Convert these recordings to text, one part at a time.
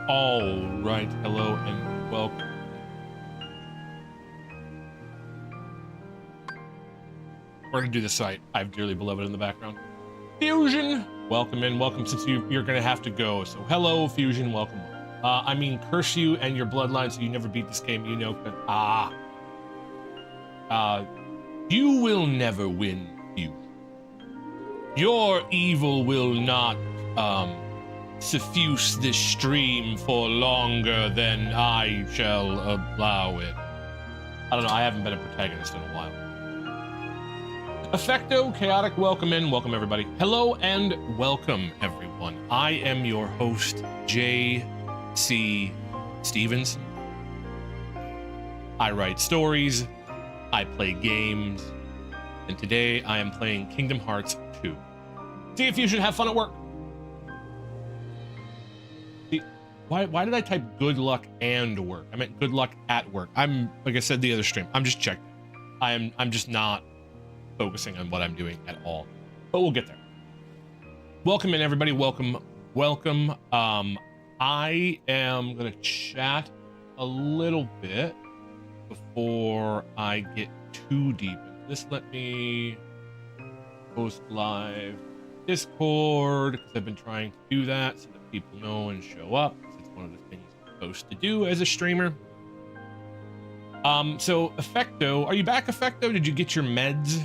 All right, hello and welcome. We're gonna do this site. I have dearly beloved in the background. Fusion, welcome in, welcome. Since you're gonna have to go, so hello, Fusion, welcome. I mean, curse you and your bloodline, so you never beat this game. You know, you will never win, Fusion. Your evil will not suffuse this stream for longer than I shall allow it. I don't know, I haven't been a protagonist in a while. Effecto, Chaotic, welcome in, welcome everybody. Hello and welcome everyone. I am your host, J.C. Stevenson. I write stories, I play games, and today I am playing Kingdom Hearts 2. See if you should have fun at work. Why did I type good luck and work? I meant good luck at work. I'm, like I said the other stream, I'm just checking. I'm just not focusing on what I'm doing at all. But we'll get there. Welcome in everybody, welcome. I am gonna chat a little bit before I get too deep into this. Let me post live Discord, because I've been trying to do that so that people know and show up. It's one of the things I'm supposed to do as a streamer. So Effecto, are you back, Effecto? Did you get your meds?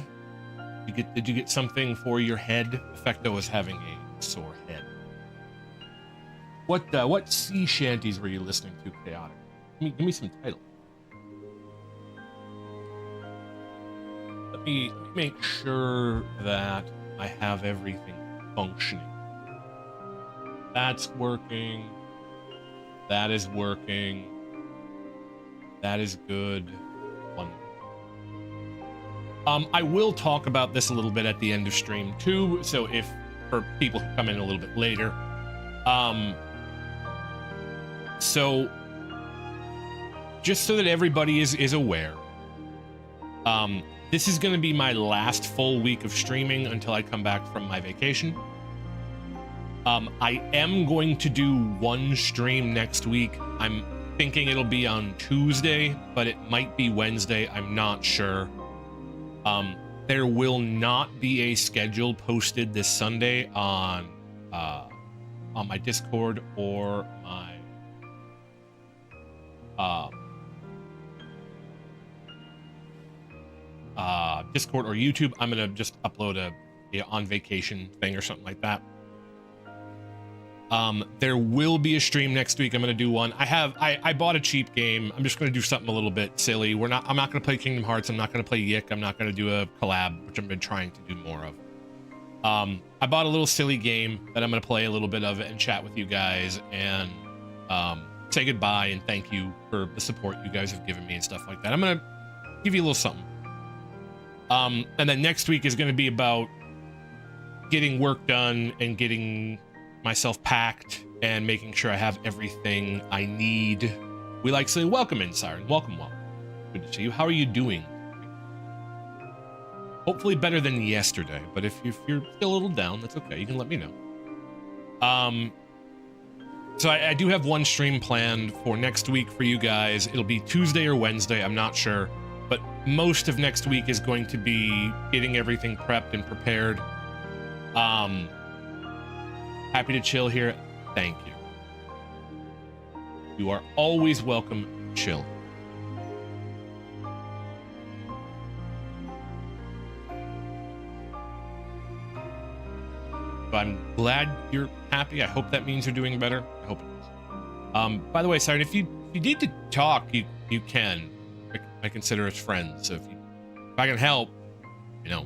Did you get something for your head? Effecto is having a sore head. What sea shanties were you listening to, Chaotic? Give me some title. Let me make sure that I have everything functioning. That's working. That is working. That is good. Wonderful. I will talk about this a little bit at the end of stream too, so if for people who come in a little bit later. So just so that everybody is aware, this is going to be my last full week of streaming until I come back from my vacation. I am going to do one stream next week. I'm thinking it'll be on Tuesday, but it might be Wednesday. I'm not sure. There will not be a schedule posted this Sunday on my Discord or my Discord or YouTube. I'm gonna just upload a on vacation thing or something like that. There will be a stream next week. I'm gonna do one. I bought a cheap game. I'm just gonna do something a little bit silly. I'm not gonna play Kingdom Hearts. I'm not gonna play Yick. I'm not gonna do a collab, which I've been trying to do more of. I bought a little silly game that I'm gonna play a little bit of it and chat with you guys and say goodbye and thank you for the support you guys have given me and stuff like that. I'm gonna give you a little something. And then next week is gonna be about getting work done and getting myself packed and making sure I have everything I need. We like saying welcome in, Siren. Welcome. Good to see you. How are you doing? Hopefully better than yesterday, but if you're still a little down, that's okay. You can let me know. So I do have one stream planned for next week for you guys. It'll be Tuesday or Wednesday, I'm not sure, but most of next week is going to be getting everything prepped and prepared. Happy to chill here. Thank you. You are always welcome to chill. So I'm glad you're happy. I hope that means you're doing better. I hope it is. By the way, Siren, if you need to talk, you can. I consider us friends. So if I can help, you know.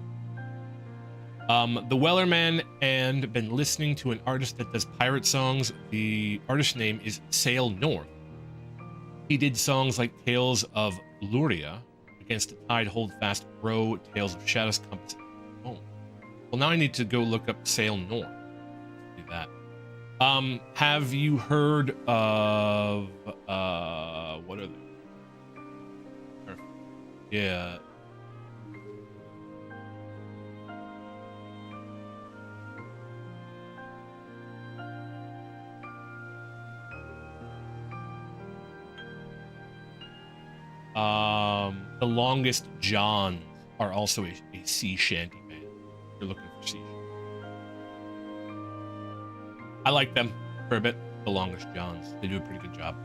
The Wellerman and been listening to an artist that does pirate songs. The artist name is Sail North. He did songs like Tales of Luria, Against the Tide, Hold Fast, Row, Tales of Shadows, Compass. Oh, well now I need to go look up Sail North. Do that. Have you heard of what are they? Yeah. The Longest Johns are also a sea shanty band. If you're looking for sea shanty. I like them for a bit. The Longest Johns. They do a pretty good job.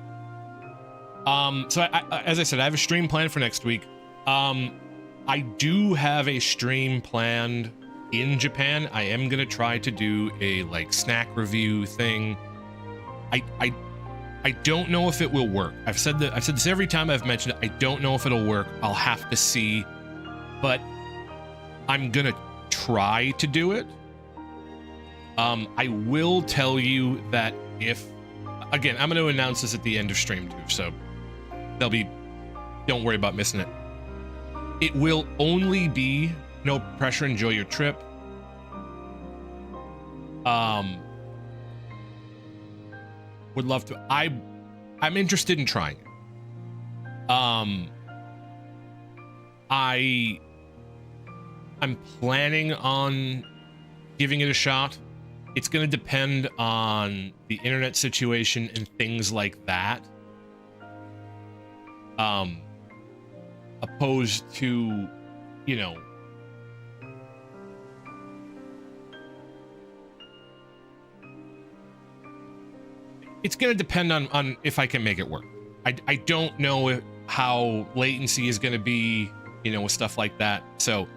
So as I said, I have a stream planned for next week. I do have a stream planned in Japan. I am gonna try to do a like snack review thing. I don't know if it will work. I've said this every time I've mentioned it. I don't know if it'll work. I'll have to see, but I'm gonna try to do it. I will tell you that if, again, I'm gonna announce this at the end of stream too, so don't worry about missing it. It will only be no pressure, enjoy your trip. Would love to. I'm interested in trying it. I'm planning on giving it a shot. It's going to depend on the internet situation and things like that. Opposed to, you know, it's going to depend on if I can make it work. I don't know how latency is going to be, you know, with stuff like that. So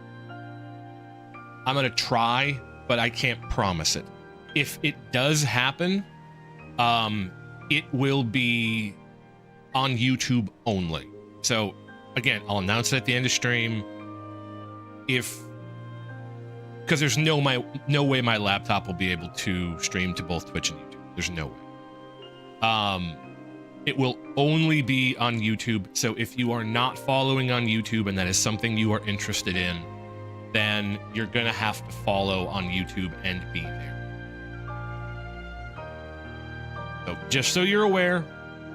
I'm going to try, but I can't promise it. If it does happen, it will be on YouTube only. So again, I'll announce it at the end of stream. Because there's no way my laptop will be able to stream to both Twitch and YouTube. There's no way. It will only be on YouTube. So if you are not following on YouTube and that is something you are interested in, then you're gonna have to follow on YouTube and be there. So just so you're aware,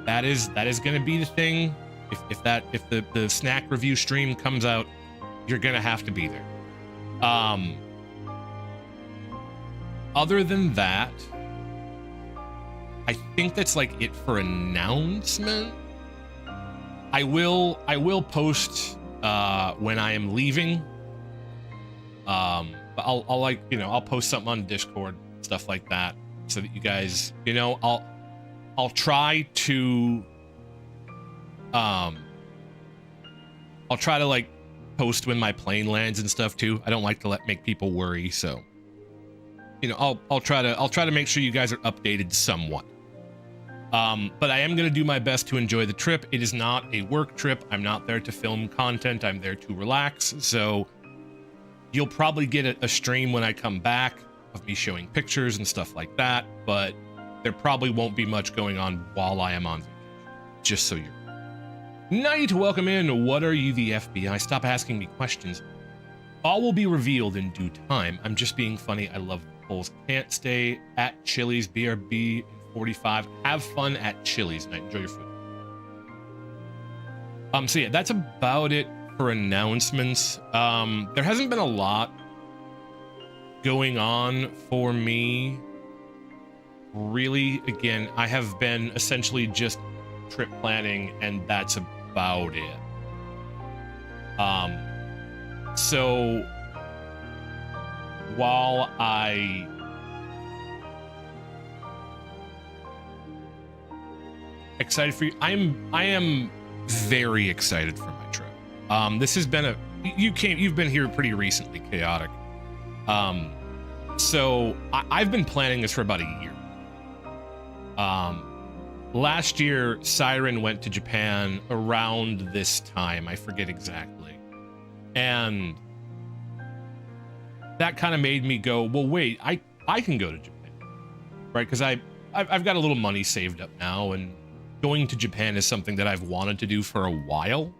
that is gonna be the thing. If the snack review stream comes out, you're gonna have to be there. Other than that, I think that's like it for announcement. I will post when I am leaving. But I'll like, you know, I'll post something on Discord, stuff like that, so that you guys, you know, I'll try to like post when my plane lands and stuff too. I don't like to make people worry, so you know, I'll try to make sure you guys are updated somewhat. But I am going to do my best to enjoy the trip. It is not a work trip. I'm not there to film content. I'm there to relax. So you'll probably get a stream when I come back of me showing pictures and stuff like that, but there probably won't be much going on while I am on vacation, just so you're Night, welcome in. What are you, the FBI? Stop asking me questions. All will be revealed in due time. I'm just being funny. I love the polls. Can't stay at Chili's. BRB 45. Have fun at Chili's tonight. Enjoy your food. So yeah, that's about it for announcements. There hasn't been a lot going on for me. Really, again, I have been essentially just trip planning, and that's about it. So while I excited for you, I am very excited for my trip. This has been you've been here pretty recently, Chaotic. So I've been planning this for about a year. Last year, Siren went to Japan around this time. I forget exactly. And that kind of made me go, well, wait, I can go to Japan, right? Because I've got a little money saved up now, and going to Japan is something that I've wanted to do for a while.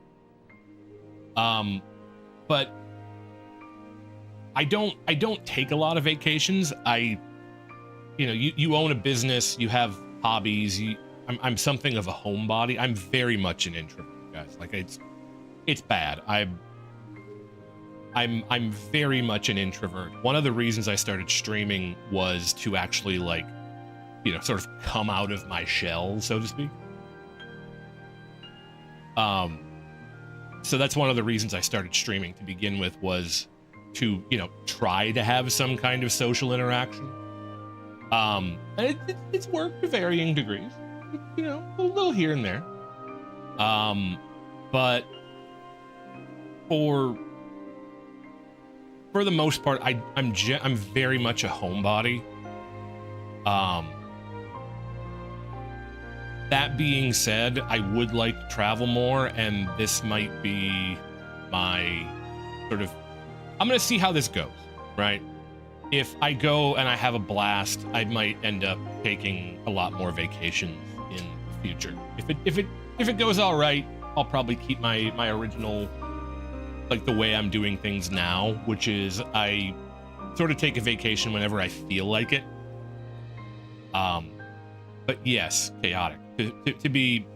But I don't take a lot of vacations. You own a business, you have hobbies, I'm something of a homebody. I'm very much an introvert, guys. Like it's bad. I'm very much an introvert. One of the reasons I started streaming was to actually, like, sort of come out of my shell, so to speak. So that's one of the reasons I started streaming to begin with, was to, you know, try to have some kind of social interaction. And it's worked to varying degrees, you know, a little here and there. But for the most part, I'm very much a homebody. That being said, I would like to travel more, and this might be my sort of, I'm gonna see how this goes, right? If I go and I have a blast, I might end up taking a lot more vacations in the future. If it goes all right, I'll probably keep my original, like the way I'm doing things now, which is I sort of take a vacation whenever I feel like it. But yes, chaotic. To be,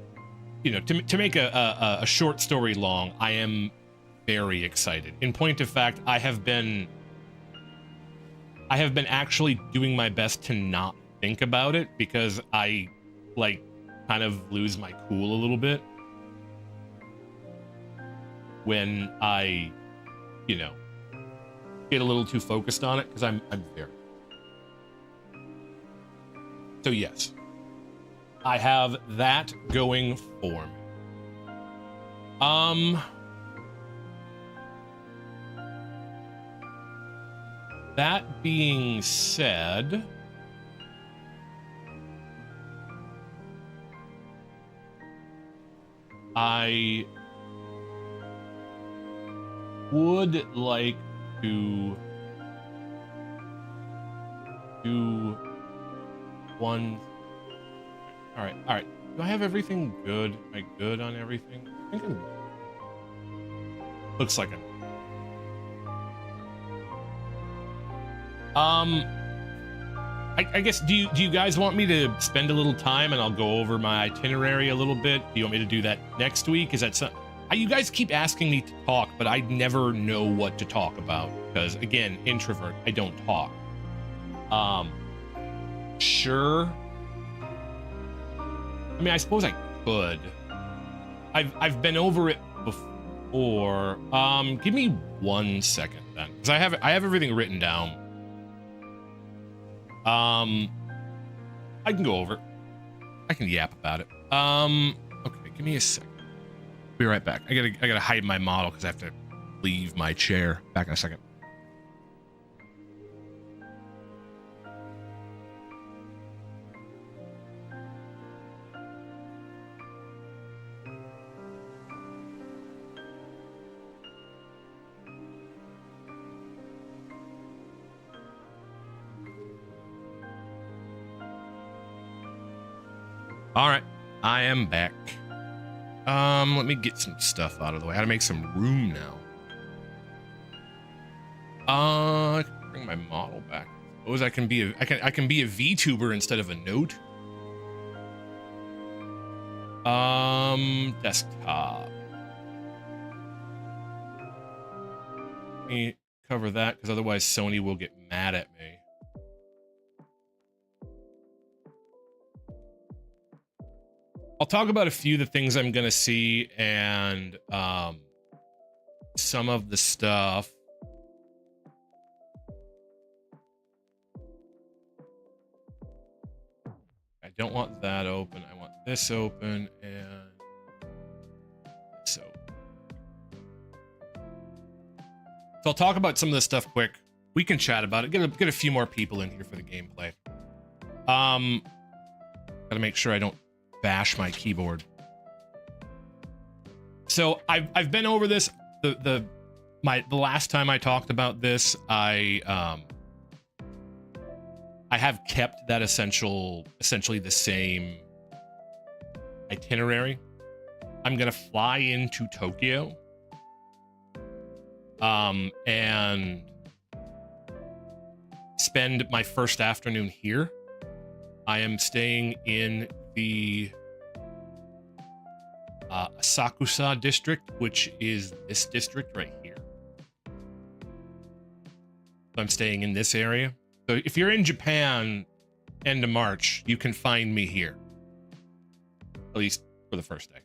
you know, to make a short story long, I am very excited. In point of fact, I have been actually doing my best to not think about it, because I like kind of lose my cool a little bit when I, you know, get a little too focused on it, because I'm very. So yes, I have that going for me. That being said, I would like to do one. All right. Do I have everything good? Am I good on everything? I think I'm good. Looks like I'm. I guess, do you guys want me to spend a little time and I'll go over my itinerary a little bit? Do you want me to do that next week? Is that something? You guys keep asking me to talk, but I never know what to talk about, because again, introvert, I don't talk. Sure. I mean, I suppose I could. I've been over it before. Give me 1 second then, because I have everything written down. I can go over it. I can yap about it. Okay, give me a second. Be right back. I gotta hide my model because I have to leave my chair. Back in a second. All right, I am back. Let me get some stuff out of the way. I gotta make some room now. I can bring my model back. I suppose I can be a VTuber instead of a note. Desktop. Let me cover that, because otherwise Sony will get mad at me. I'll talk about a few of the things I'm gonna see, and some of the stuff. I don't want that open. I want this open and this open. So I'll talk about some of this stuff quick. We can chat about it. Get a few more people in here for the gameplay. Gotta make sure I don't bash my keyboard. So I've been over this. The last time I talked about this, I have kept that essentially the same itinerary. I'm gonna fly into Tokyo, and spend my first afternoon here. I am staying in the Asakusa district, which is this district right here. So I'm staying in this area. So if you're in Japan, end of March, you can find me here, at least for the first day.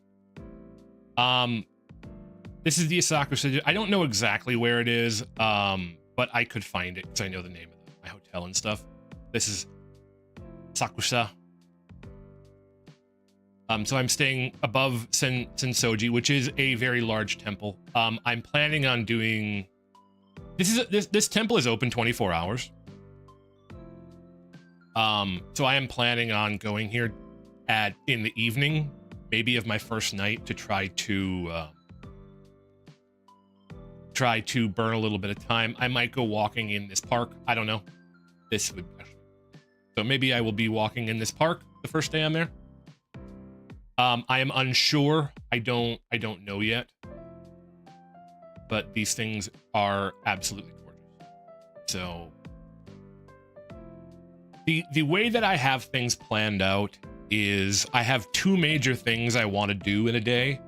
This is the Asakusa. I don't know exactly where it is, but I could find it because I know the name of my hotel and stuff. This is Asakusa. So I'm staying above Sensoji, which is a very large temple. I'm planning on doing. This temple is open 24 hours. So I am planning on going here in the evening, maybe of my first night, to try to burn a little bit of time. I might go walking in this park. I don't know. This would actually. So maybe I will be walking in this park the first day I'm there. I am unsure. I don't know yet. But these things are absolutely gorgeous. So the way that I have things planned out is I have 2 major things I want to do in a day,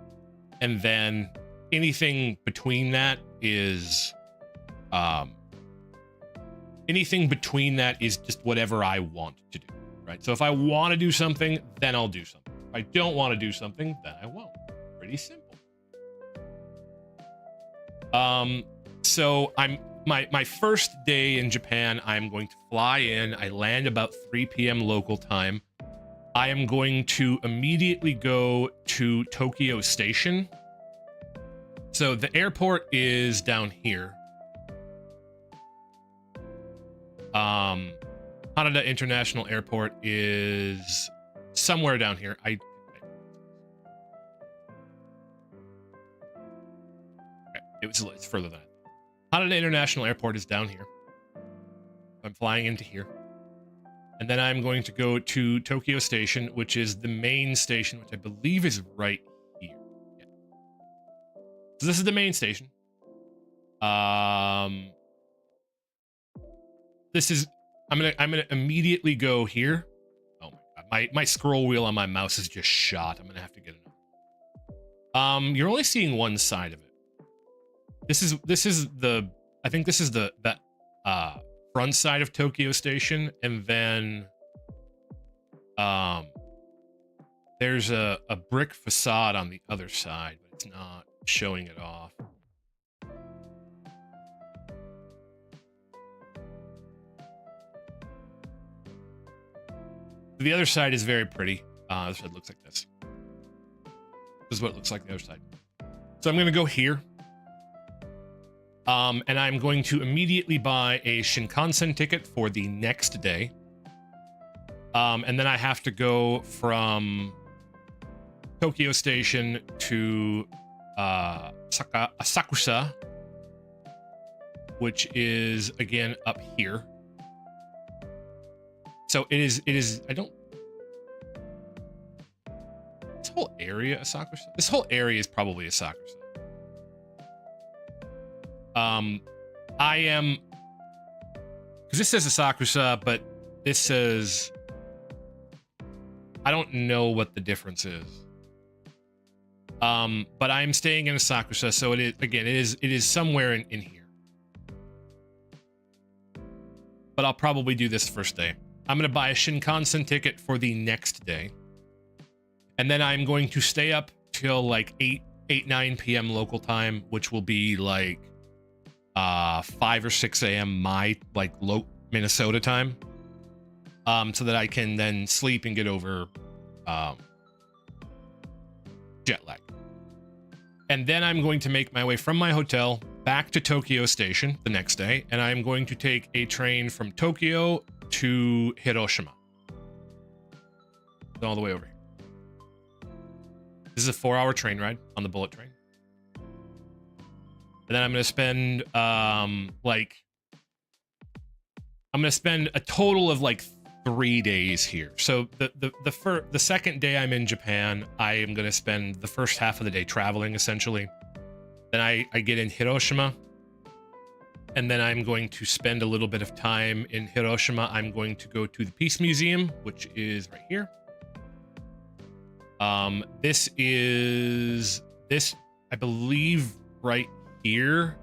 and then anything between that is just whatever I want to do, right? So if I want to do something, then I'll do something. If I don't want to do something, then I won't. Pretty simple. So my first day in Japan, I'm going to fly in. I land about 3 p.m. local time. I am going to immediately go to Tokyo Station. So the airport is down here. Haneda International Airport is somewhere down here. It's further than that. Haneda International Airport is down here. I'm flying into here. And then I'm going to go to Tokyo Station, which is the main station, which I believe is right here. Yeah. So this is the main station. I'm gonna immediately go here. Oh my god, my scroll wheel on my mouse is just shot. I'm gonna have to get another. You're only seeing one side of it. I think this is the front side of Tokyo Station, and then there's a brick facade on the other side, but it's not showing it off. The other side is very pretty. This side looks like this. This is what it looks like the other side. So I'm gonna go here. And I'm going to immediately buy a Shinkansen ticket for the next day. And then I have to go from Tokyo Station to Asakusa, which is again up here. So it is, this whole area Asakusa? This whole area is probably Asakusa. I am, because this says Asakusa, but this says, I don't know what the difference is. But I'm staying in Asakusa, so it is, again, it is somewhere in here. But I'll probably do this first day. I'm going to buy a Shinkansen ticket for the next day. And then I'm going to stay up till like 9 p.m. local time, which will be like 5 or 6 a.m. my like low Minnesota time, so that I can then sleep and get over jet lag. And then I'm going to make my way from my hotel back to Tokyo Station the next day, and I'm going to take a train from Tokyo to Hiroshima. All the way over here. This is a 4-hour train ride on the bullet train. And then I'm going to spend I'm going to spend a total of like 3 days here. So the second day I'm in Japan, I am going to spend the first half of the day traveling essentially. Then I get in Hiroshima, and then I'm going to spend a little bit of time in Hiroshima. I'm going to go to the Peace Museum, which is right here. This I believe right here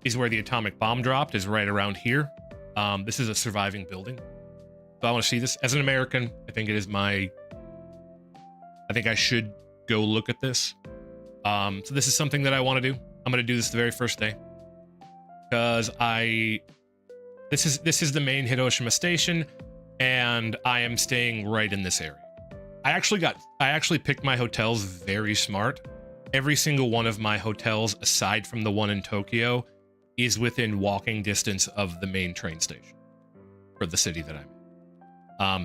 is where the atomic bomb dropped, is right around here. This is a surviving building. So I want to see this. As an American, I think I should go look at this. So this is something that I want to do. I'm going to do this the very first day because this is the main Hiroshima station, and I am staying right in this area. I actually picked my hotels very smart. Every single one of my hotels, aside from the one in Tokyo, is within walking distance of the main train station for the city that I'm in.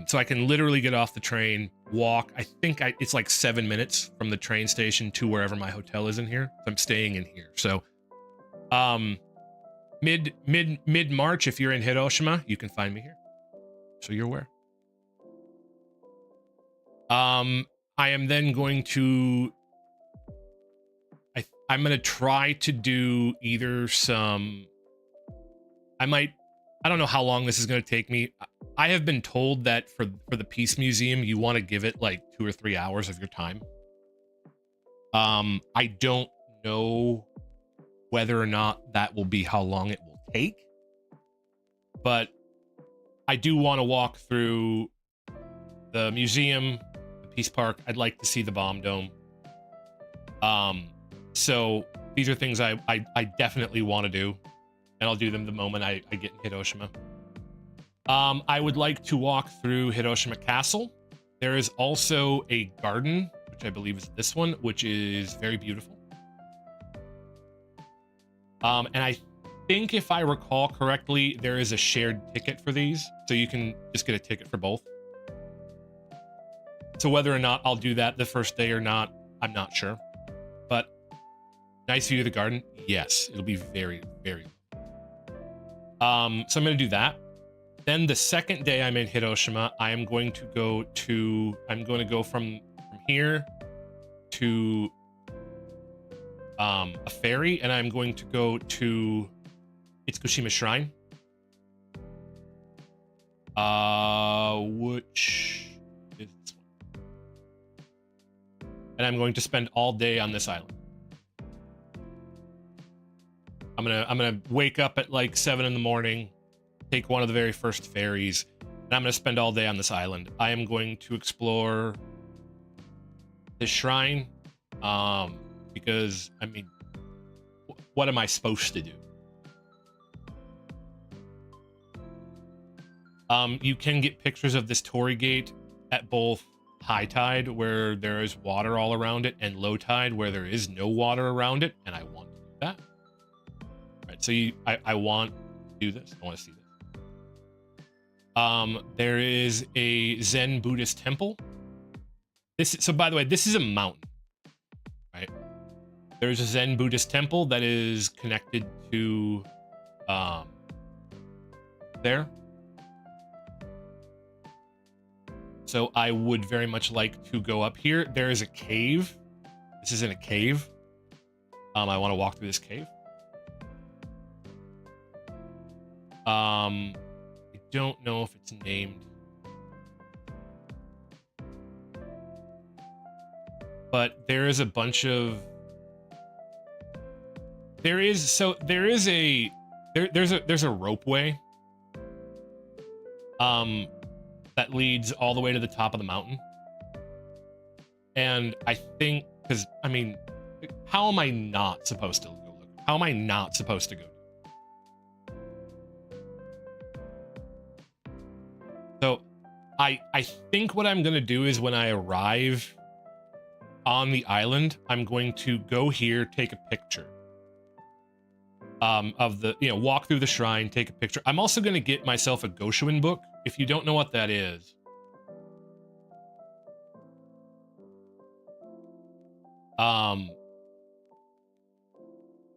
So I can literally get off the train, walk. I think it's like 7 minutes from the train station to wherever my hotel is in here. So I'm staying in here. So, mid March, if you're in Hiroshima, you can find me here. So you're aware. I am then going to. I'm going to try to do either some. I don't know how long this is going to take me. I have been told that for the Peace Museum, you want to give it like 2 or 3 hours of your time. I don't know whether or not that will be how long it will take, but I do want to walk through the museum, the Peace Park. I'd like to see the bomb dome. So these are things I definitely want to do, and I'll do them the moment I get in Hiroshima. I would like to walk through Hiroshima Castle. There is also a garden, which I believe is this one, which is very beautiful. And I think if I recall correctly, there is a shared ticket for these, so you can just get a ticket for both. So whether or not I'll do that the first day or not, I'm not sure. But nice view of the garden, yes, it'll be very, very. So I'm going to do that. Then the second day I'm in Hiroshima, I'm going to go from here to a ferry, and I'm going to go to Itsukushima Shrine, which is this one. And I'm going to spend all day on this island. I'm gonna wake up at like 7 in the morning, take one of the very first ferries, and I'm gonna spend all day on this island. I am going to explore this shrine, because I mean, what am I supposed to do? You can get pictures of this torii gate at both high tide, where there is water all around it, and low tide, where there is no water around it, and I want to do that. Right, so I want to do this. I want to see this. There is a Zen Buddhist temple. So by the way, this is a mountain, right? There's a Zen Buddhist temple that is connected to there. So I would very much like to go up here. There is a cave. This is in a cave. I want to walk through this cave. I don't know if it's named, but there is a bunch of there's a ropeway that leads all the way to the top of the mountain. And I think, because I mean, how am I not supposed to go look? How am I not supposed to go? So I think what I'm going to do is when I arrive on the island, I'm going to go here, take a picture of the, walk through the shrine, take a picture. I'm also going to get myself a Goshuin book. If you don't know what that is,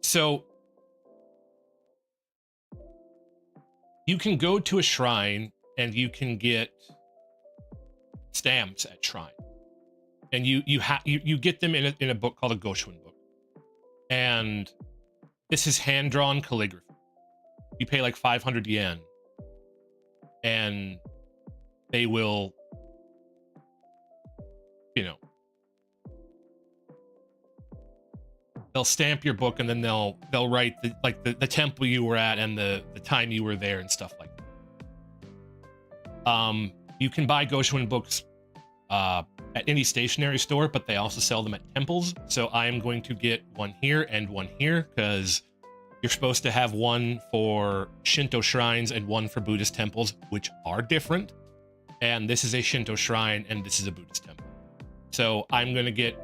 so you can go to a shrine and you can get stamps at shrine, and you get them in a book called a Goshuin book, and this is hand-drawn calligraphy. You pay like 500 yen, and they will, they'll stamp your book, and then they'll write the temple you were at and the time you were there and stuff like that. You can buy Goshuin books at any stationery store, but they also sell them at temples. So I am going to get one here and one here, because you're supposed to have one for Shinto shrines and one for Buddhist temples, which are different. And this is a Shinto shrine and this is a Buddhist temple. So I'm gonna get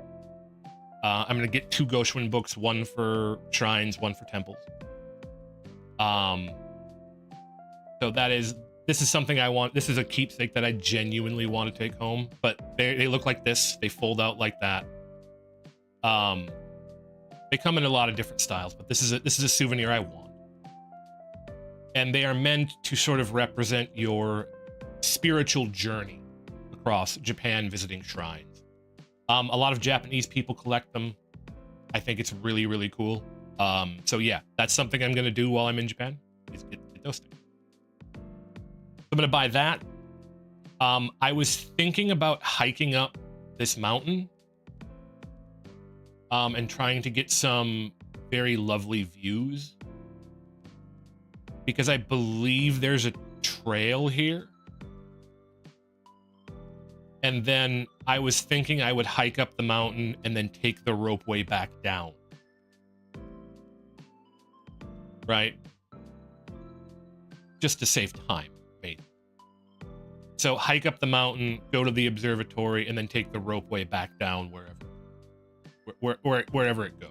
2 Goshuin books, one for shrines, one for temples. So this is something I want. This is a keepsake that I genuinely want to take home, but they look like this. They fold out like that. They come in a lot of different styles, but this is a souvenir I want. And they are meant to sort of represent your spiritual journey across Japan visiting shrines. A lot of Japanese people collect them. I think it's really, really cool. So yeah, that's something I'm going to do while I'm in Japan, is get those things. I'm going to buy that. I was thinking about hiking up this mountain and trying to get some very lovely views, because I believe there's a trail here. And then I was thinking I would hike up the mountain and then take the ropeway back down. Right? Just to save time, maybe. So hike up the mountain, go to the observatory, and then take the ropeway back down wherever it goes.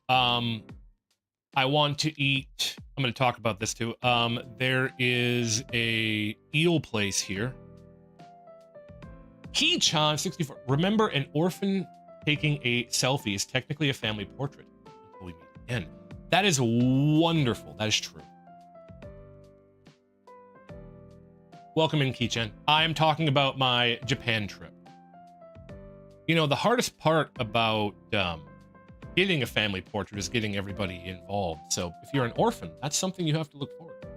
I want to eat. I'm going to talk about this too. There is a eel place here. Key-chan 64. Remember, an orphan taking a selfie is technically a family portrait until we meet again. That is wonderful. That is true. Welcome in, Key-chan. I'm talking about my Japan trip. You know, the hardest part about getting a family portrait is getting everybody involved. So if you're an orphan, that's something you have to look forward to.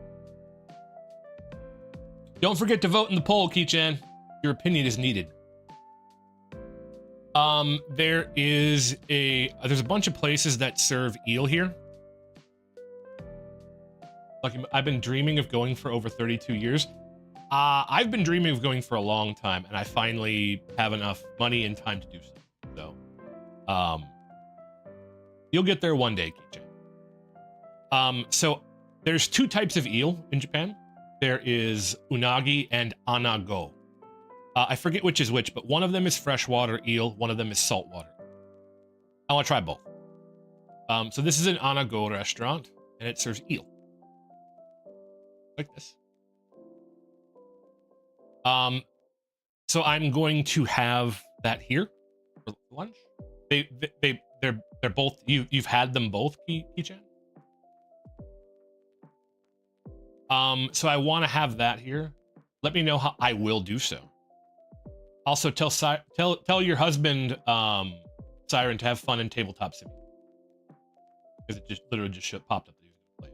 Don't forget to vote in the poll, Key-chan. Your opinion is needed. There's a bunch of places that serve eel here. Like, I've been dreaming of going for over 32 years. I've been dreaming of going for a long time, and I finally have enough money and time to do so. So, you'll get there one day, Key-chan. So there's 2 types of eel in Japan. There is unagi and anago. I forget which is which, but one of them is freshwater eel, one of them is saltwater. I want to try both. So this is an anago restaurant, and it serves eel. Like this. So I'm going to have that here for lunch. They're both, you've had them both, Key-chan? So I want to have that here. Let me know how I will do so. Also, tell your husband, Siren, to have fun in Tabletop Simulator, because it just literally just popped up that he was gonna play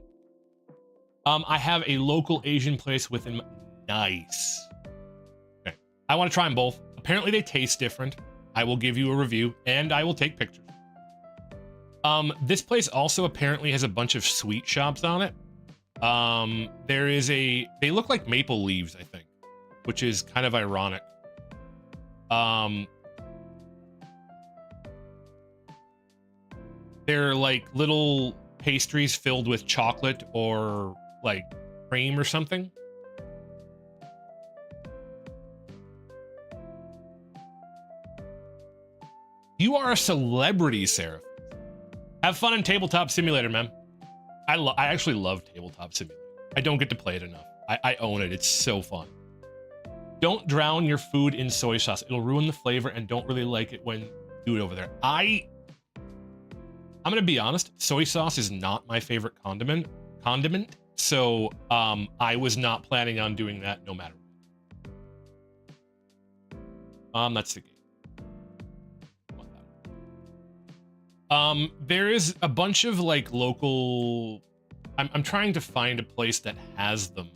it. I have a local Asian place with him. Nice. Okay, I want to try them both. Apparently, they taste different. I will give you a review, and I will take pictures. This place also apparently has a bunch of sweet shops on it. They look like maple leaves, I think, which is kind of ironic. They're like little pastries filled with chocolate or like cream or something. You are a celebrity, Seraph. Have fun in Tabletop Simulator, man. I actually love Tabletop Simulator. I don't get to play it enough. I own it. It's so fun. Don't drown your food in soy sauce. It'll ruin the flavor, and don't really like it when you do it over there. I'm gonna be honest. Soy sauce is not my favorite condiment. So I was not planning on doing that no matter what. That's the game. There is a bunch of like local. I'm trying to find a place that has them.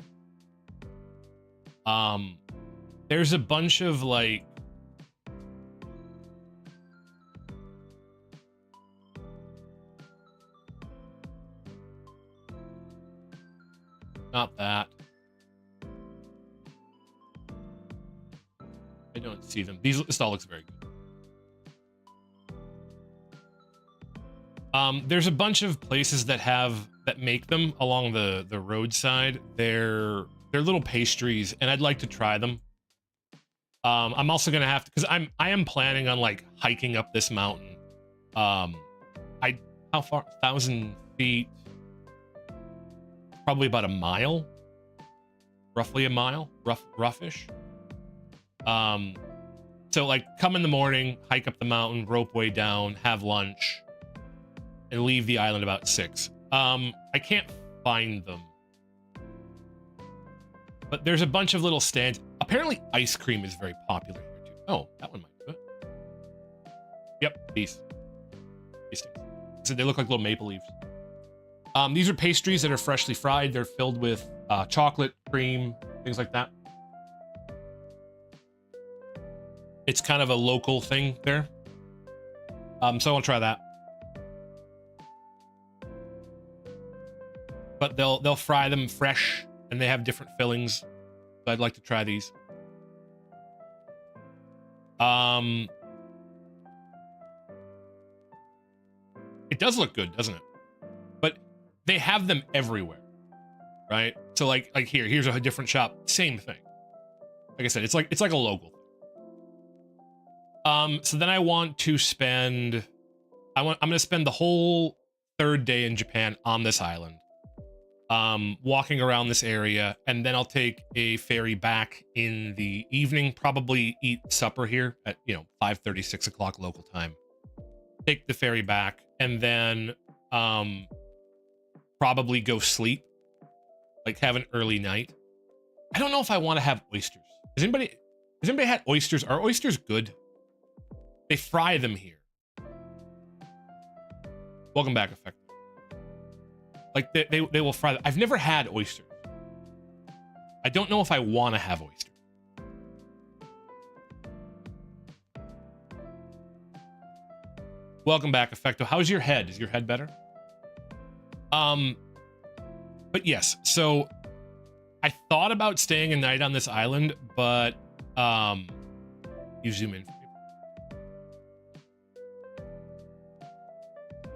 There's a bunch of like not that. I don't see them. This all looks very good. There's a bunch of places that make them along the roadside. They're little pastries, and I'd like to try them. I'm also gonna have to, because I am planning on like hiking up this mountain. How far? 1,000 feet. Probably about a mile. Roughly a mile. Roughish. So like come in the morning, hike up the mountain, rope way down, have lunch, and leave the island about 6. I can't find them. But there's a bunch of little stands. Apparently ice cream is very popular here too. Oh, that one might do it. Yep, these. So they look like little maple leaves. These are pastries that are freshly fried. They're filled with chocolate, cream, things like that. It's kind of a local thing there. So I'll try that. But they'll fry them fresh, and they have different fillings. So I'd like to try these. It does look good, doesn't it? But they have them everywhere, right? So like here's a different shop, same thing. Like I said, it's like a local thing. So then I want to spend, I'm gonna spend the whole 3rd day in Japan on this island, walking around this area, and then I'll take a ferry back in the evening, probably eat supper here at 5:30, 6 o'clock local time. Take the ferry back, and then probably go sleep, like have an early night. I don't know if I want to have oysters. Has anybody had oysters? Are oysters good? They fry them here. Welcome back, Effect. Like they will fry them. I've never had oysters. I don't know if I want to have oysters. Welcome back, Effecto. How's your head? Is your head better? But yes, so I thought about staying a night on this island, but you zoom in for me.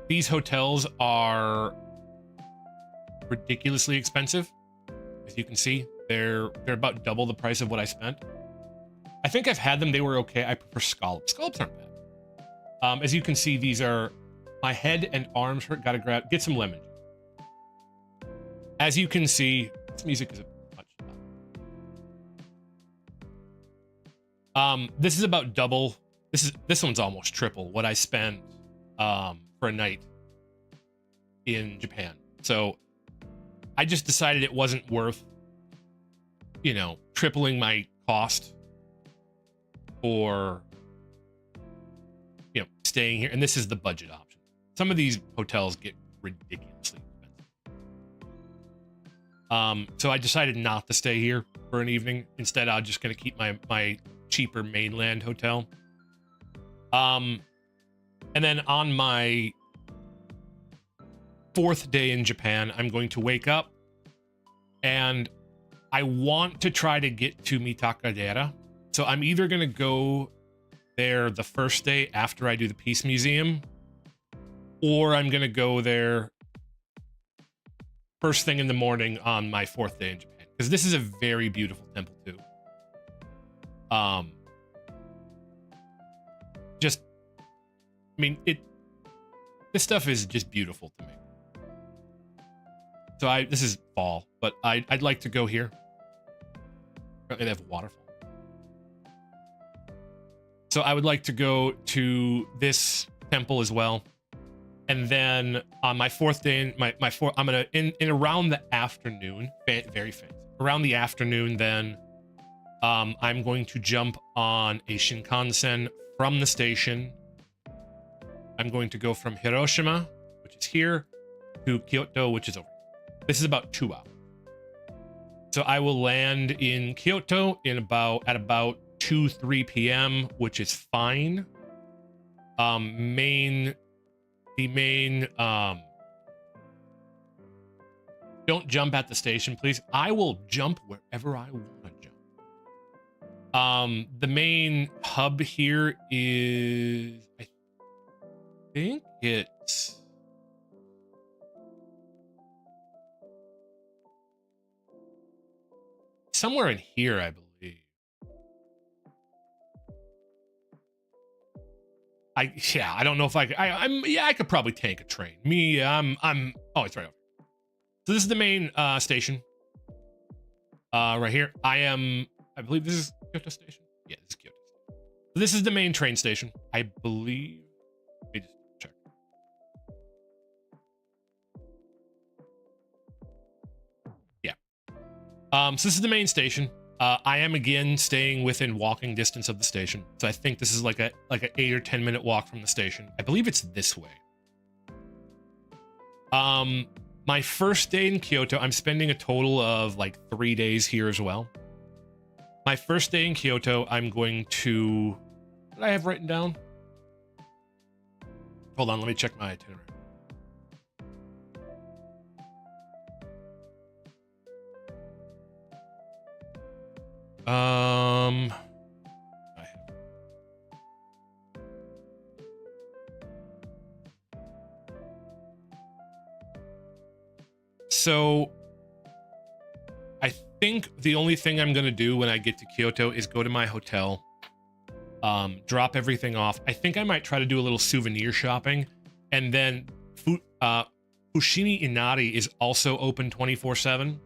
These hotels are ridiculously expensive. As you can see, they're about double the price of what I spent. I think I've had them. They were okay. I prefer scallops. Scallops aren't bad. As you can see, these are my head and arms hurt. Gotta get some lemon. As you can see, this music is a much. This is about double. This one's almost triple what I spent for a night in Japan. So I just decided it wasn't worth, tripling my cost for staying here. And this is the budget option. Some of these hotels get ridiculously expensive. So I decided not to stay here for an evening. Instead, I'm just going to keep my cheaper mainland hotel. And then on my 4th day in Japan, I'm going to wake up, and I want to try to get to Mitakadera. So I'm either going to go there the first day after I do the Peace Museum, or I'm going to go there first thing in the morning on my 4th day in Japan, because this is a very beautiful temple too. This stuff is just beautiful to me. So this is fall, but I'd like to go here. Apparently they have a waterfall. So I would like to go to this temple as well. And then on my 4th day, I'm gonna in around the afternoon, very fancy. Around the afternoon, then I'm going to jump on a Shinkansen from the station. I'm going to go from Hiroshima, which is here, to Kyoto, which is over here. This is about 2 hours. So I will land in Kyoto at about 2-3 p.m., which is fine. Don't jump at the station, please. I will jump wherever I want to jump. The main hub here is, I think it's somewhere in here, I believe. I don't know if I could probably tank a train. Oh, it's right over. So this is the main station. Right here. I believe this is Kyoto Station. Yeah, this is Kyoto. So this is the main train station, I believe. Let me just check. Yeah. So this is the main station. I am again staying within walking distance of the station. So I think this is like an 8 or 10 minute walk from the station. I believe it's this way. My first day in Kyoto, I'm spending a total of like 3 days here as well. My first day in Kyoto, I'm going to, what did I have written down? Hold on, let me check my itinerary. So I think the only thing I'm going to do when I get to Kyoto is go to my hotel, drop everything off. I think I might try to do a little souvenir shopping, and then Fushimi Inari is also open 24/7.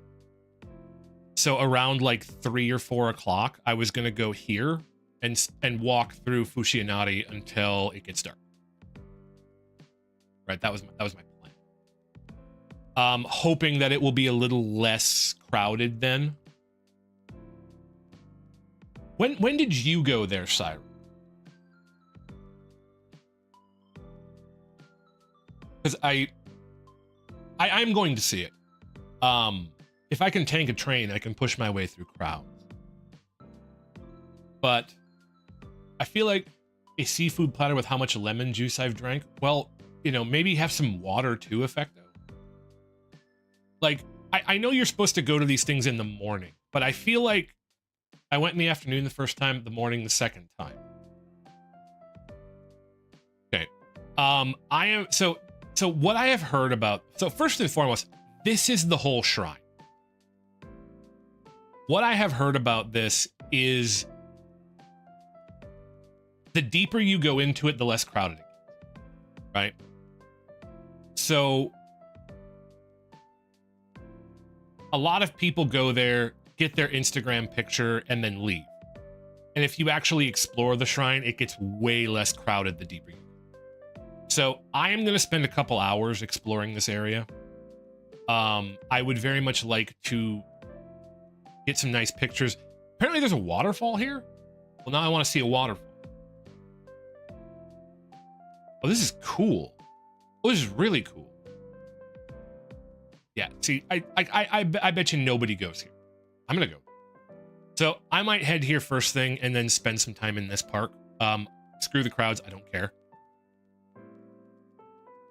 So around like 3 or 4 o'clock, I was going to go here and walk through Fushimi Inari until it gets dark. Right, that was my plan. Hoping that it will be a little less crowded then. When did you go there, Siren? Because I'm going to see it. If I can tank a train, I can push my way through crowds. But I feel like a seafood platter with how much lemon juice I've drank, well, you know, maybe have some water too, effecto. Like, I know you're supposed to go to these things in the morning, but I feel like I went in the afternoon the first time, the morning the second time. Okay. So what I have heard about, so first and foremost, this is the whole shrine. What I have heard about this is the deeper you go into it, the less crowded it gets, right? So a lot of people go there, get their Instagram picture, and then leave. And if you actually explore the shrine, it gets way less crowded the deeper you go. So I am going to spend a couple hours exploring this area. I would very much like to get some nice pictures. Apparently there's a waterfall here. Well, now I want to see a waterfall. Oh, this is cool. Oh, this is really cool. Yeah, see, I bet you nobody goes here. I'm gonna go. So I might head here first thing and then spend some time in this park. Screw the crowds, I don't care.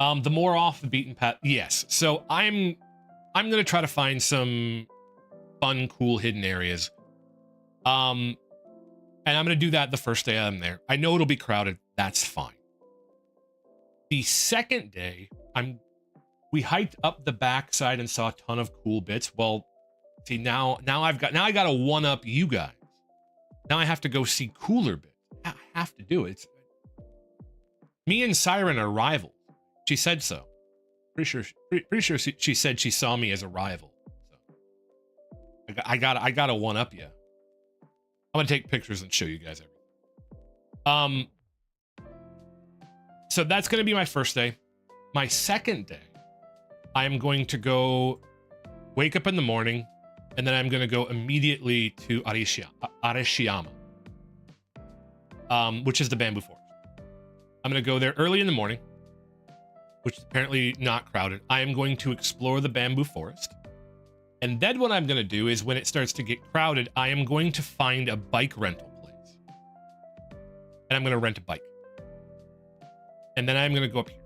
The more off the beaten path, yes. So I'm gonna try to find some fun, cool hidden areas. And I'm gonna do that the first day I'm there. I know it'll be crowded, that's fine. The second day, we hiked up the backside and saw a ton of cool bits. Well, see, now I gotta one up you guys. Now I have to go see cooler bits. I have to do it. Me and Siren are rivals. She said so. Pretty sure she said she saw me as a rival. So I gotta one up you. I'm gonna take pictures and show you guys everything. So that's gonna be my first day. My second day, I am going to go wake up in the morning, and then I'm going to go immediately to Arashiyama, which is the bamboo forest. I'm going to go there early in the morning, which is apparently not crowded. I am going to explore the bamboo forest. And then what I'm going to do is when it starts to get crowded, I am going to find a bike rental place. And I'm going to rent a bike. And then I'm going to go up here.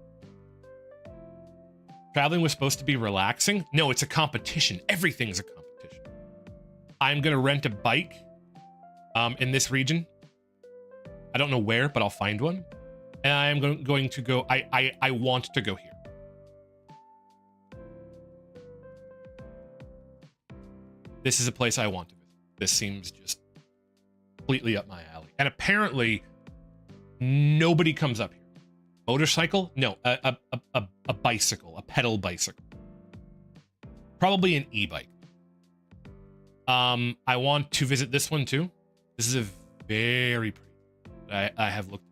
Traveling was supposed to be relaxing. No, it's a competition. Everything's a competition. I'm going to rent a bike in this region. I don't know where, but I'll find one. And I am going to go, I want to go here. This is a place I want to visit. This seems just completely up my alley. And apparently, nobody comes up here. Motorcycle? No, a bicycle, a pedal bicycle. Probably an e-bike. I want to visit this one too. This is a very pretty. I have looked.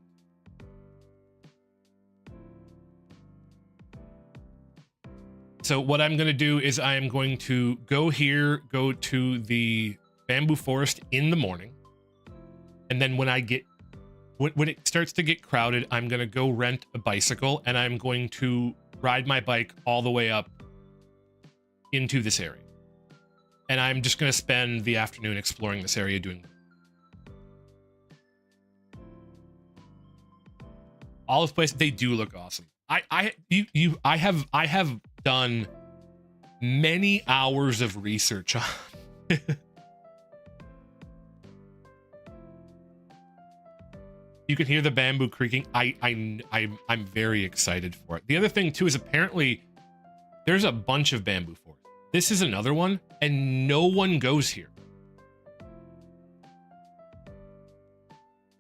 So what I'm going to do is I am going to go here, go to the bamboo forest in the morning. And then when I get, when it starts to get crowded, I'm going to go rent a bicycle and I'm going to ride my bike all the way up into this area. And I'm just going to spend the afternoon exploring this area doing all those places. They do look awesome. I have done many hours of research on you can hear the bamboo creaking. I'm very excited for it. The other thing too is apparently there's a bunch of bamboo forests. This is another one and no one goes here.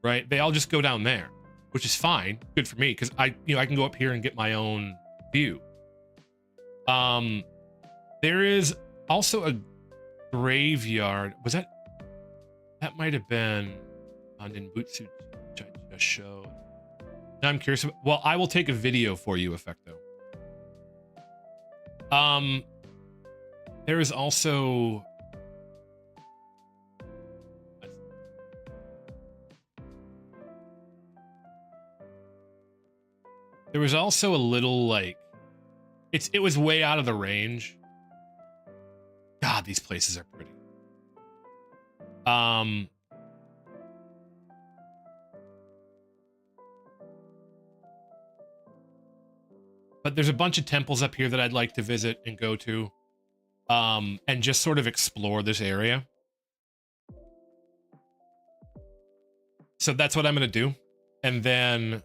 Right? They all just go down there, which is fine. Good for me because I can go up here and get my own view. There is also a graveyard. Was that might have been on Ninbutsu show. Now I'm curious about, well, I will take a video for you, Effecto. There is also there was also a little like it was way out of the range. God, these places are pretty. But there's a bunch of temples up here that I'd like to visit and go to, and just sort of explore this area. So that's what I'm going to do. And then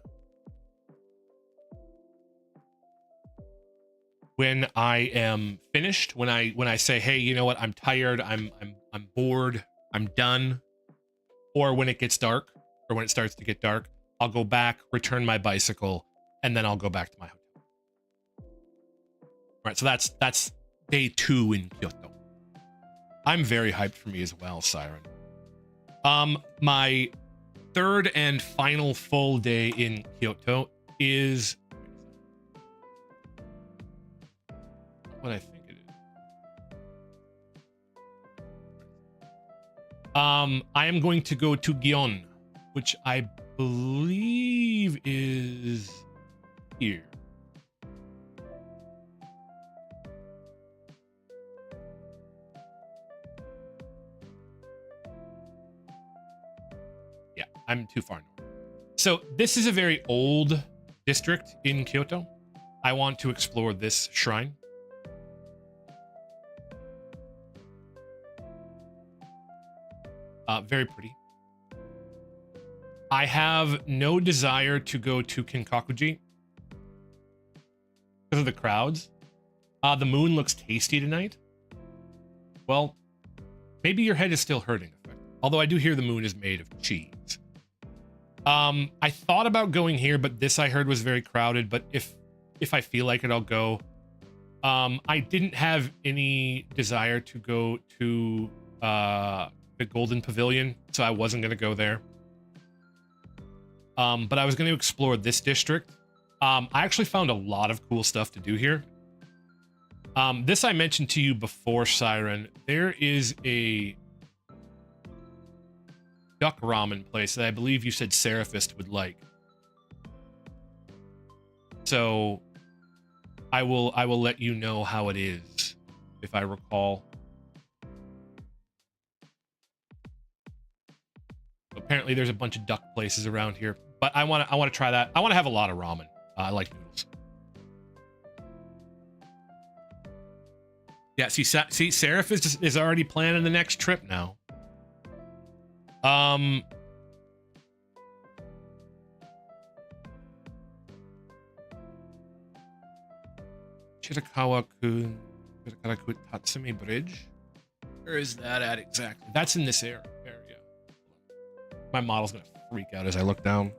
when I am finished, when I say, hey, you know what, I'm tired, I'm bored, I'm done, or when it gets dark, or when it starts to get dark, I'll go back, return my bicycle, and then I'll go back to my hotel. All right, so that's day 2 in Kyoto. I'm very hyped for me as well, Siren. My third and final full day in Kyoto is what I think it is. I am going to go to Gion, which I believe is here. Yeah, I'm too far north. So this is a very old district in Kyoto. I want to explore this shrine. Very pretty. I have no desire to go to Kinkakuji because of the crowds. The moon looks tasty tonight. Well, maybe your head is still hurting. Although I do hear the moon is made of cheese. I thought about going here, but this I heard was very crowded. But if I feel like it, I'll go. I didn't have any desire to go to the Golden Pavilion, so I wasn't going to go there. But I was going to explore this district. I actually found a lot of cool stuff to do here. This I mentioned to you before, Siren. There is a duck ramen place that I believe you said Seraphist would like. So I will let you know how it is, if I recall. Apparently there's a bunch of duck places around here, but I want to try that. I want to have a lot of ramen. I like noodles. Yeah, see, Seraph is already planning the next trip now. Chirakawa-ku Tatsumi Bridge. Where is that at exactly? That's in this area. My model's gonna freak out as I look down.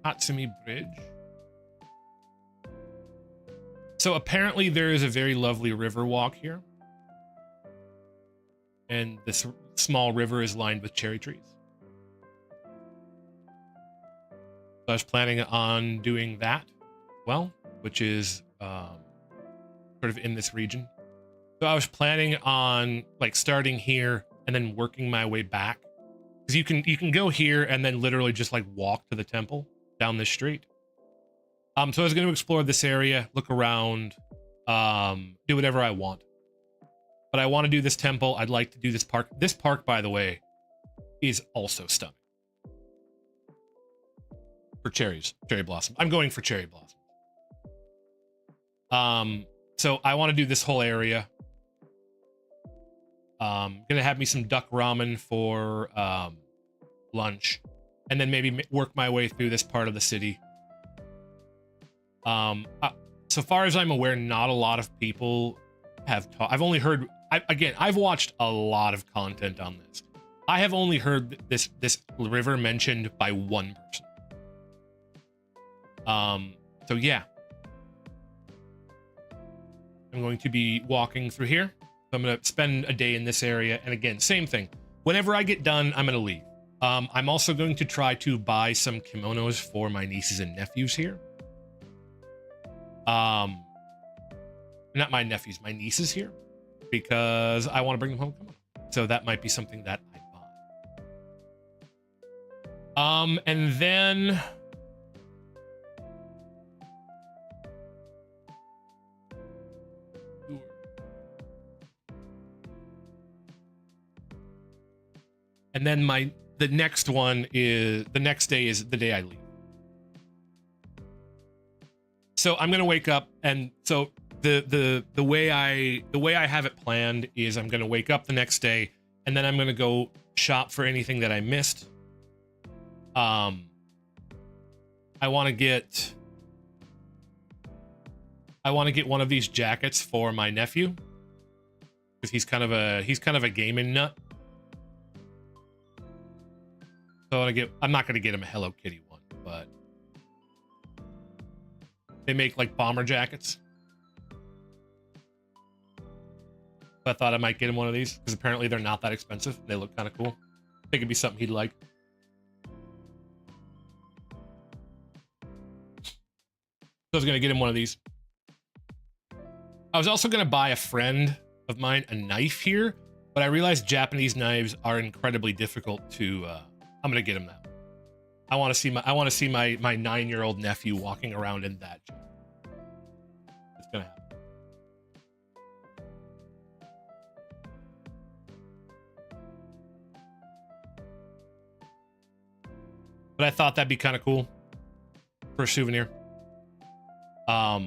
Tatsumi Bridge. So apparently there is a very lovely river walk here. And this small river is lined with cherry trees. So I was planning on doing that, well, which is sort of in this region. So I was planning on like starting here and then working my way back. Because you can go here and then literally just like walk to the temple down this street. So I was going to explore this area, look around, do whatever I want. But I want to do this temple. I'd like to do this park. This park, by the way, is also stunning. For cherry blossom. I'm going for cherry blossom. So I want to do this whole area. Gonna have me some duck ramen for lunch, and then maybe work my way through this part of the city. So far as I'm aware, not a lot of people have taught. I've only heard. I've watched a lot of content on this. I have only heard this river mentioned by one person. So yeah, I'm going to be walking through here. I'm going to spend a day in this area, and again, same thing. Whenever I get done, I'm going to leave. I'm also going to try to buy some kimonos for my nieces and nephews here. Not my nephews, my nieces here, because I want to bring them home kimono. So that might be something that I buy. And then the next one is the next day is the day I leave. So I'm gonna wake up, and so the way I have it planned is I'm gonna wake up the next day, and then I'm gonna go shop for anything that I missed. I want to get one of these jackets for my nephew, because he's kind of a gaming nut. So I'm not gonna get him a Hello Kitty one, but they make like bomber jackets. I thought I might get him one of these because apparently they're not that expensive. They look kind of cool. I think it'd be something he'd like. So I was gonna get him one of these. I was also gonna buy a friend of mine a knife here, but I realized Japanese knives are incredibly difficult to. I'm gonna get him that. I want to see my 9-year-old nephew walking around in that. It's gonna happen. But I thought that'd be kind of cool for a souvenir. So I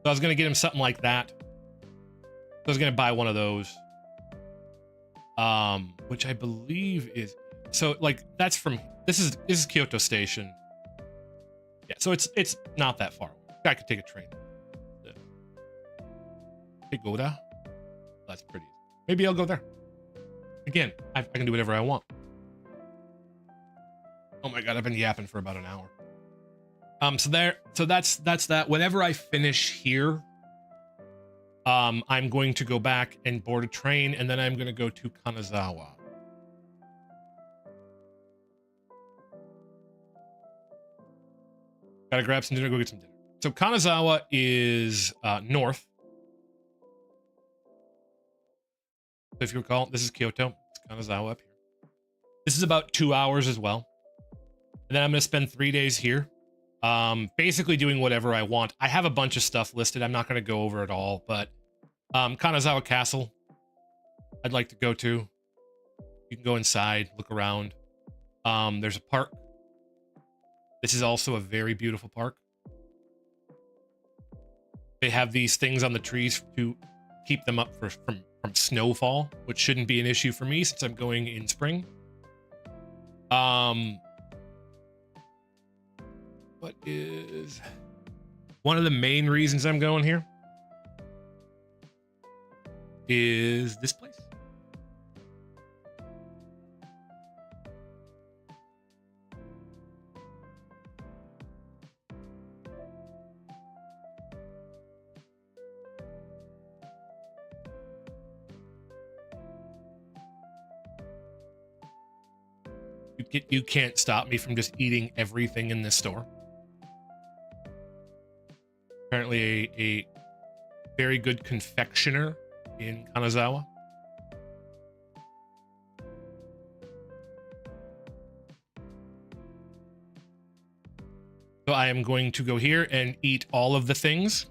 was gonna get him something like that. So I was gonna buy one of those. Which I believe is so like that's from this is Kyoto Station. Yeah, so it's not that far. I could take a train. Pagoda. That's pretty. Maybe I'll go there. Again, I can do whatever I want. Oh my god, I've been yapping for about an hour. So that's that. Whenever I finish here, I'm going to go back and board a train, and then I'm going to go to Kanazawa. Gotta grab some dinner, go get some dinner. So Kanazawa is north. So if you recall, this is Kyoto. It's Kanazawa up here. This is about 2 hours as well. And then I'm going to spend 3 days here. Basically doing whatever I want. I have a bunch of stuff listed. I'm not going to go over it all, but Kanazawa Castle I'd like to go to. You can go inside, look around. There's a park. This is also a very beautiful park. They have these things on the trees to keep them up from snowfall, which shouldn't be an issue for me since I'm going in spring. What is one of the main reasons I'm going here is this place. You can't stop me from just eating everything in this store. Apparently a very good confectioner in Kanazawa. So I am going to go here and eat all of the things.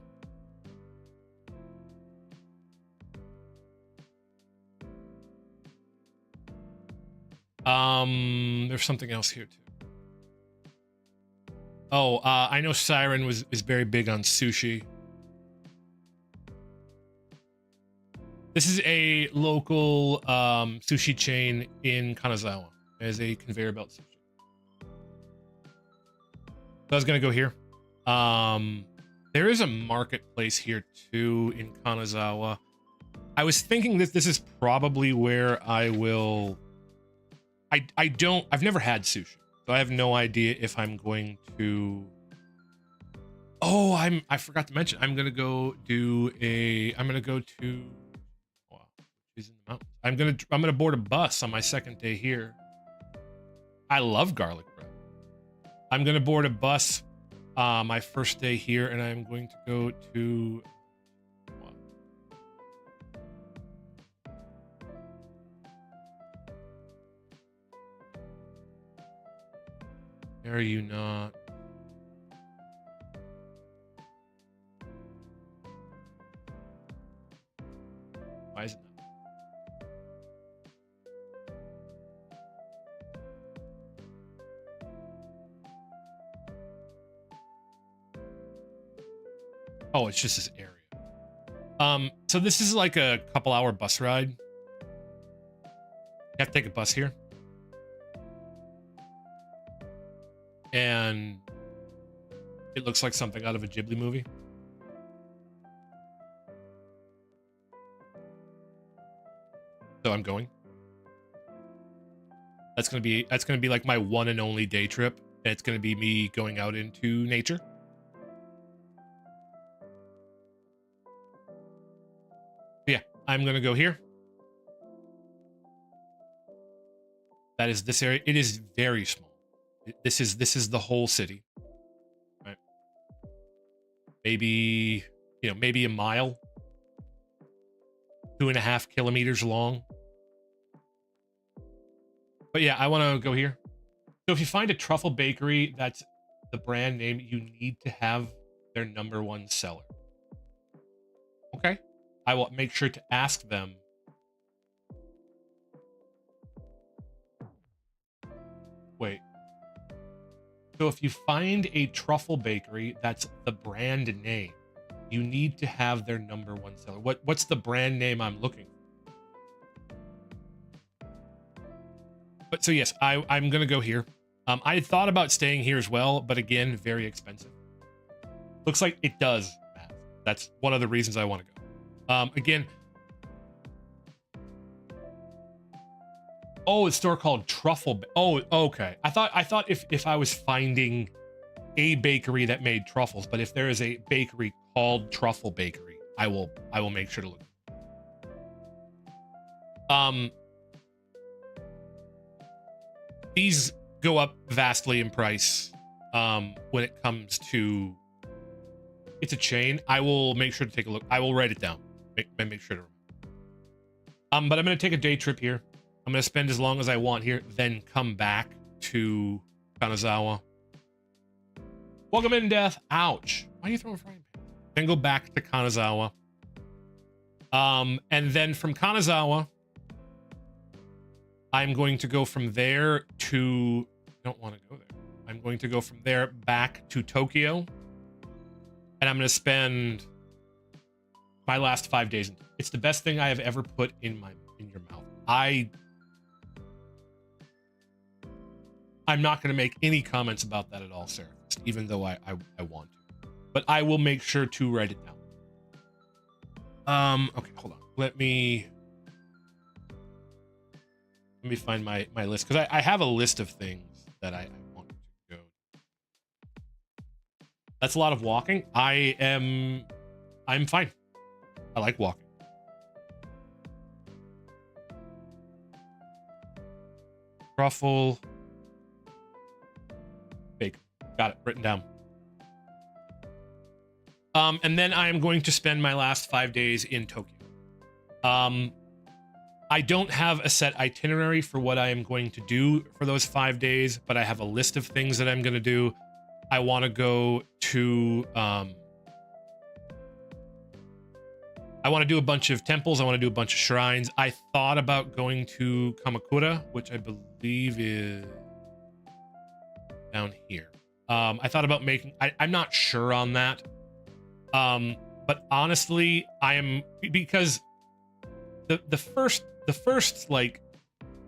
There's something else here too. Oh, I know Siren is very big on sushi. This is a local sushi chain in Kanazawa. As a conveyor belt sushi. So I was gonna go here. There is a marketplace here too in Kanazawa. I was thinking that this is probably where I will. I've never had sushi, so I have no idea if I'm going to. Oh, I forgot to mention. I'm gonna go to. Wow, she's in the mountains. I'm gonna board a bus on my second day here. I love garlic bread. I'm gonna board a bus my first day here, and I'm going to go to. Are you not? Why is it not? Oh, it's just this area. So this is like a couple hour bus ride. You have to take a bus here. And it looks like something out of a Ghibli movie. So I'm going. That's gonna be like my one and only day trip. It's gonna be me going out into nature. Yeah, I'm gonna go here. That is this area. It is very small. This is the whole city, right? Maybe, maybe a mile, 2.5 kilometers long. But yeah, I want to go here. So if you find a truffle bakery that's the brand name, you need to have their #1 seller. Okay, I will make sure to ask them. Wait. So if you find a truffle bakery that's the brand name, you need to have their #1 seller. What's the brand name I'm looking for? But so yes, I'm gonna go here. I had thought about staying here as well, but again, very expensive. Looks like it does. That's one of the reasons I want to go. Again. Oh, a store called Truffle. Oh, okay. I thought if I was finding a bakery that made truffles, but if there is a bakery called Truffle Bakery, I will make sure to look. These go up vastly in price when it comes to. It's a chain. I will make sure to take a look. I will write it down. Make sure to remember. But I'm going to take a day trip here. I'm going to spend as long as I want here, then come back to Kanazawa. Welcome in, Death. Ouch. Why are you throwing a frying pan? Then go back to Kanazawa. And then from Kanazawa, I'm going to go from there to, I don't want to go there. I'm going to go from there back to Tokyo, and I'm going to spend my last 5 days. It's the best thing I have ever put in your mouth. I'm not going to make any comments about that at all, Sarah, even though I want to, but I will make sure to write it down. Okay, hold on. Let me find my list, because I have a list of things that I want to go. That's a lot of walking. I'm fine. I like walking. Truffle. Bacon. Got it written down. And then I am going to spend my last 5 days in Tokyo. I don't have a set itinerary for what I am going to do for those 5 days, but I have a list of things that I'm going to do. I want to go to, I want to do a bunch of temples. I want to do a bunch of shrines. I thought about going to Kamakura, which I believe is down here. I thought about making, I'm not sure on that. But honestly, I am, because the first like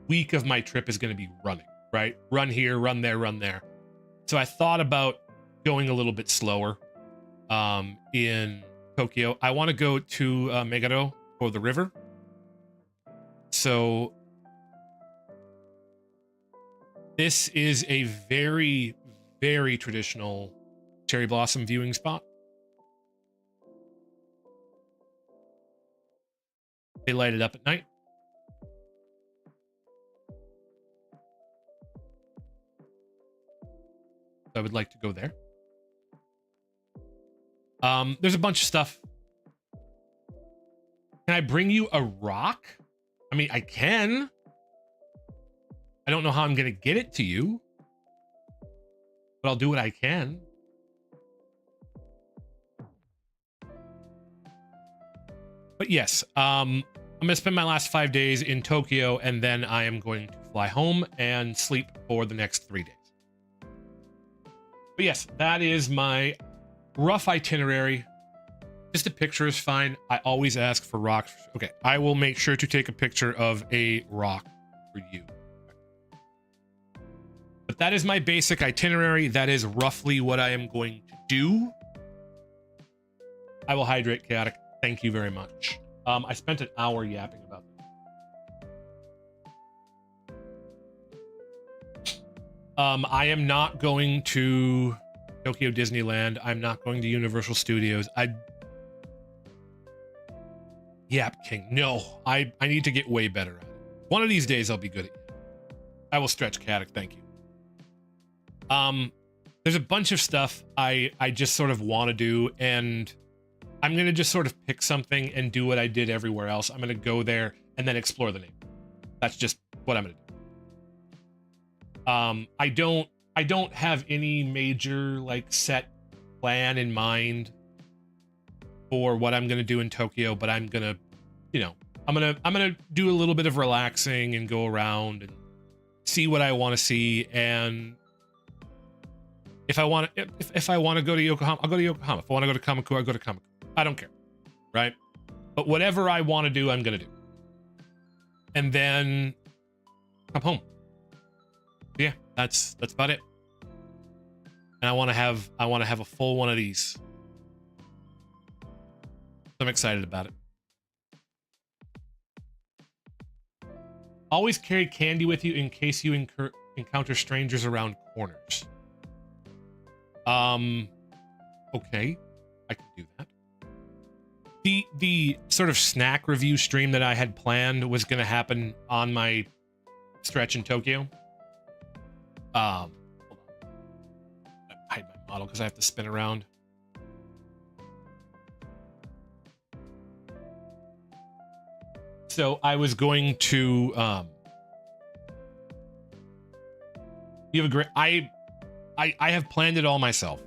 week of my trip is going to be running, right? Run here, run there, run there. So I thought about going a little bit slower in Tokyo. I want to go to Meguro for the river. So this is a very, very traditional cherry blossom viewing spot. They light it up at night. I would like to go there. There's a bunch of stuff. Can I bring you a rock? I mean, I can. I don't know how I'm going to get it to you, but I'll do what I can. But yes, I'm going to spend my last 5 days in Tokyo, and then I am going to fly home and sleep for the next 3 days. But yes, that is my rough itinerary. Just a picture is fine. I always ask for rocks. Okay, I will make sure to take a picture of a rock for you. But that is my basic itinerary. That is roughly what I am going to do. I will hydrate, Chaotic. Thank you very much. I spent an hour yapping about this. I am not going to Tokyo Disneyland. I'm not going to Universal Studios. Yap King. No, I need to get way better at it. One of these days I'll be good at it. I will stretch, Chaotic. Thank you. There's a bunch of stuff I just sort of want to do, and I'm going to just sort of pick something and do what I did everywhere else. I'm going to go there and then explore the neighborhood. That's just what I'm going to do. I don't have any major like set plan in mind for what I'm going to do in Tokyo, but I'm going to, you know, I'm going to do a little bit of relaxing and go around and see what I want to see. And if I want to go to Yokohama, I'll go to Yokohama. If I want to go to Kamakura, I'll go to Kamakura. I don't care, right? But whatever I want to do, I'm gonna do, and then come home. Yeah, that's about it. And I want to have a full one of these. I'm excited about it. Always carry candy with you in case you encounter strangers around corners. Okay, I can do that. The sort of snack review stream that I had planned was going to happen on my stretch in Tokyo. Hold on. I hide my model because I have to spin around. So I was going to you have a great I have planned it all myself.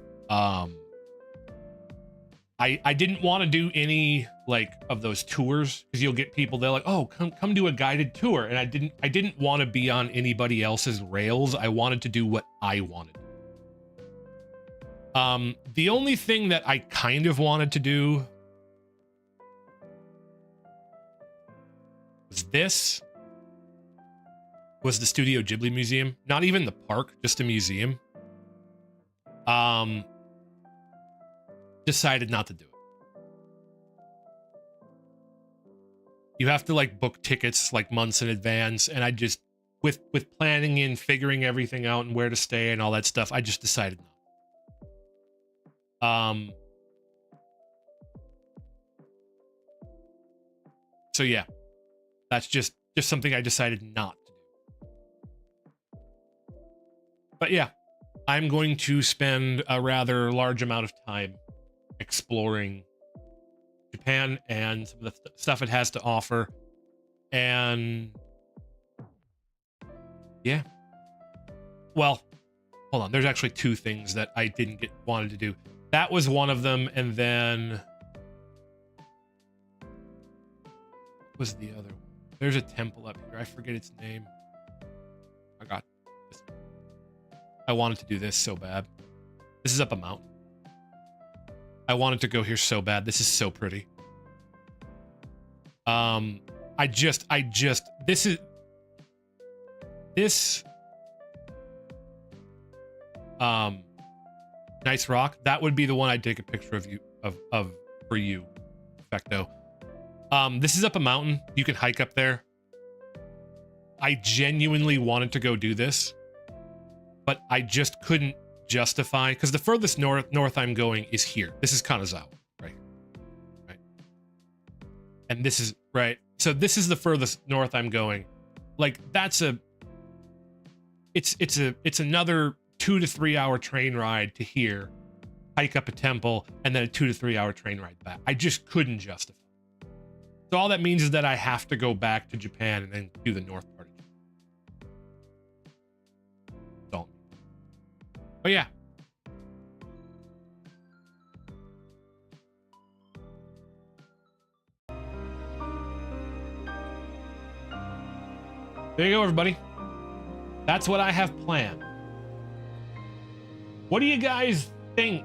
I didn't want to do any like of those tours because you'll get people, they're like, oh, come do a guided tour. And I didn't want to be on anybody else's rails. I wanted to do what I wanted. The only thing that I kind of wanted to do was the Studio Ghibli Museum. Not even the park, just a museum. Decided not to do it. You have to like book tickets like months in advance, and I just with planning and figuring everything out and where to stay and all that stuff, I just decided not. So yeah, that's just something I decided not to do. But yeah, I'm going to spend a rather large amount of time exploring Japan and some of the stuff it has to offer. And yeah, well, hold on, there's actually two things that I didn't wanted to do. That was one of them, and then what was the other one? There's a temple up here, I forget its name. I got this. I wanted to do this so bad. This is up a mountain. I wanted to go here so bad. This is so pretty. This nice rock, that would be the one I'd take a picture of you of for you, Fecto. This is up a mountain. You can hike up there. I genuinely wanted to go do this, but I just couldn't justify, because the furthest north I'm going is here. This is Kanazawa, right? And this is right. So this is the furthest north I'm going. Like it's another 2 to 3 hour train ride to here, hike up a temple, and then a 2 to 3 hour train ride back. I just couldn't justify. So all that means is that I have to go back to Japan and then do the north part of Japan. So, oh yeah. There you go, everybody. That's what I have planned. What do you guys think?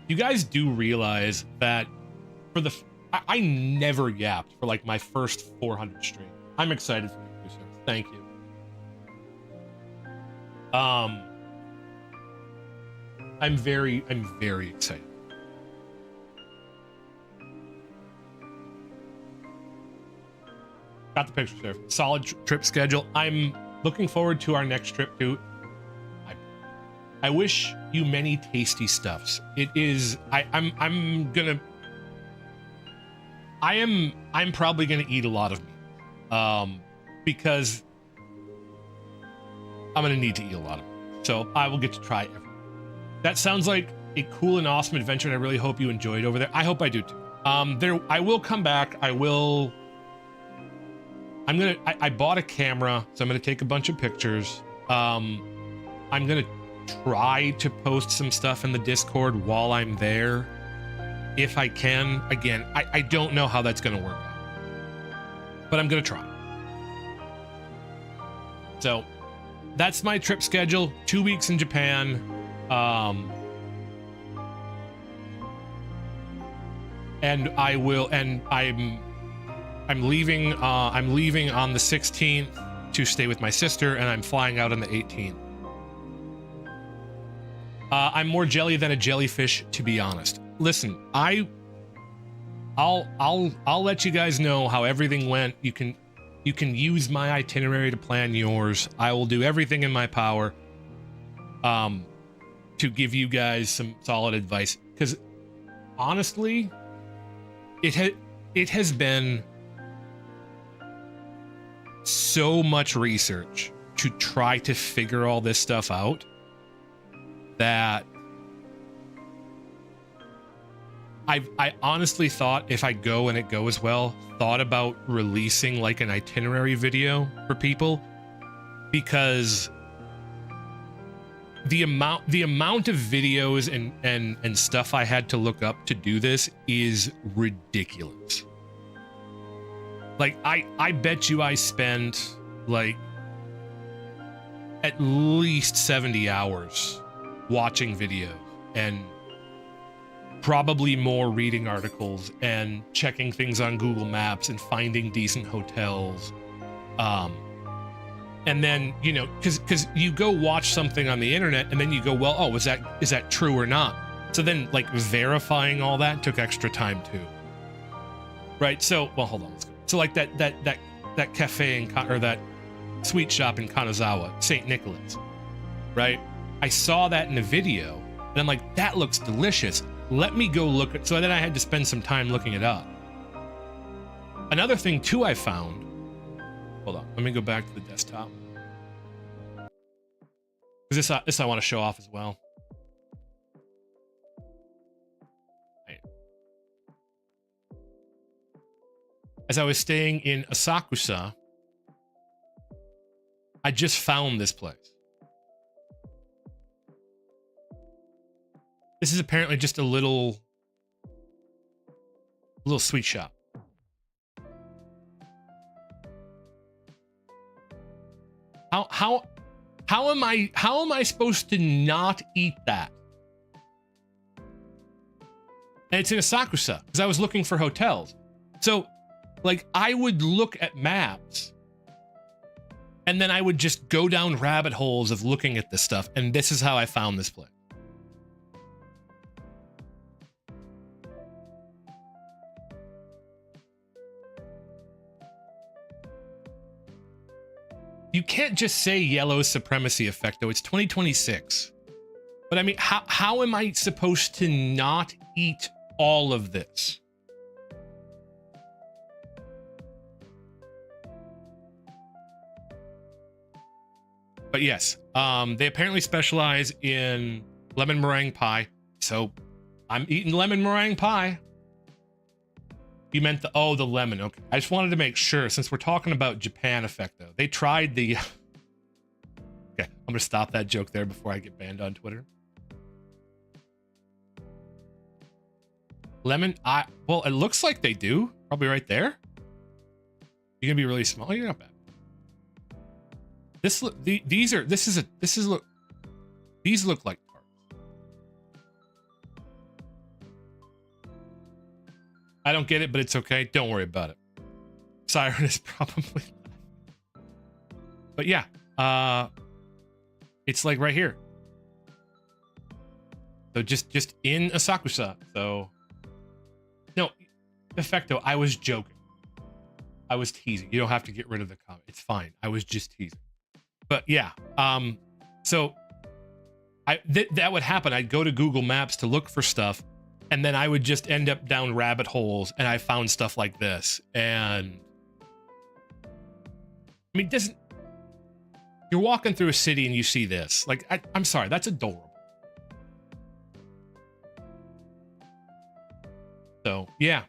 You guys do realize that for the I never yapped for like my first 400 stream. I'm excited for you, sir. Thank you. I'm very excited. Got the picture there. Solid trip schedule. I'm looking forward to our next trip too. I wish you many tasty stuffs. It is I'm probably gonna eat a lot of meat. Because I'm gonna need to eat a lot of meat. So I will get to try everything. That sounds like a cool and awesome adventure, and I really hope you enjoyed over there. I hope I do too. I will come back. I bought a camera, so I'm gonna take a bunch of pictures. I'm gonna try to post some stuff in the Discord while I'm there, if I can. Again, I don't know how that's gonna work out, but I'm gonna try. So that's my trip schedule. 2 weeks in Japan. And I'm leaving on the 16th to stay with my sister, and I'm flying out on the 18th. I'm more jelly than a jellyfish, to be honest. Listen, I'll let you guys know how everything went. You can use my itinerary to plan yours. I will do everything in my power to give you guys some solid advice, because honestly, it has been so much research to try to figure all this stuff out that I honestly thought if I go and it goes well, thought about releasing like an itinerary video for people, because the amount of videos and stuff I had to look up to do this is ridiculous. Like I bet you I spent like at least 70 hours watching videos, and probably more reading articles and checking things on Google Maps and finding decent hotels. And then, you know, because you go watch something on the internet and then you go, well, oh, is that true or not? So then like verifying all that took extra time too. Right. So, well, hold on. Let's go. So like that cafe or that sweet shop in Kanazawa, St. Nicholas, right? I saw that in a video and I'm like, that looks delicious. Let me go look at, so then I had to spend some time looking it up. Another thing too I found, hold on, let me go back to the desktop. Because this I want to show off as well. Right. As I was staying in Asakusa, I just found this place. This is apparently just a little sweet shop. How am I supposed to not eat that? And it's in Asakusa because I was looking for hotels. So like I would look at maps and then I would just go down rabbit holes of looking at this stuff, and this is how I found this place. You can't just say yellow supremacy effect, though. It's 2026. But I mean, how am I supposed to not eat all of this? But yes, they apparently specialize in lemon meringue pie. So I'm eating lemon meringue pie. You meant the lemon. Okay. I just wanted to make sure, since we're talking about Japan effect, though. They tried the... Okay, I'm going to stop that joke there before I get banned on Twitter. Lemon, well, it looks like they do. Probably right there. You're going to be really small. You're not bad. These look like tarts. I don't get it, but it's okay. Don't worry about it. Siren is probably but yeah, it's like right here. So just in Asakusa. So no, Perfecto, I was joking. I was teasing. You don't have to get rid of the comment. It's fine. I was just teasing. But yeah, so that would happen. I'd go to Google Maps to look for stuff, and then I would just end up down rabbit holes, and I found stuff like this. And I mean, you're walking through a city and you see this. Like, I'm sorry, that's adorable. So yeah,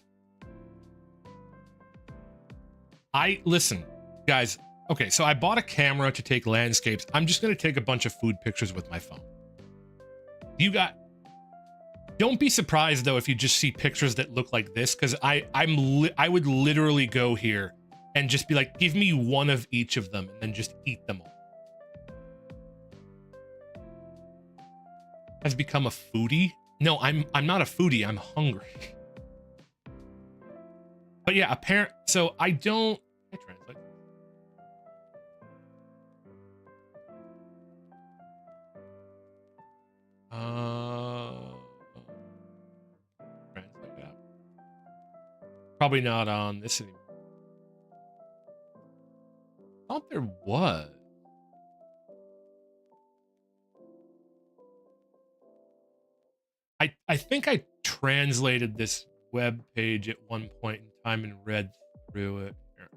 listen, guys. Okay, so I bought a camera to take landscapes. I'm just going to take a bunch of food pictures with my phone. Don't be surprised though if you just see pictures that look like this, because I would literally go here and just be like, give me one of each of them and then just eat them all. Has become a foodie? No, I'm not a foodie. I'm hungry. But yeah, so I don't. I translate. Translate that. Probably not on this anymore. I thought there was. I think I translated this web page at one point in time and read through it. Here.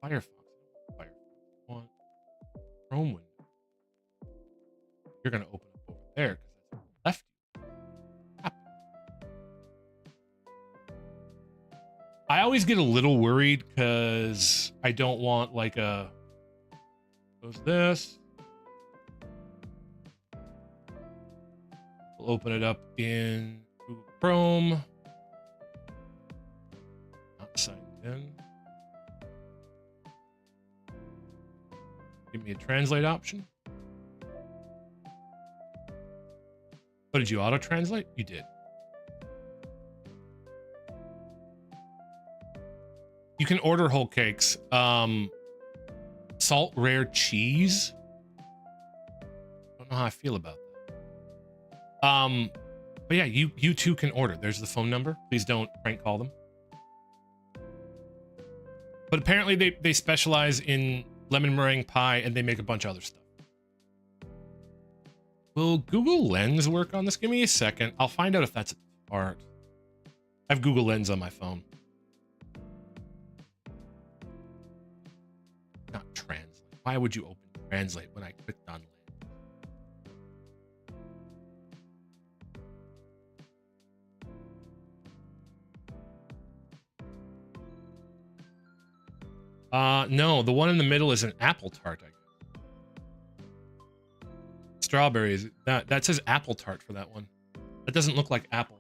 Firefox. Firefox. I want Chrome window. You're gonna open up over there because that's left. I always get a little worried because I don't want like a close this. We'll open it up in Google Chrome. Not signed in. Give me a translate option. Oh, did you auto translate? You did. You can order whole cakes. Salt rare cheese. Don't know how I feel about that. But yeah, you too can order. There's the phone number. Please don't prank call them. But apparently they specialize in lemon meringue pie and they make a bunch of other stuff. Will Google Lens work on this? Give me a second. I'll find out if that's a part. I have Google Lens on my phone. Not translate. Why would you open translate when I clicked on Lens? No, the one in the middle is an apple tart, I guess. Strawberries. That says apple tart for that one. That doesn't look like apple.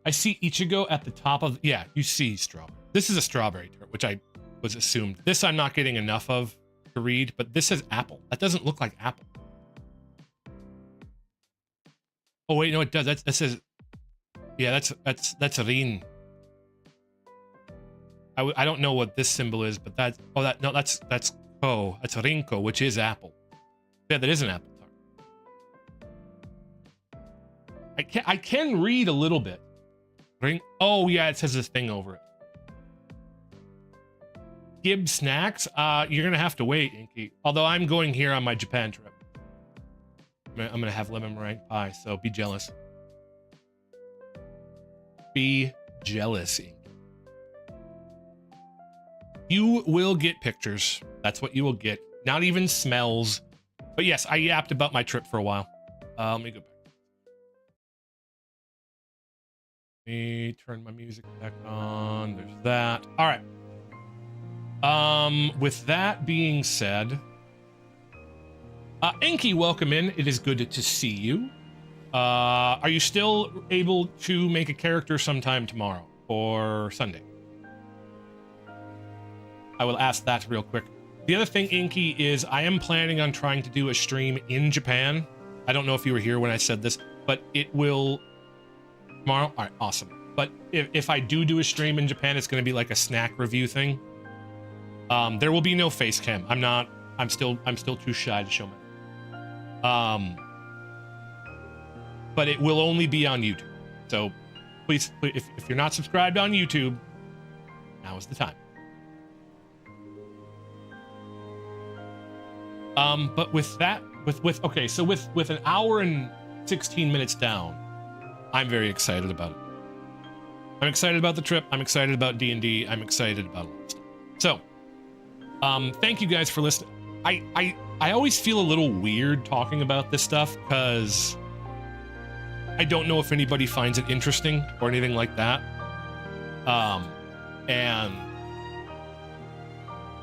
I see Ichigo at the top of, yeah, you see strawberry. This is a strawberry tart, which I was assumed. This I'm not getting enough of to read, but this says apple. That doesn't look like apple. Oh wait, no, it does. That says, yeah, that's Rin. I don't know what this symbol is, but that's Ko. That's Rinko, which is apple. Yeah, that is an apple tart. I can read a little bit. Oh yeah, it says this thing over it. Gib snacks. You're gonna have to wait, Inky. Although I'm going here on my Japan trip. I'm gonna have lemon meringue pie, so be jealous. Be jealous, Inky. You will get pictures. That's what you will get. Not even smells. But yes, I yapped about my trip for a while. Let me go back. Let me turn my music back on. There's that. All right. With that being said, Inky, welcome in. It is good to see you. Are you still able to make a character sometime tomorrow or Sunday? I will ask that real quick. The other thing, Inky, is I am planning on trying to do a stream in Japan. I don't know if you were here when I said this, but it will tomorrow. All right, awesome. But if I do a stream in Japan, it's going to be like a snack review thing. There will be no face cam. I'm still too shy to show my. But it will only be on YouTube. So please, if you're not subscribed on YouTube, now is the time. But with that, okay, so with an hour and 16 minutes down, I'm very excited about it. I'm excited about the trip. I'm excited about D&D. I'm excited about a lot of stuff. So, thank you guys for listening. I always feel a little weird talking about this stuff because I don't know if anybody finds it interesting or anything like that. And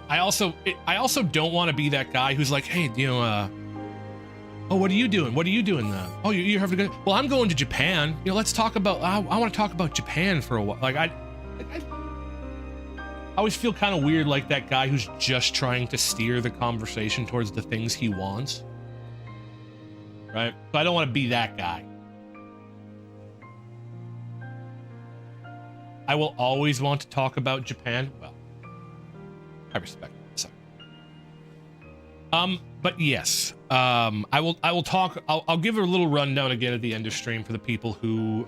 I also don't want to be that guy who's like, hey, you know, oh, what are you doing? What are you doing then? Oh, you're having a good. Well, I'm going to Japan. You know, let's talk about. I want to talk about Japan for a while. Like I always feel kind of weird, like that guy who's just trying to steer the conversation towards the things he wants. Right? So I don't want to be that guy. I will always want to talk about Japan. Well, I respect it. Sorry. But yes, I will talk. I'll give a little rundown again at the end of stream for the people who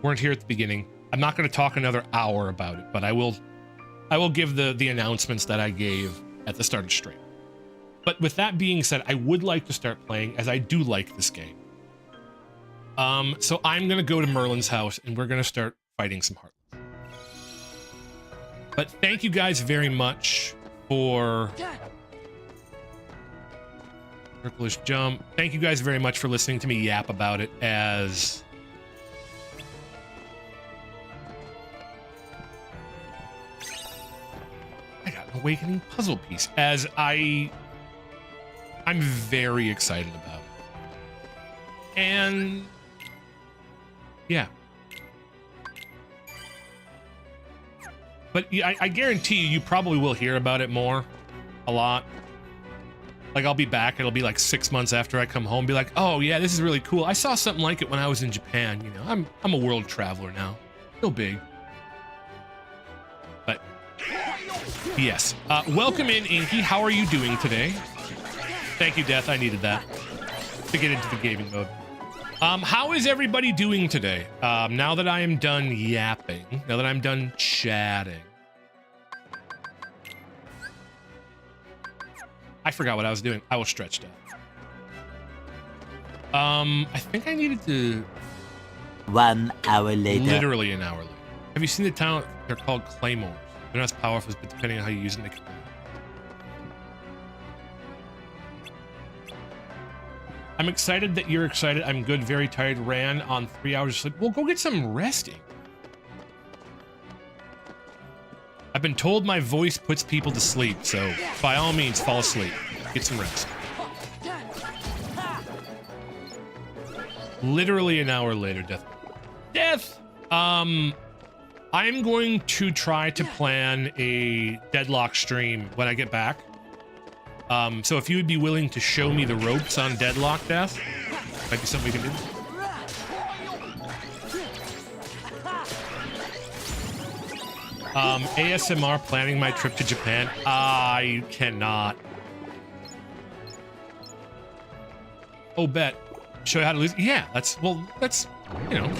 weren't here at the beginning. I'm not going to talk another hour about it, but I will give the announcements that I gave at the start of stream. But with that being said, I would like to start playing, as I do like this game. So I'm going to go to Merlin's house and we're going to start fighting some Heartless. But thank you guys very much for Circlish Jump. Thank you guys very much for listening to me yap about it as I got an awakening puzzle piece as I'm very excited about it. And yeah. But I guarantee you probably will hear about it more a lot. Like I'll be back, it'll be like 6 months after I come home, be like, oh yeah, this is really cool. I saw something like it when I was in Japan, you know. I'm a world traveler now. No big. But yes. Welcome in, Inky. How are you doing today? Thank you, Death. I needed that to get into the gaming mode. How is everybody doing today? Now that I am done yapping, now that I'm done chatting. I forgot what I was doing. I will stretch down. I think I needed to... 1 hour later. Literally an hour later. Have you seen the talent? They're called claymores. They're not as powerful, but depending on how you use them, they can... I'm excited that you're excited. I'm good, very tired. Ran on 3 hours of sleep. Well, go get some resting. I've been told my voice puts people to sleep, so by all means, fall asleep. Get some rest. Literally an hour later, Death. I'm going to try to plan a Deadlock stream when I get back. So if you would be willing to show me the ropes on Deadlock, Death, might be something we can do. ASMR planning my trip to Japan. I cannot. Oh, bet. Show you how to lose. Yeah, that's, you know,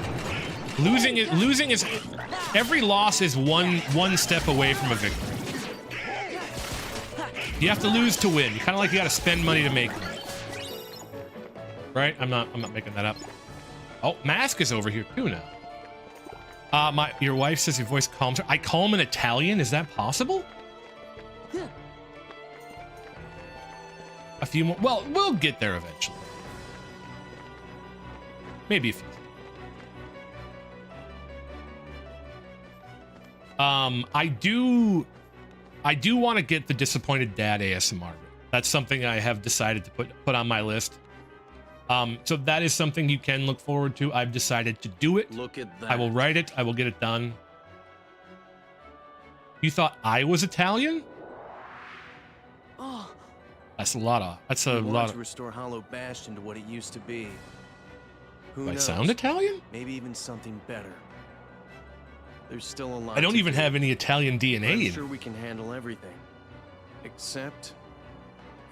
losing is every loss is one step away from a victory. You have to lose to win. Kind of like you got to spend money to make them. Right? I'm not making that up. Oh, Mask is over here too now. Your wife says your voice calms her. I call him in Italian. Is that possible? A few more. Well, we'll get there eventually. Maybe a few. I do want to get the Disappointed Dad ASMR. That's something I have decided to put on my list. So that is something you can look forward to. I've decided to do it. Look at that. I will write it. I will get it done. You thought I was Italian? Oh, That's a lot. To restore Hollow Bastion to what it used to be. Who Do I knows? sound Italian? Maybe even something better. There's still a lot. I don't to even do. have any Italian DNA. I'm sure we can handle everything, except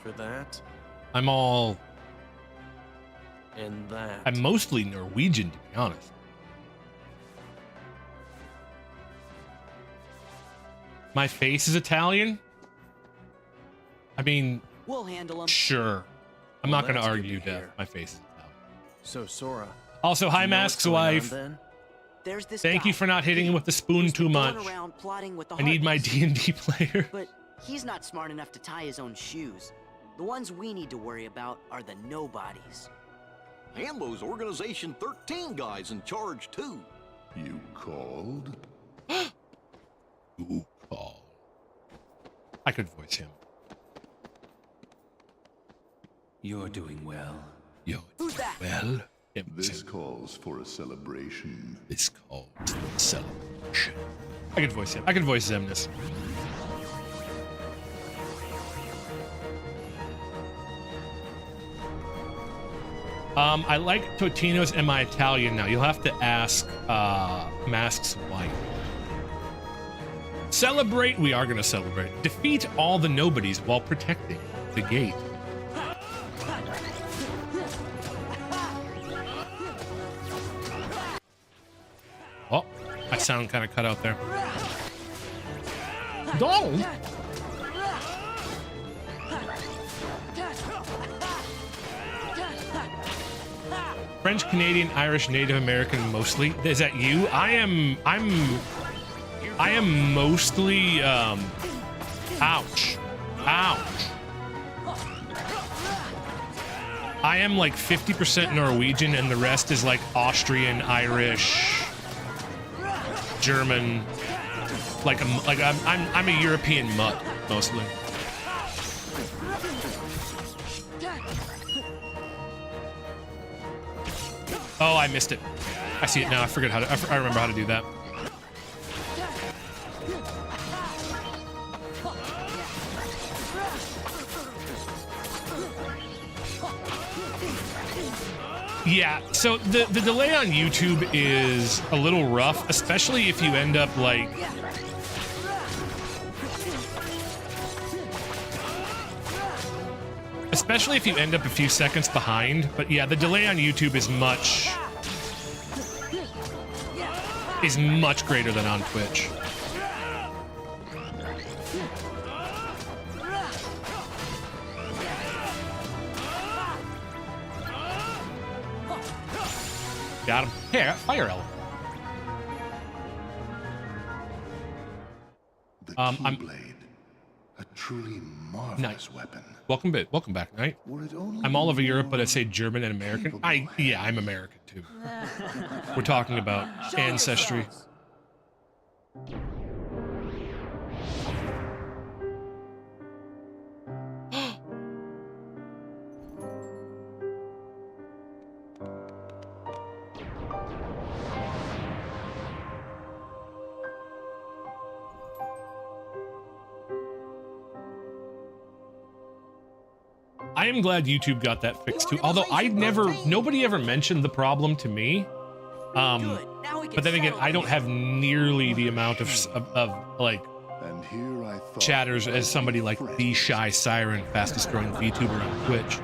for that I'm and that. I'm mostly Norwegian, to be honest. My face is Italian? I mean, we'll handle him. sure. I'm Well, not going to that's good argue to that hear. my face is Italian. So Sora. Also, hi, do you know Mask's what's going on wife. then? There's this Thank guy, you for not hitting him with the spoon who's too been going much. around plotting with the I need my Harpies. D&D player. But he's not smart enough to tie his own shoes. The ones we need to worry about are the nobodies. Hambo's Organization 13 guys in charge, too. You called? Who called? I could voice him. You're doing well. Yo, Who's that? well, yeah, This calls for a celebration. this calls for a celebration. I could voice him. I could voice Zemnis. I like Totino's. Am I Italian now? You'll have to ask Mask's wife. Celebrate. We are going to celebrate. Defeat all the nobodies while protecting the gate. Oh, my sound kind of cut out there. Don't. French, Canadian, Irish, Native American mostly. Is that you? I'm I am mostly, ouch. Ouch. I am like 50% Norwegian and the rest is like Austrian, Irish, German. I'm a European mutt mostly. Oh, I missed it. I see it now. I forget how to. I remember how to do that. Yeah, so the delay on YouTube is a little rough, especially if you end up like a few seconds behind. But yeah, the delay on YouTube is much greater than on Twitch. Got him. Hey, I got fire element. The Keyblade, a truly marvelous weapon. Welcome back, Knight. I'm all over Europe, but I say German and American. Yeah, I'm American too. We're talking about ancestry. I am glad YouTube got that fixed too. Although nobody ever mentioned the problem to me. But then again, I don't have nearly the amount of like chatters as somebody like the Shy Siren, fastest growing VTuber on Twitch.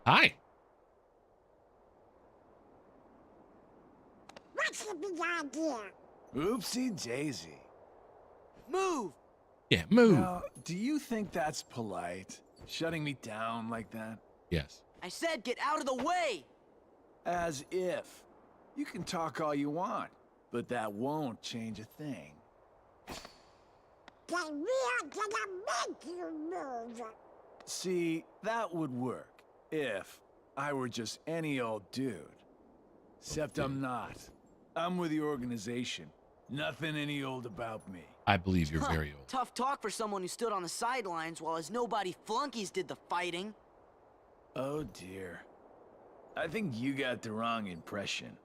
Hi. What's the big idea? Oopsie daisy. Move! Yeah, move. Now, do you think that's polite? Shutting me down like that? Yes. I said get out of the way! As if. You can talk all you want, but that won't change a thing. Then we are gonna make you move. See, that would work if I were just any old dude. Except I'm not. I'm with the organization. Nothing any old about me. I believe you're very old. Tough talk for someone who stood on the sidelines while his nobody flunkies did the fighting. Oh dear. I think you got the wrong impression.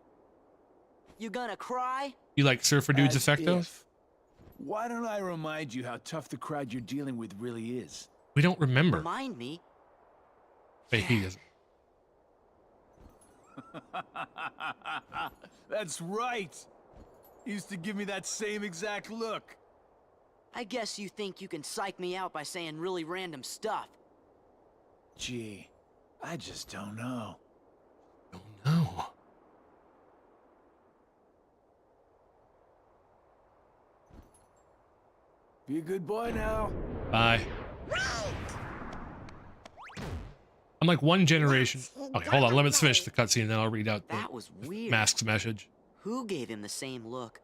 You gonna cry? You like Surfer Dude's As Effectos? if. Why don't I remind you how tough the crowd you're dealing with really is? We don't remember. Remind me? Wait, he doesn't. That's right. Used to give me that same exact look. I guess you think you can psych me out by saying really random stuff. Gee, I just don't know. Oh no. Be a good boy now. Bye. I'm like one generation. Okay, hold on. Let me finish the cutscene, and then I'll read out the That was weird. Mask's message. Who gave him the same look?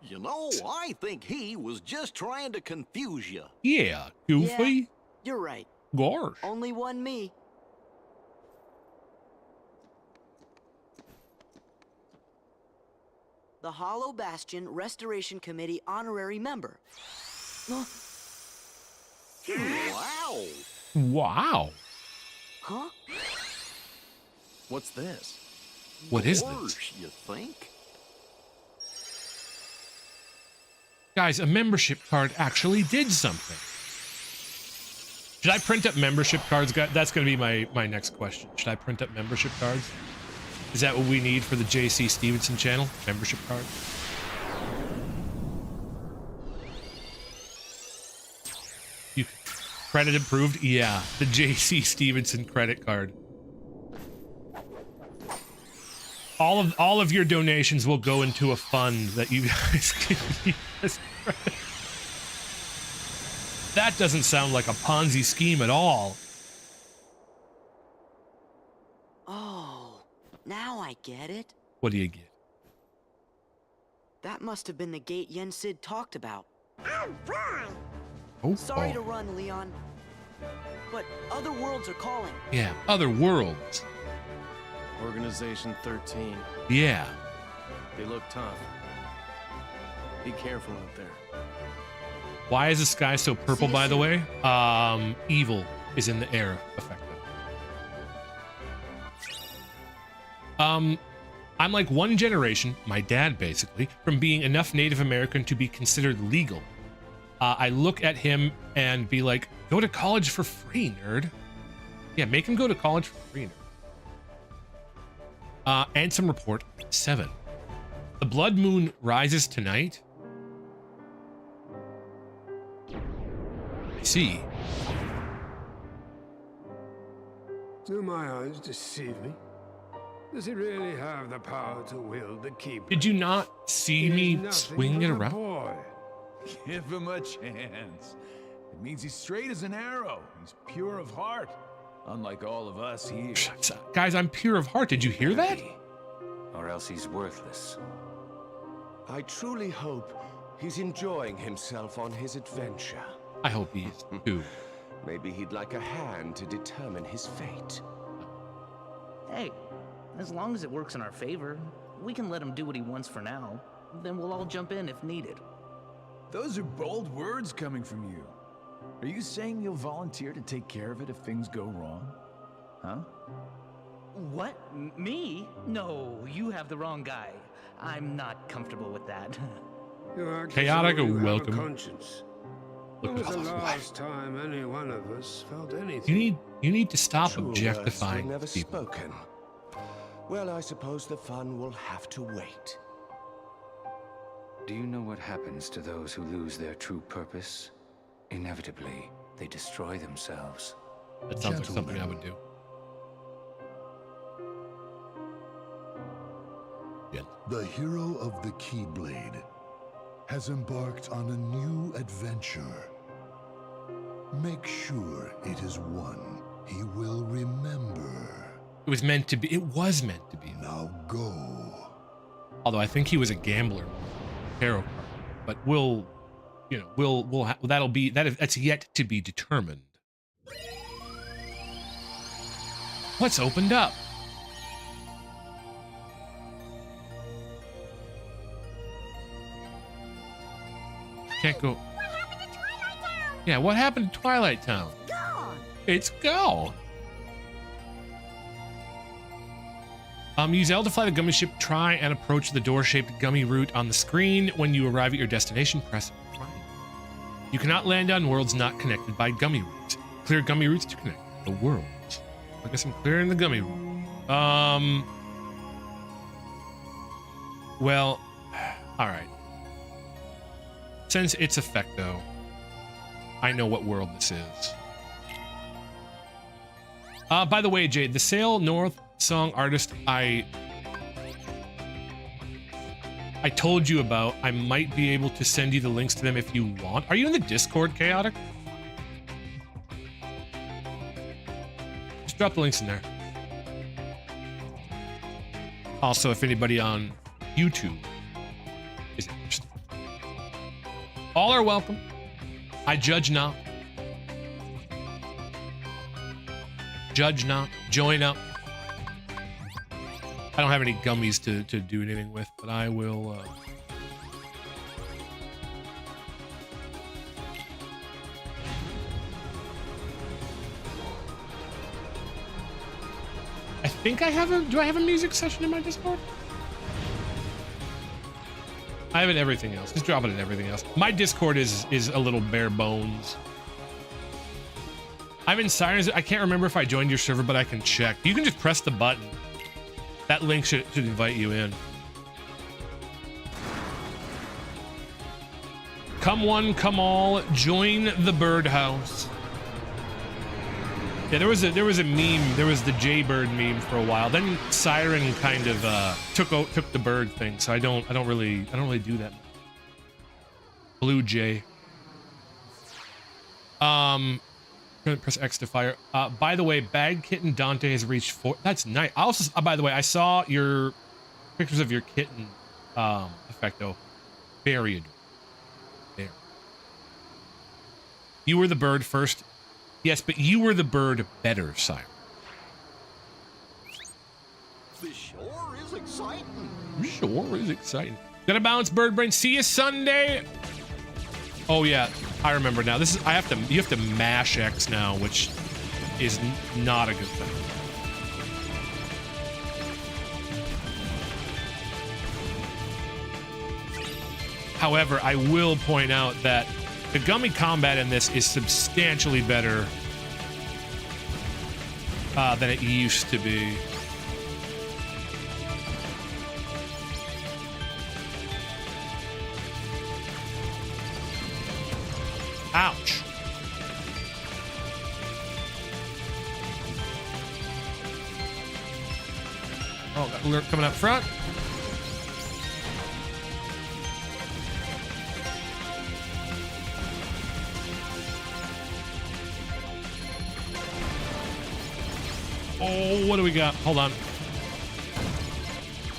You know, I think he was just trying to confuse you. Yeah, Goofy. Yeah, you're right. Gosh. Only one me. The Hollow Bastion Restoration Committee honorary member. Wow. Wow. Huh? What's this? What is Worse, this? you think? Guys, a membership card actually did something. Should I print up membership cards? That's going to be my next question. Should I print up membership cards? Is that what we need for the JC Stevenson channel? Membership card? You credit approved? Yeah, the JC Stevenson credit card. All of your donations will go into a fund that you guys can use. That doesn't sound like a Ponzi scheme at all. Oh, I get it. What do you get? That must have been the gate Yen Sid talked about. Oh boy! Oh, Sorry oh. to run, Leon. But other worlds are calling. Yeah, other worlds. Organization 13. Yeah. They look tough. Be careful out there. Why is the sky so purple, by the way? Evil is in the air, effectively. I'm like one generation, my dad basically, from being enough Native American to be considered legal. I look at him and be like, go to college for free, nerd. Yeah, make him go to college for free, nerd. Ansem Report 7. The blood moon rises tonight. I see. Do my eyes deceive me? Does he really have the power to wield the keyblade? Did you not see me swing it around? Boy. Give him a chance. It means he's straight as an arrow. He's pure of heart. Unlike all of us here. Guys, I'm pure of heart. Did you hear that? Or else he's worthless. I truly hope he's enjoying himself on his adventure. I hope he is too. Maybe he'd like a hand to determine his fate. Hey, as long as it works in our favor, we can let him do what he wants for now. Then we'll all jump in if needed. Those are bold words coming from you. Are you saying you'll volunteer to take care of it if things go wrong? Huh? What? Me? No, you have the wrong guy. I'm not comfortable with that. Chaotic, welcome. Conscience. When was the last time any one of us felt anything? You need to stop True objectifying words were never people. spoken. Well, I suppose the fun will have to wait. Do you know what happens to those who lose their true purpose? Inevitably, they destroy themselves. That sounds like something I would do. Yeah. The hero of the Keyblade has embarked on a new adventure. Make sure it is one he will remember. It was meant to be. It was meant to be. Now go. Although I think he was a gambler, tarot card. But we'll that'll be that's yet to be determined. What's opened up? Can't go. What happened to Twilight Town? Yeah, what happened to Twilight Town? Gone. It's gone. Use L to fly the gummy ship. Try and approach the door-shaped gummy route on the screen. When you arrive at your destination, press triangle. You cannot land on worlds not connected by gummy routes. Clear gummy routes to connect the worlds. I guess I'm clearing the gummy route. Well, all right. Since it's Effecto, I know what world this is. By the way, Jade, the Sail North song artist I told you about, I might be able to send you the links to them if you want. Are you in the Discord, Chaotic? Just drop the links in there. Also, if anybody on YouTube is interested. All are welcome. I judge not. Judge not. Join up. I don't have any gummies to do anything with, but I will. I think I have a. Do I have a music session in my Discord? I have it in everything else. Just drop it in everything else. My Discord is a little bare bones. I'm in Sirens. I can't remember if I joined your server, but I can check. You can just press the button. That link should invite you in. Come one, come all, join the birdhouse. Yeah, there was a meme. There was the Jaybird meme for a while. Then Siren kind of took the bird thing. So I don't really do that. Blue Jay. Gonna press X to fire. By the way, Bad Kitten Dante has reached 4. That's nice. I also, by the way, I saw your pictures of your kitten, Effecto. Very adorable. There. You were the bird first. Yes, but you were the bird better, sire. This sure is exciting. Sure is exciting. Gonna bounce, bird brain. See you Sunday. Oh yeah, I remember now. This is you have to mash X now, which is not a good thing. However, I will point out that the gummy combat in this is substantially better than it used to be. Ouch. Oh, got alert coming up front. Oh, what do we got? Hold on.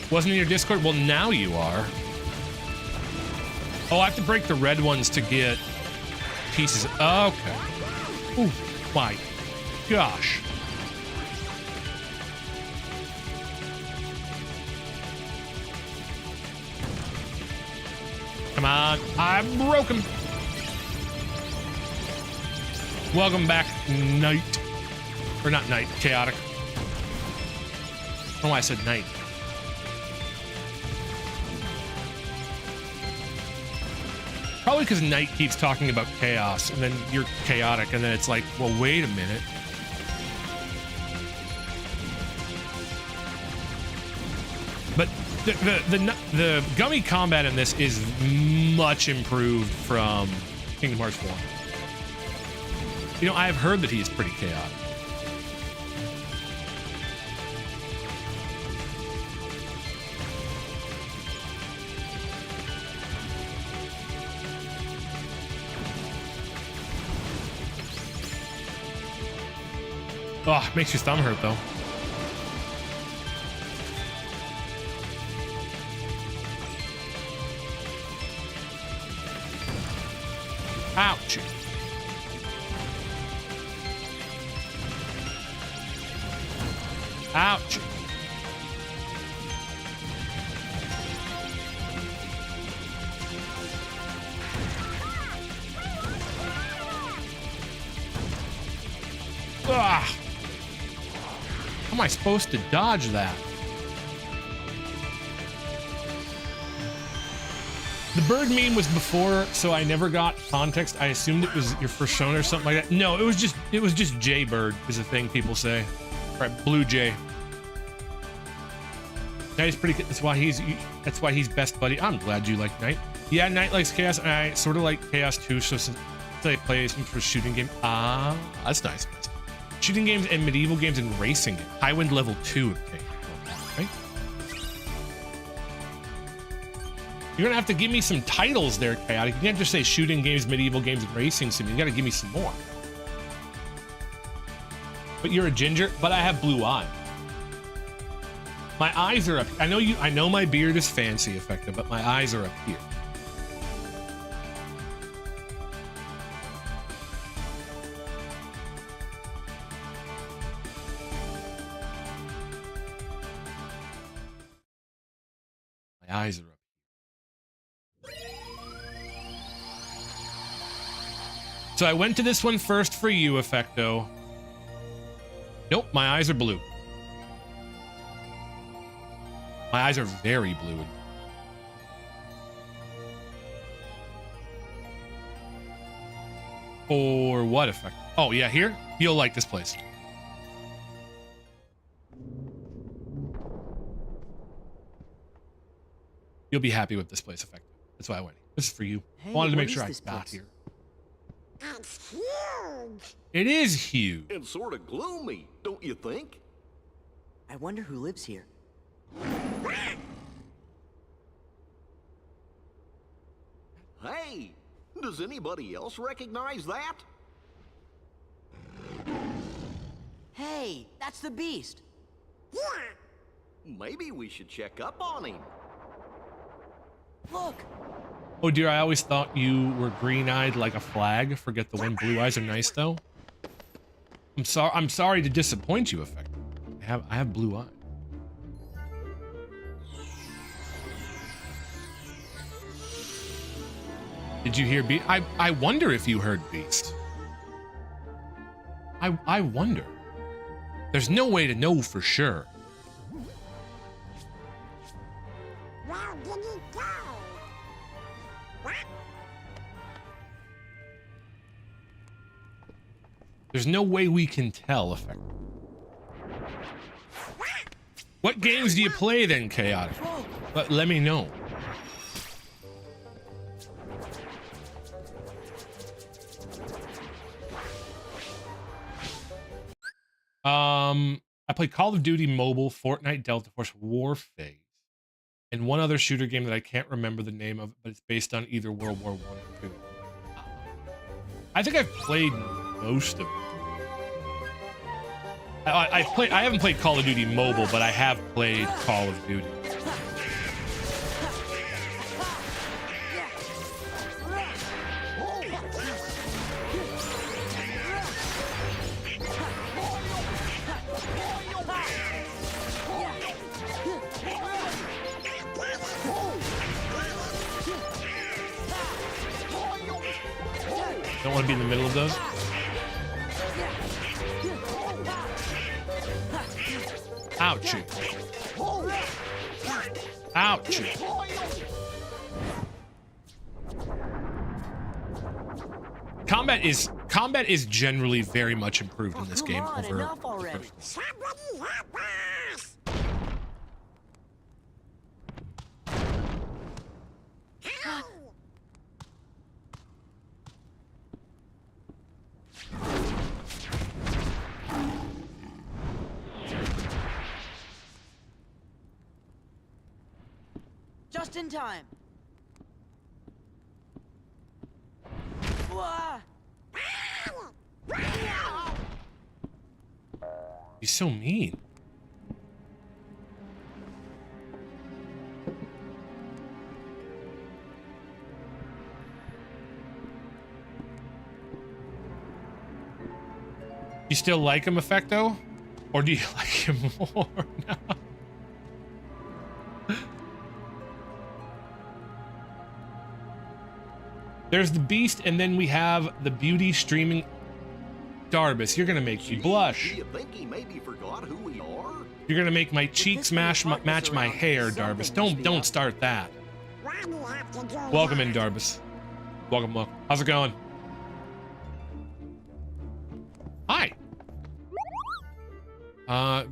Wasn't in your Discord? Well, now you are. Oh, I have to break the red ones to get pieces. Okay. Oh my gosh. Come on. I broke him. Welcome back, Knight. Or not Knight, Chaotic. I don't know why I said Knight. Probably because Knight keeps talking about chaos, and then you're chaotic, and then it's like, well, wait a minute. But the gummy combat in this is much improved from Kingdom Hearts 1. You know, I have heard that he is pretty chaotic. Oh, makes your thumb hurt though. Ouch. Ouch. Ah. How am I supposed to dodge that? The bird meme was before, so I never got context. I assumed it was your persona or something like that. No, it was just Jaybird is a thing people say. Right, Blue Jay. Knight is pretty good. That's why he's best buddy. I'm glad you like Knight. Yeah, Knight likes Chaos, and I sort of like Chaos too, so since I play some for shooting game. Ah, that's nice. Shooting games and medieval games and racing. Highwind level 2. Okay. Right? You're gonna have to give me some titles there, Chaotic. You can't just say shooting games, medieval games, and racing sim. You gotta give me some more. But you're a ginger, but I have blue eyes. My eyes are up. I know my beard is fancy, effective, but my eyes are up here. My eyes are up. So I went to this one first for you, Effecto. Nope, my eyes are blue. My eyes are very blue. Or what effect? Oh yeah, here? You'll like this place. You'll be happy with this place, effect. That's why I went. This is for you. Hey, Wanted to make what sure is I got this here. It's huge. It is huge. It's sort of gloomy, don't you think? I wonder who lives here. Hey, does anybody else recognize that? That's the beast. Maybe we should check up on him. Look. Oh dear, I always thought you were green-eyed like a flag. Forget the wind. Blue eyes are nice though. I'm sorry to disappoint you, Effect. I have blue eyes. Did you hear Beast? I wonder if you heard Beast. I wonder. There's no way to know for sure. Where did he go? What? There's no way we can tell, Effect. What games do you play then, Chaotic? Let me know. I played Call of Duty Mobile, Fortnite, Delta Force, Warphase, and one other shooter game that I can't remember the name of, but it's based on either World War I or II. I think I've played most of them. I haven't played Call of Duty Mobile, but I have played Call of Duty. Don't want to be in the middle of those. Ouchie. Ouchie. Combat is generally very much improved in this game over Enough already. Somebody help us! Just in time. Wah! He's so mean. You still like him, Effecto? Or do you like him more now? There's the Beast, and then we have the beauty streaming. Darbus, you're gonna make me blush. Do you think he maybe forgot who we are? You're gonna make my cheeks match my hair, Darbus. Don't start that. Welcome in, Darbus. Welcome. How's it going? Hi. Oh.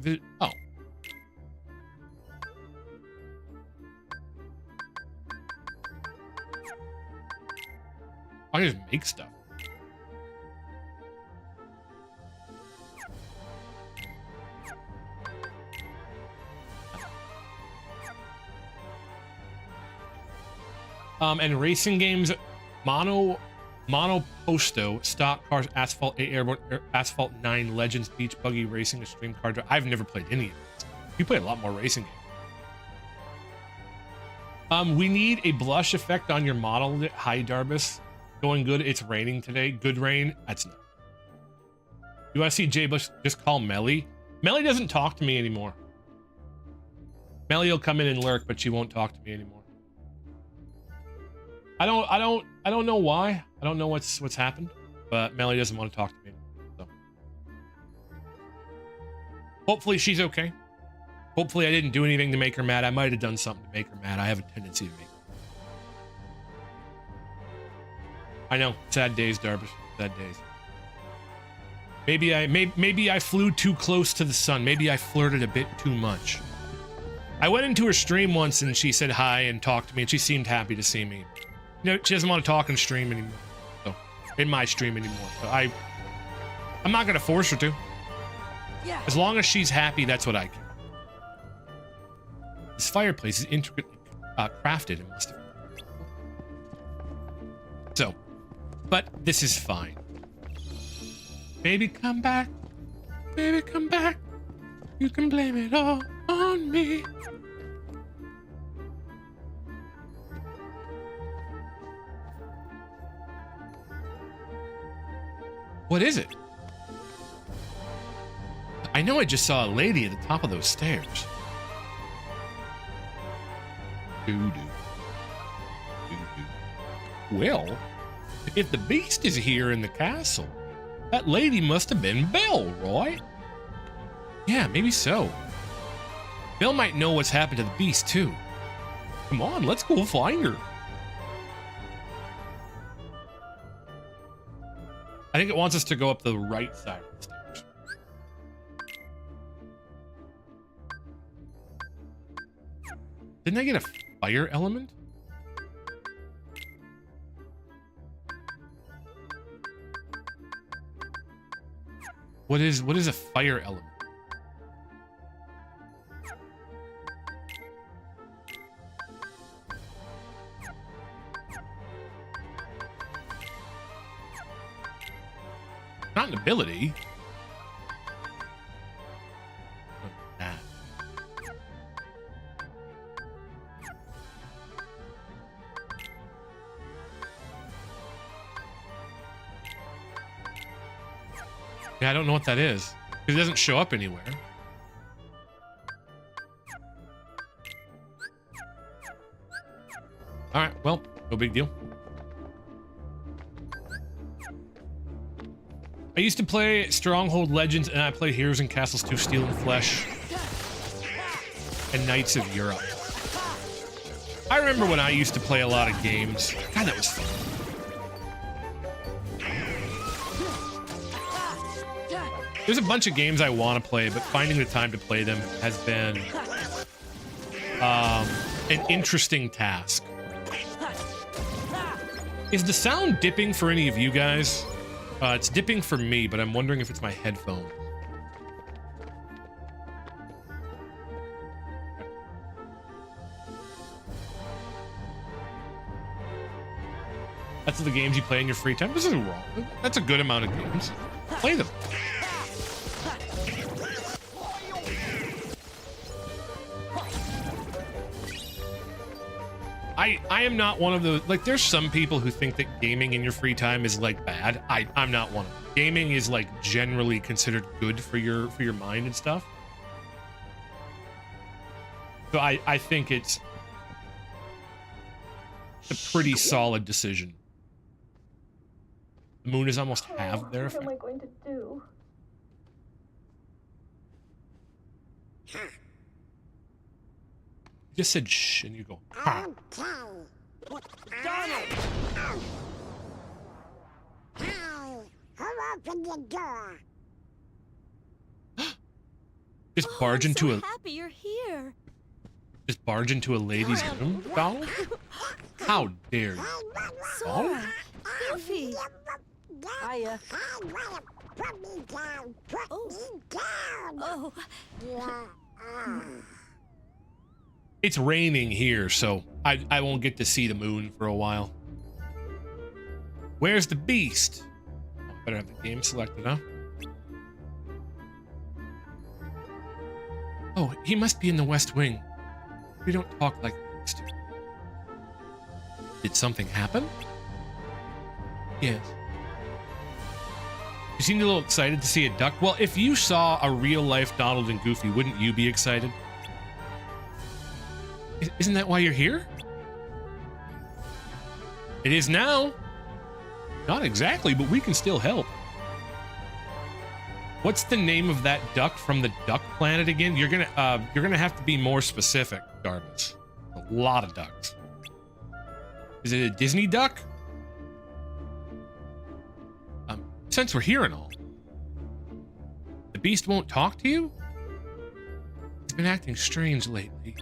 I can just make stuff. And racing games, Mono Posto, Stock Cars, Asphalt 8 Airborne, Asphalt 9, Legends, Beach Buggy Racing, Extreme Car Drive. I've never played any of these. You play a lot more racing games. We need a blush effect on your model. Hi, Darbus. Going good. It's raining today. Good rain. That's not. You want to see Jay Bush just call Melly? Melly doesn't talk to me anymore. Melly will come in and lurk, but she won't talk to me anymore. I don't know why. I don't know what's happened, but Melly doesn't want to talk to me anymore, so. Hopefully she's okay. Hopefully I didn't do anything to make her mad. I might have done something to make her mad. I have a tendency to make her. I know. Sad days, Darvish. Sad days. Maybe I flew too close to the sun. Maybe I flirted a bit too much. I went into her stream once and she said hi and talked to me and she seemed happy to see me. You know, she doesn't want to talk and stream anymore. So, in my stream anymore. So I'm not gonna force her to. Yeah. As long as she's happy, that's what I can. This fireplace is intricately crafted and must have. So, but this is fine. Baby, come back. Baby, come back. You can blame it all on me. What is it? I know I just saw a lady at the top of those stairs. Doo-doo. Doo-doo. Well, if the beast is here in the castle, that lady must have been Belle, right? Yeah, maybe so. Belle might know what's happened to the beast, too. Come on, let's go find her. I think it wants us to go up the right side of the stairs. Didn't I get a fire element? What is a fire element? Not an ability. Nah. Yeah, I don't know what that is. It doesn't show up anywhere. All right, well, no big deal. I used to play Stronghold Legends, and I play Heroes and Castles 2, Steel and Flesh, and Knights of Europe. I remember when I used to play a lot of games. God, that was fun. There's a bunch of games I want to play, but finding the time to play them has been an interesting task. Is the sound dipping for any of you guys? It's dipping for me, but I'm wondering if it's my headphone. That's the games you play in your free time. This isn't wrong. That's a good amount of games. Play them. I am not one of those, like, there's some people who think that gaming in your free time is like bad. I'm not one of them. Gaming is like generally considered good for your mind and stuff. So I think it's a pretty solid decision. The moon is almost half there. What am I going to do? You just said shh, and you go, ha. Donald! Hi! Who opened the door? Just barge into a Happy you're here. just barge into a lady's room, Donald? How dare you? Sora, Goofy. Hiya. Put me down. Put me down. Oh. It's raining here, so I won't get to see the moon for a while. Where's the beast? Oh, better have the game selected, huh? Oh, he must be in the West Wing. We don't talk like this. Did something happen? Yes. You seemed a little excited to see a duck. Well, if you saw a real-life Donald and Goofy, wouldn't you be excited? Isn't that why you're here? It is now. Not exactly, but we can still help. What's the name of that duck from the Duck Planet again? You're gonna have to be more specific, Darvis. A lot of ducks. Is it a Disney duck? Since we're here and all, the beast won't talk to you? He's been acting strange lately.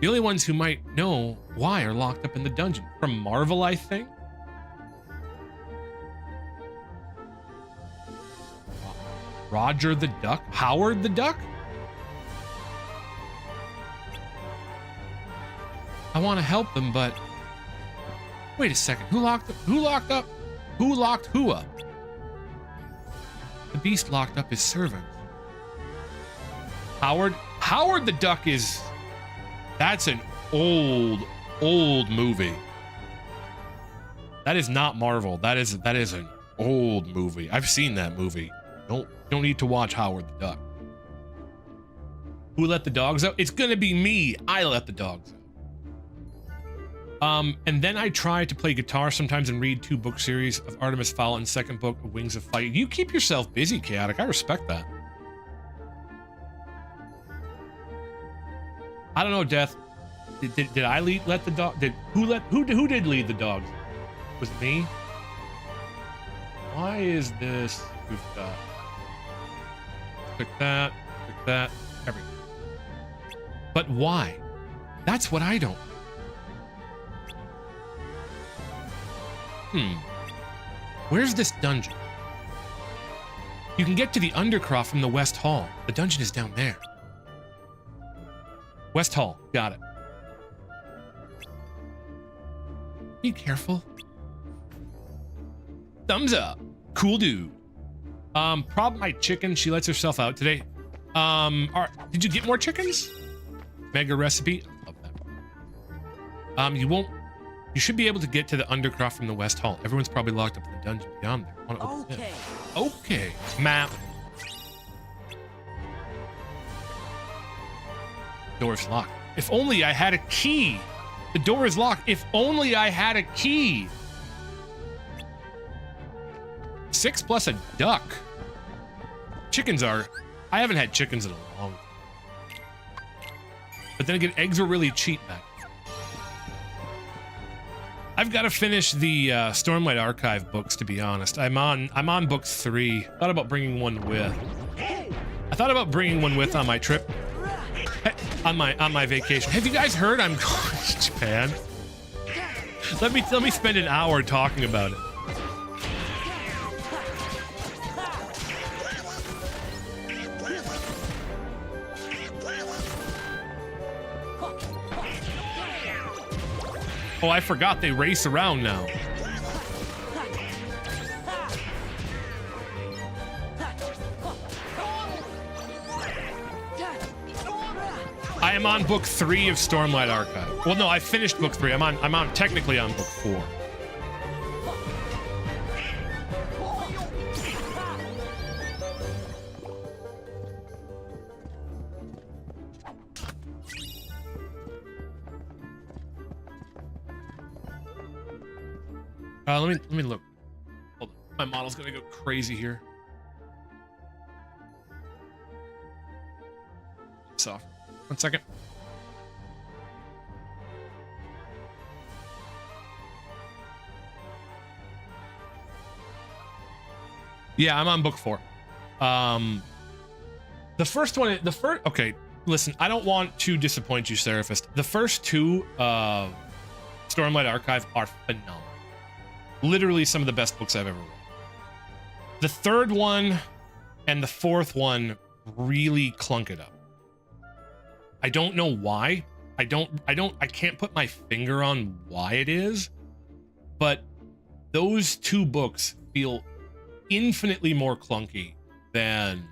The only ones who might know why are locked up in the dungeon. From Marvel, I think? Roger the Duck? Howard the Duck? I want to help them, but... Wait a second. Who locked up? Who locked up? Who locked who up? The beast locked up his servants. Howard the Duck is... That's an old movie. That is not Marvel. That is an old movie. I've seen that movie. Don't need to watch Howard the Duck. Who let the dogs out? It's gonna be me. I let the dogs out. And then I try to play guitar sometimes and read 2 book series of Artemis Fowl and second book of Wings of Fight. You keep yourself busy, Chaotic. I respect that. I don't know, Death. Did I let the dog? Who did lead the dogs? Was it me? Why is this goofed up? Click that. Everything. But why? That's what I don't. Where's this dungeon? You can get to the Undercroft from the West Hall. The dungeon is down there. West Hall. Got it. Be careful. Thumbs up. Cool dude. Problem my chicken. She lets herself out today. Did you get more chickens? Mega recipe. Love that. You should be able to get to the Undercroft from the West Hall. Everyone's probably locked up in the dungeon beyond there. Okay. Map. Door's locked. If only I had a key. The door is locked. If only I had a key. 6 plus a duck. Chickens are... I haven't had chickens in a long time. But then again, eggs are really cheap back. I've got to finish the Stormlight Archive books, to be honest. I'm on book 3. Thought about bringing one with. I thought about bringing one with on my trip. On my vacation. Have you guys heard I'm going to Japan? Let me spend an hour talking about it. Oh, I forgot they race around now. I am on book 3 of Stormlight Archive. Well, no, I finished book 3. I'm technically on book 4. Let me look. Hold on. My model's gonna go crazy here. Soft. 1 second. Yeah, I'm on book 4. The first one, okay, listen, I don't want to disappoint you, Seraphist. The first 2 Stormlight Archive are phenomenal. Literally some of the best books I've ever read. The 3rd one and the 4th one really clunk it up. I don't know why. I can't put my finger on why it is, but those 2 books feel infinitely more clunky than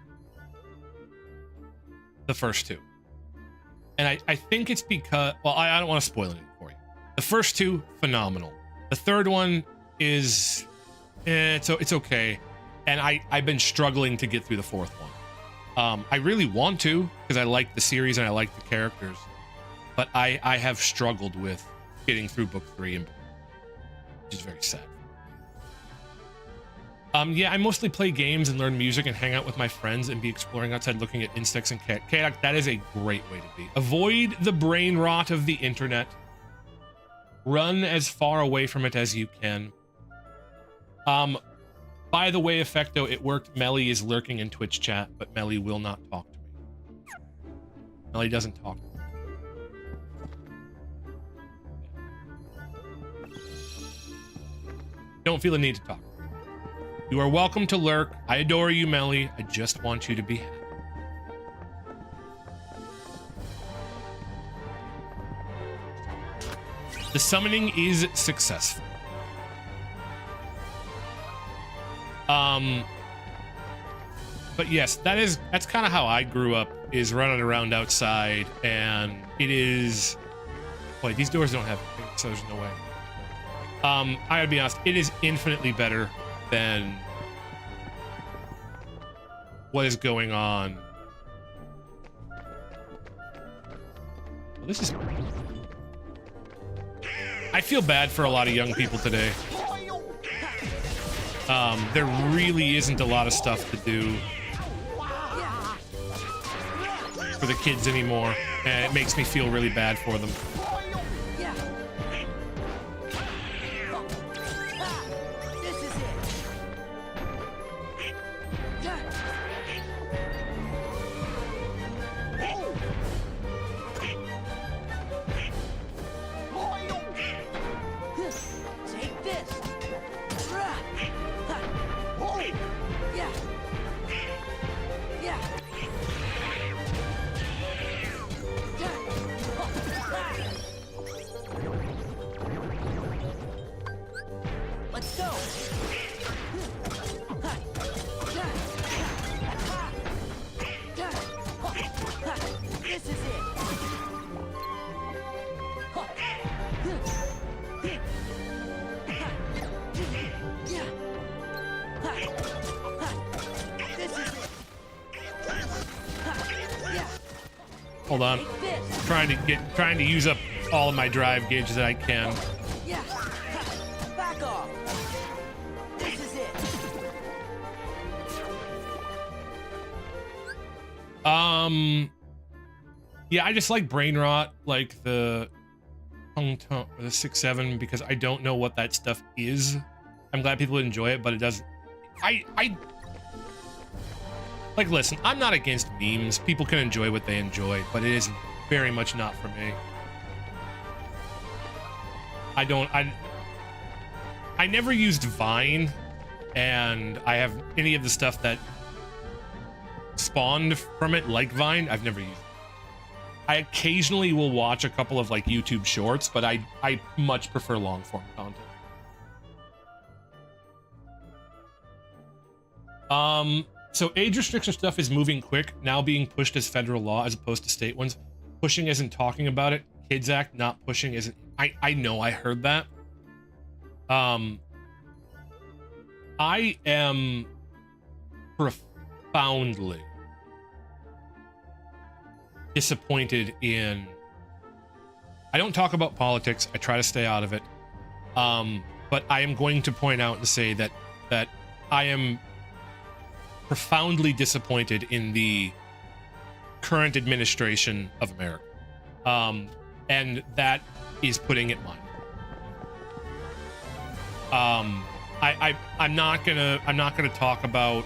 the first 2. And I think it's because, well, I don't want to spoil anything for you. The first 2, phenomenal. The 3rd one is, it's okay. And I've been struggling to get through the 4th one. I really want to, because I like the series and I like the characters, but I have struggled with getting through book 3 and book 4, which is very sad. Yeah, I mostly play games and learn music and hang out with my friends and be exploring outside looking at insects and chaotic. That is a great way to be. Avoid the brain rot of the internet. Run as far away from it as you can. By the way, Effecto, it worked. Melly is lurking in Twitch chat, but Melly will not talk to me. Melly doesn't talk to me. Don't feel the need to talk. You are welcome to lurk. I adore you, Melly. I just want you to be happy. The summoning is successful. But yes, that's kind of how I grew up, is running around outside, and it is. Wait, these doors don't have things, so there's no way. I gotta be honest, it is infinitely better than what is going on. Well, this is. I feel bad for a lot of young people today. There really isn't a lot of stuff to do for the kids anymore, and it makes me feel really bad for them. Hold on. Trying to use up all of my drive gauges that I can. Yeah. Back off. This is it. Yeah, I just like brain rot, like the 6-7, because I don't know what that stuff is. I'm glad people enjoy it, but it doesn't. Like, listen, I'm not against memes. People can enjoy what they enjoy, but it is very much not for me. I never used Vine, and I have any of the stuff that spawned from it, like Vine, I've never used it. I occasionally will watch a couple of, like, YouTube shorts, but I much prefer long-form content. So age restriction stuff is moving quick, now being pushed as federal law as opposed to state ones. Pushing isn't talking about it. Kids Act, not pushing isn't. I know, I heard that. I am profoundly disappointed in. I don't talk about politics. I try to stay out of it. But I am going to point out and say that I am profoundly disappointed in the current administration of America, and that is putting it mildly. I'm not gonna talk about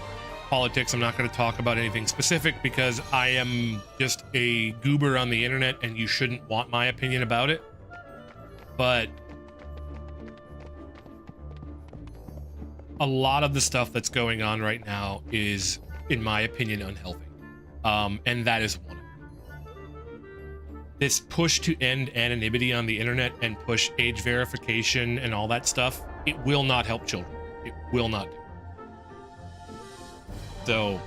politics. I'm not gonna talk about anything specific because I am just a goober on the internet, and you shouldn't want my opinion about it. But a lot of the stuff that's going on right now is, in my opinion, unhealthy. And that is one of them. This push to end anonymity on the internet and push age verification and all that stuff, it will not help children. It will not do. So,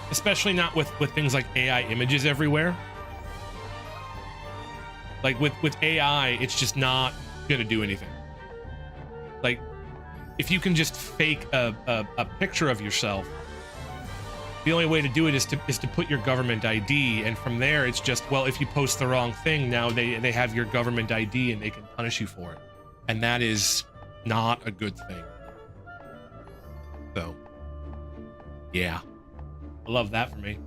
especially not with things like AI images everywhere. Like with AI, it's just not gonna do anything. Like, if you can just fake a picture of yourself, the only way to do it is to put your government ID, and from there it's just, well, if you post the wrong thing, now they have your government ID and they can punish you for it, and that is not a good thing. So, yeah, I love that for me.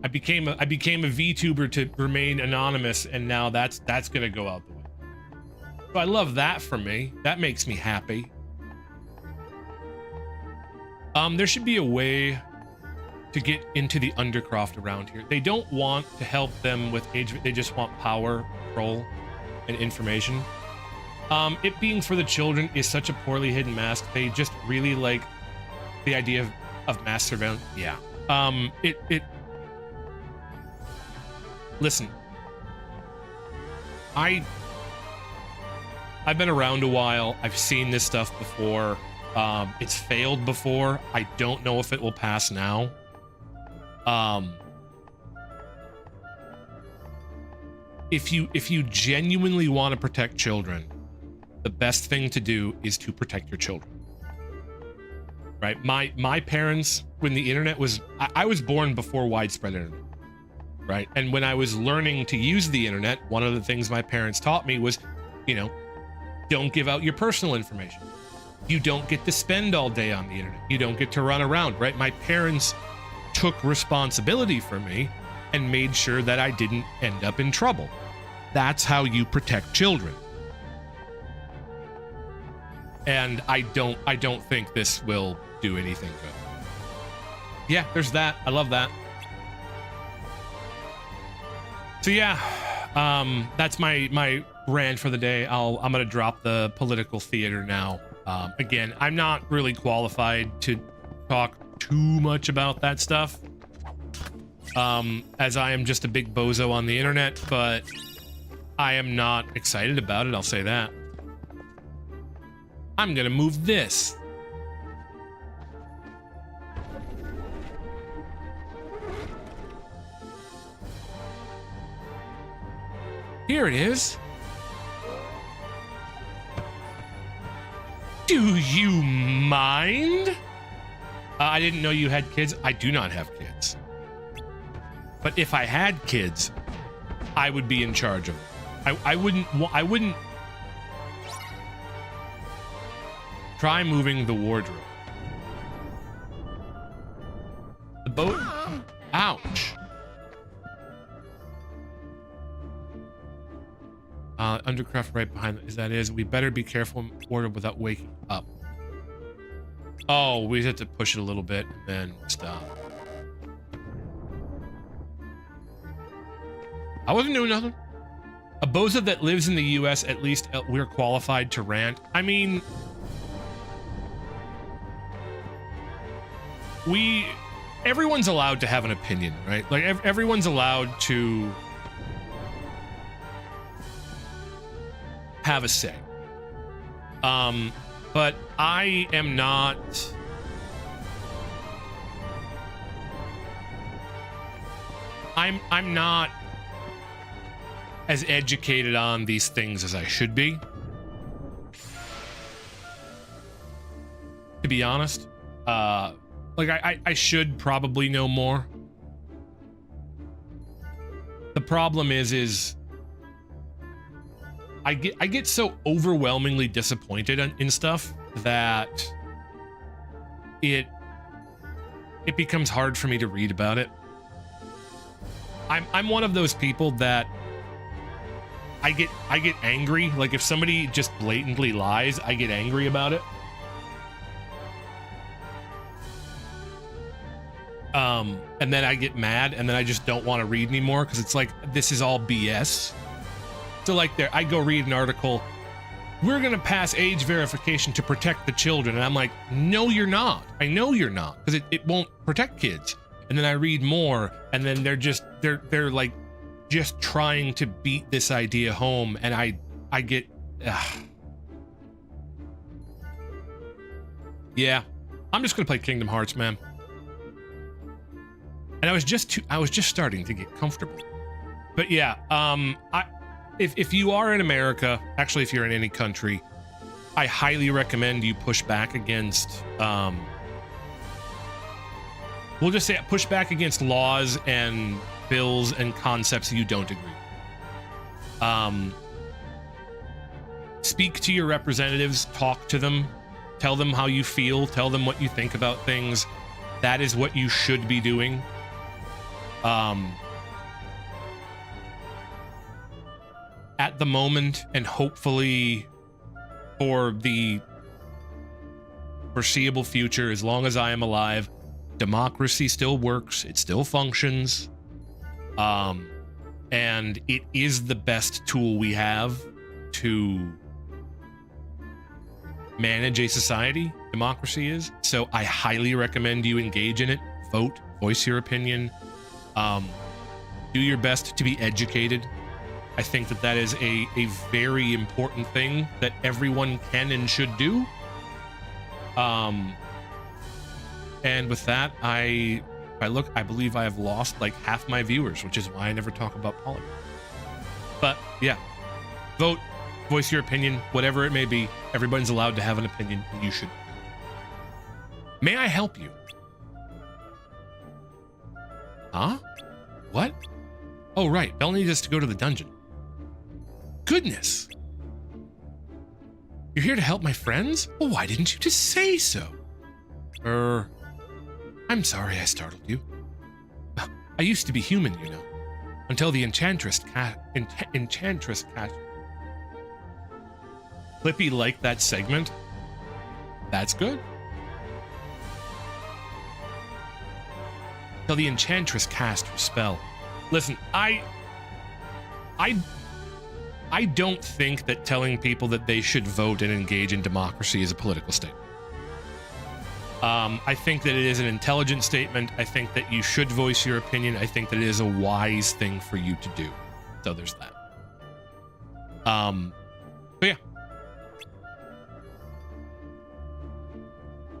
I became a VTuber to remain anonymous, and now that's gonna go out the way. So I love that for me. That makes me happy. There should be a way to get into the Undercroft around here. They don't want to help them with age, they just want power, control, and information. It being for the children is such a poorly hidden mask. They just really like the idea of mass surveillance. Yeah. Listen. I've been around a while. I've seen this stuff before. It's failed before. I don't know if it will pass now. If you genuinely want to protect children, the best thing to do is to protect your children. Right? My parents, when the internet was, I was born before widespread internet. Right? And when I was learning to use the internet, one of the things my parents taught me was, you know, don't give out your personal information. You don't get to spend all day on the internet. You don't get to run around, right? My parents took responsibility for me and made sure that I didn't end up in trouble. That's how you protect children. And I don't think this will do anything good. Yeah, there's that. I love that. So yeah, that's my rant for the day. I'm gonna drop the political theater now. Again, I'm not really qualified to talk too much about that stuff, as I am just a big bozo on the internet, but I am not excited about it, I'll say that. I'm gonna move this. Here it is. Do you mind? I didn't know you had kids. I do not have kids. But if I had kids, I would be in charge of them. I wouldn't try moving the wardrobe. The boat. Ouch. Undercraft right behind is. We better be careful and order without waking up. Oh, we have to push it a little bit and then stop. I wasn't doing nothing. A bozo that lives in the US, at least we're qualified to rant. I mean, everyone's allowed to have an opinion, right? Like everyone's allowed to have a say. But I am not. I'm not as educated on these things as I should be. To be honest, like I should probably know more. The problem is I get so overwhelmingly disappointed in stuff that it becomes hard for me to read about it. I'm one of those people that I get angry. Like if somebody just blatantly lies, I get angry about it. And then I get mad, and then I just don't want to read anymore because it's like, this is all BS. So like there, I go read an article, we're going to pass age verification to protect the children. And I'm like, no, you're not. I know you're not, because it won't protect kids. And then I read more, and then they're like just trying to beat this idea home. And I get, yeah, I'm just going to play Kingdom Hearts, man. And I was just starting to get comfortable. But yeah, if you are in America, actually, if you're in any country, I highly recommend you push back against, we'll just say push back against laws and bills and concepts you don't agree. Speak to your representatives, talk to them, tell them how you feel, tell them what you think about things. That is what you should be doing. At the moment, and hopefully for the foreseeable future, as long as I am alive, democracy still works, it still functions, and it is the best tool we have to manage a society. Democracy is. So I highly recommend you engage in it, vote, voice your opinion, do your best to be educated. I think that is a very important thing that everyone can and should do. And with that, I believe I have lost like half my viewers, which is why I never talk about politics. But yeah, vote, voice your opinion, whatever it may be. Everybody's allowed to have an opinion, and you should. May I help you? Huh? What? Oh, right. Belle needs us to go to the dungeon. Goodness. You're here to help my friends? Well, why didn't you just say so? I'm sorry I startled you. I used to be human, you know, until the Enchantress Enchantress catch. Flippy liked that segment. That's good. Till the Enchantress cast her spell. Listen, I don't think that telling people that they should vote and engage in democracy is a political statement. I think that it is an intelligent statement. I think that you should voice your opinion. I think that it is a wise thing for you to do. So there's that. But yeah.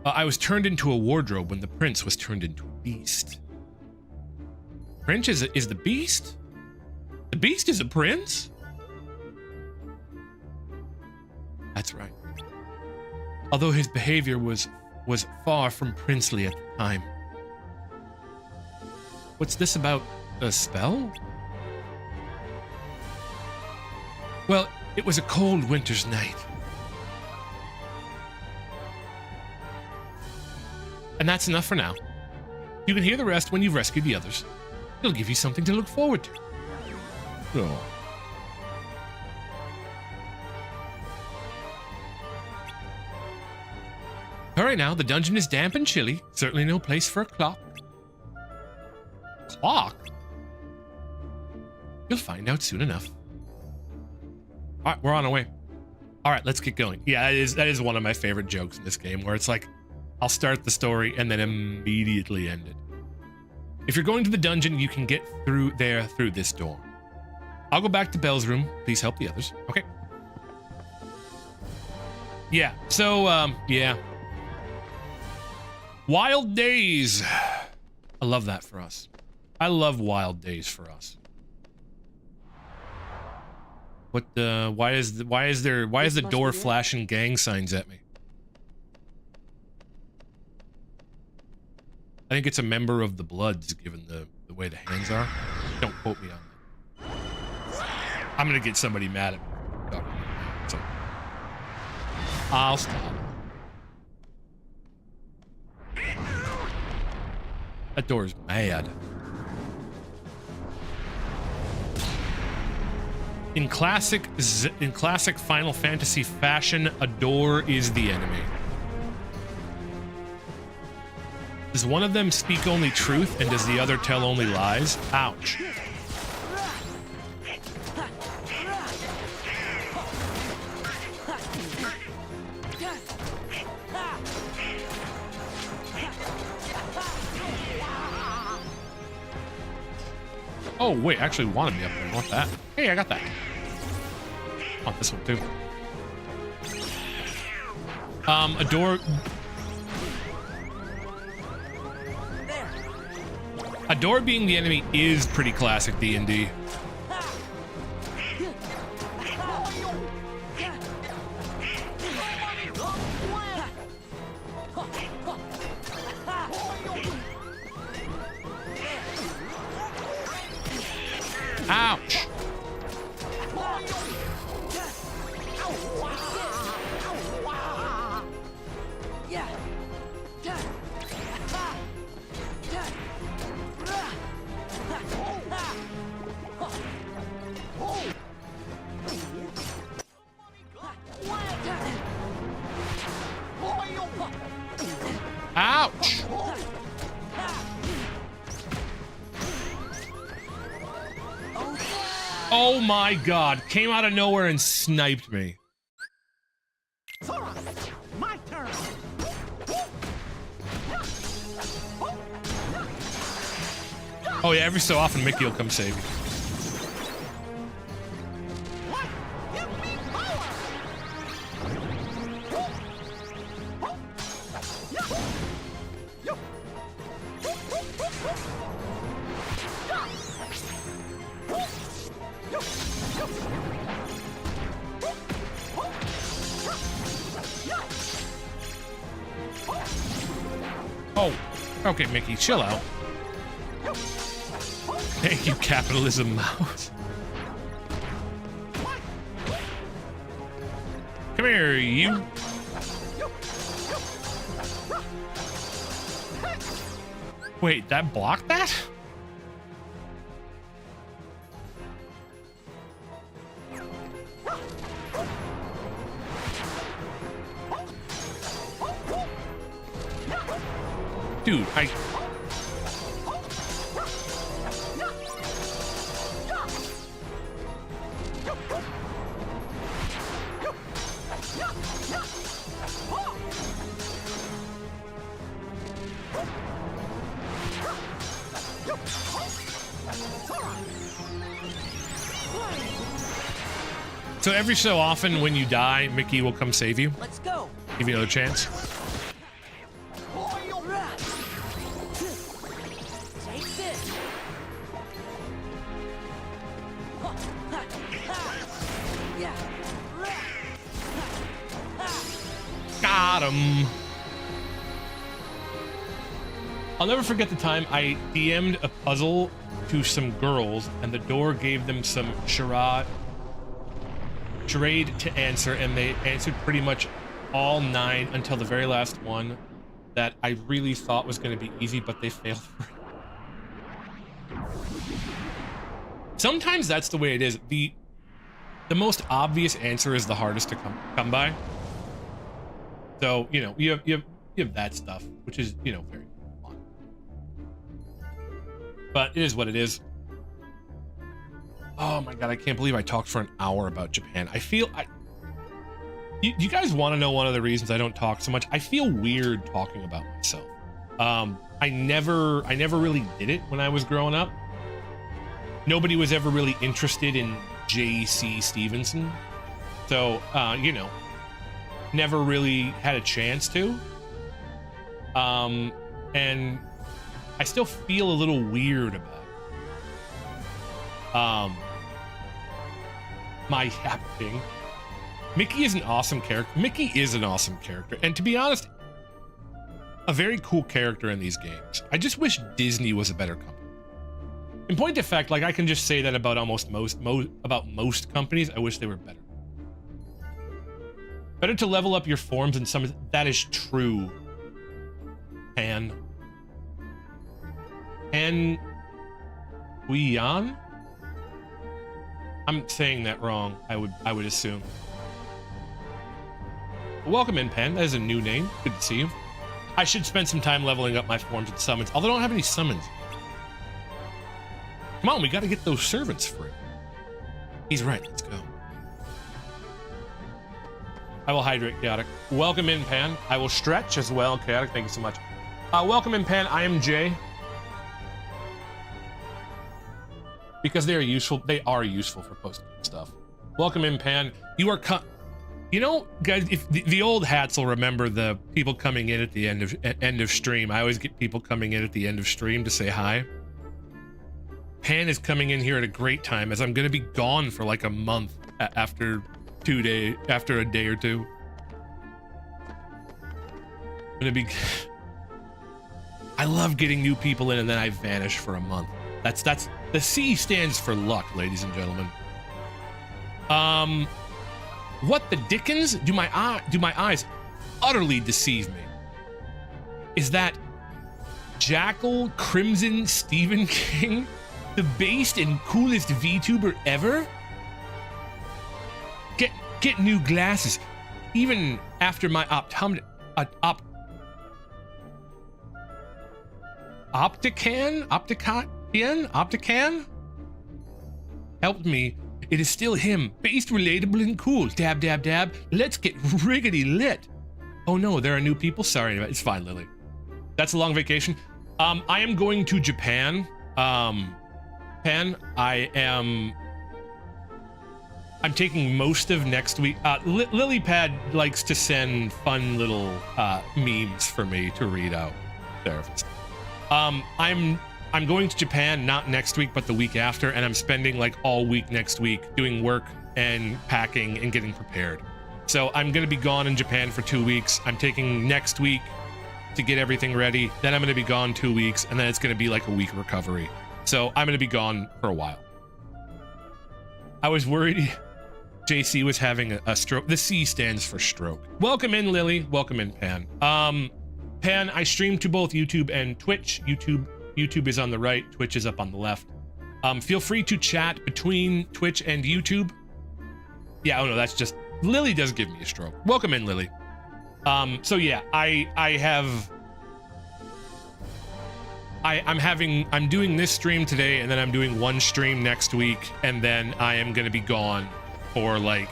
I was turned into a wardrobe when the prince was turned into a beast. Prince is the beast? The beast is a prince? That's right. Although his behavior was far from princely at the time. What's this about a spell? Well, it was a cold winter's night. And that's enough for now. You can hear the rest when you've rescued the others. It'll give you something to look forward to. Oh. Hurry now, the dungeon is damp and chilly. Certainly no place for a clock. Clock? You'll find out soon enough. All right, we're on our way. All right, let's get going. Yeah, that is one of my favorite jokes in this game, where it's like, I'll start the story and then immediately end it. If you're going to the dungeon, you can get through there through this door. I'll go back to Belle's room. Please help the others. Okay. Yeah, so, yeah. Wild days. I love that for us. I love wild days for us. What why is the door flashing gang signs at me? I think it's a member of the Bloods, given the way the hands are. Don't quote me on that. I'm gonna get somebody mad at me. So I'll stop. That door's mad. In classic Final Fantasy fashion, a door is the enemy. Does one of them speak only truth and does the other tell only lies? Ouch. Oh, wait, actually wanted me up there. I want that. Hey, I got that. I want this one, too. A door... A door being the enemy is pretty classic D&D. Ouch! Ouch! Oh my god, came out of nowhere and sniped me. Sora, my turn. Oh yeah, every so often Mickey will come save you. Oh, okay, Mickey, chill out. Thank you, capitalism mouse. Come here, you. Wait, that blocked that? Dude, So every so often when you die, Mickey will come save you. Let's go. Give you another chance. Take this. Yeah. Got him. I'll never forget the time I DM'd a puzzle to some girls and the door gave them some charade to answer, and they answered pretty much all 9 until the very last one that I really thought was going to be easy, but they failed for it. Sometimes that's the way it is. The most obvious answer is the hardest to come by. So, you know, you have that stuff, which is, you know, very fun. But it is what it is. Oh my god, I can't believe I talked for an hour about Japan. You guys want to know one of the reasons I don't talk so much? I feel weird talking about myself. I never really did it when I was growing up. Nobody was ever really interested in J.C. Stevenson. So, you know, never really had a chance to. And I still feel a little weird about it. My happening. Mickey is an awesome character. Mickey is an awesome character. And to be honest, a very cool character in these games. I just wish Disney was a better company. In point of fact, like I can just say that about almost most companies. I wish they were better. Better to level up your forms in some. That is true. And Guian? I'm saying that wrong. I would assume. Welcome in, Pen. That is a new name. Good to see you. I should spend some time leveling up my forms and summons, although I don't have any summons. Come on, we got to get those servants free. He's right. Let's go. I will hydrate, Chaotic. Welcome in, Pan. I will stretch as well, Chaotic. Thank you so much. Welcome in, Pan. I am Jay. Because they are useful. They are useful for posting stuff. Welcome in, Pan. You are you know, guys, if the old hats will remember the people coming in at the end of stream. I always get people coming in at the end of stream to say hi. Pan is coming in here at a great time, as I'm going to be gone for like a month after a day or two. I'm gonna be. I love getting new people in and then I vanish for a month. That's the C stands for luck, ladies and gentlemen. What the dickens? Do my eyes utterly deceive me? Is that Jackal Crimson Stephen King, the based and coolest VTuber ever? Get new glasses, even after my Optican helped me. It is still him, based, relatable, and cool. Dab, dab, dab. Let's get riggedy lit. Oh no, there are new people. Sorry, it's fine, Lily. That's a long vacation. I am going to Japan. Pen, I'm taking most of next week. Lilypad likes to send fun little memes for me to read out. Therapist. I'm going to Japan, not next week, but the week after, and I'm spending like all week next week doing work and packing and getting prepared. So I'm going to be gone in Japan for 2 weeks. I'm taking next week to get everything ready. Then I'm going to be gone 2 weeks, and then it's going to be like a week recovery. So I'm going to be gone for a while. I was worried JC was having a stroke. The C stands for stroke. Welcome in, Lily. Welcome in, Pan. Pan, I stream to both YouTube and Twitch. YouTube is on the right. Twitch is up on the left. Feel free to chat between Twitch and YouTube. Yeah, oh no, that's just, Lily does give me a stroke. Welcome in, Lily. So yeah, I'm doing this stream today, and then I'm doing one stream next week, and then I am gonna be gone for like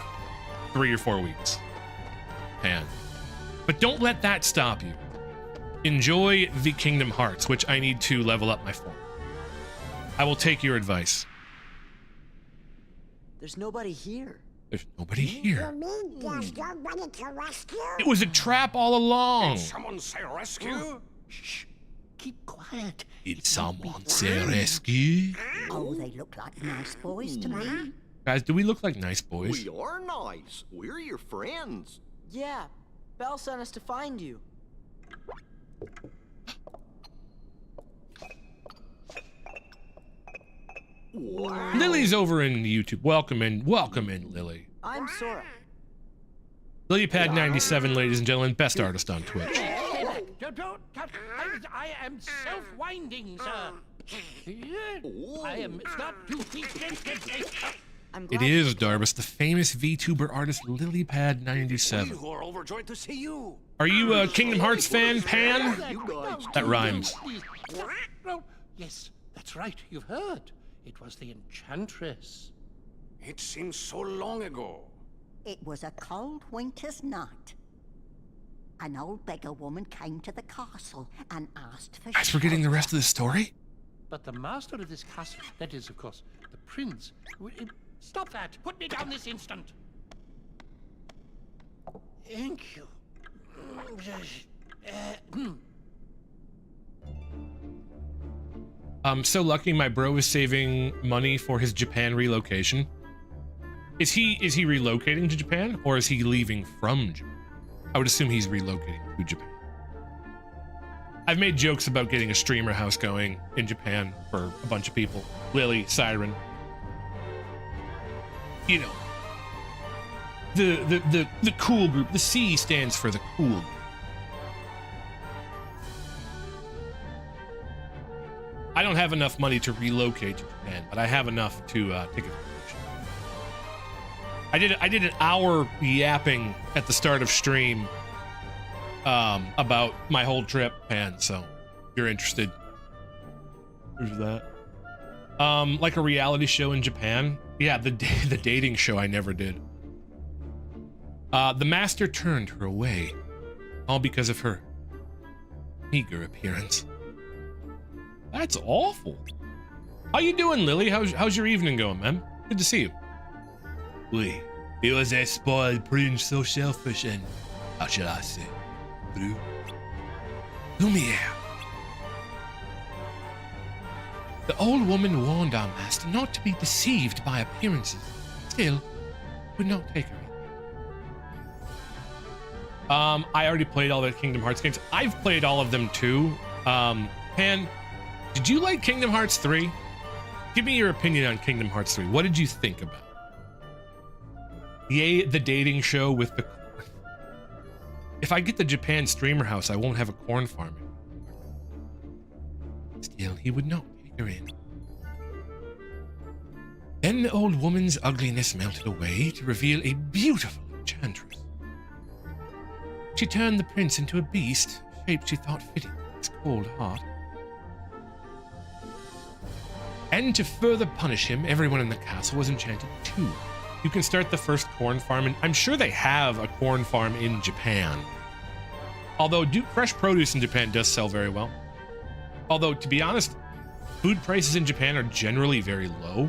3 or 4 weeks. Pan. But don't let that stop you. Enjoy the Kingdom Hearts, which I need to level up my form. I will take your advice. There's nobody here. There's nobody here. You mean there's nobody to rescue? It was a trap all along. Did someone say rescue? Shh. Keep quiet. Did someone say rescue? Oh, they look like nice boys to me. Guys, do we look like nice boys? We are nice. We're your friends. Yeah, Belle sent us to find you. Wow. Lily's over in YouTube. Welcome in, Lily. I'm Sora. LilyPad97, ladies and gentlemen, best artist on Twitch. I am self-winding, sir. I am not too It is, Darbus, the famous VTuber artist LilyPad97. We are overjoyed to see you. Are you a Kingdom Hearts fan, Pan? That rhymes. Oh, yes, that's right. You've heard. It was the Enchantress. It seems so long ago. It was a cold winter's night. An old beggar woman came to the castle and asked for Guys, we're getting the rest of the story? But the master of this castle, that is, of course, the prince... Stop that! Put me down this instant! Thank you. I'm so lucky my bro is saving money for his Japan relocation. Is he relocating to Japan, or is he leaving from Japan? I would assume he's relocating to Japan. I've made jokes about getting a streamer house going in Japan for a bunch of people. Lily, Siren. You know, the cool group. The C stands for the cool group. I don't have enough money to relocate to Japan, but I have enough to take a vacation. I did an hour yapping at the start of stream about my whole trip, Pan, so if you're interested. Who's that? Like a reality show in Japan. Yeah, the dating show I never did. The master turned her away, all because of her meager appearance. That's awful. How you doing, Lily? How's your evening going, man? Good to see you. Wait, it was that spoiled prince, so selfish and, how shall I say, blue. Lumiere. The old woman warned our master not to be deceived by appearances. Still, would not take her in. I already played all the Kingdom Hearts games. I've played all of them too. Pan, did you like Kingdom Hearts 3? Give me your opinion on Kingdom Hearts 3. What did you think about it? Yay, the dating show with the... If I get the Japan streamer house, I won't have a corn farm. Still, he would not take her in. Then the old woman's ugliness melted away to reveal a beautiful enchantress. She turned the prince into a beast, a shape she thought fitting his cold heart. And to further punish him, everyone in the castle was enchanted too. You can start the first corn farm, and I'm sure they have a corn farm in Japan. Although fresh produce in Japan does sell very well. Although, to be honest, food prices in Japan are generally very low.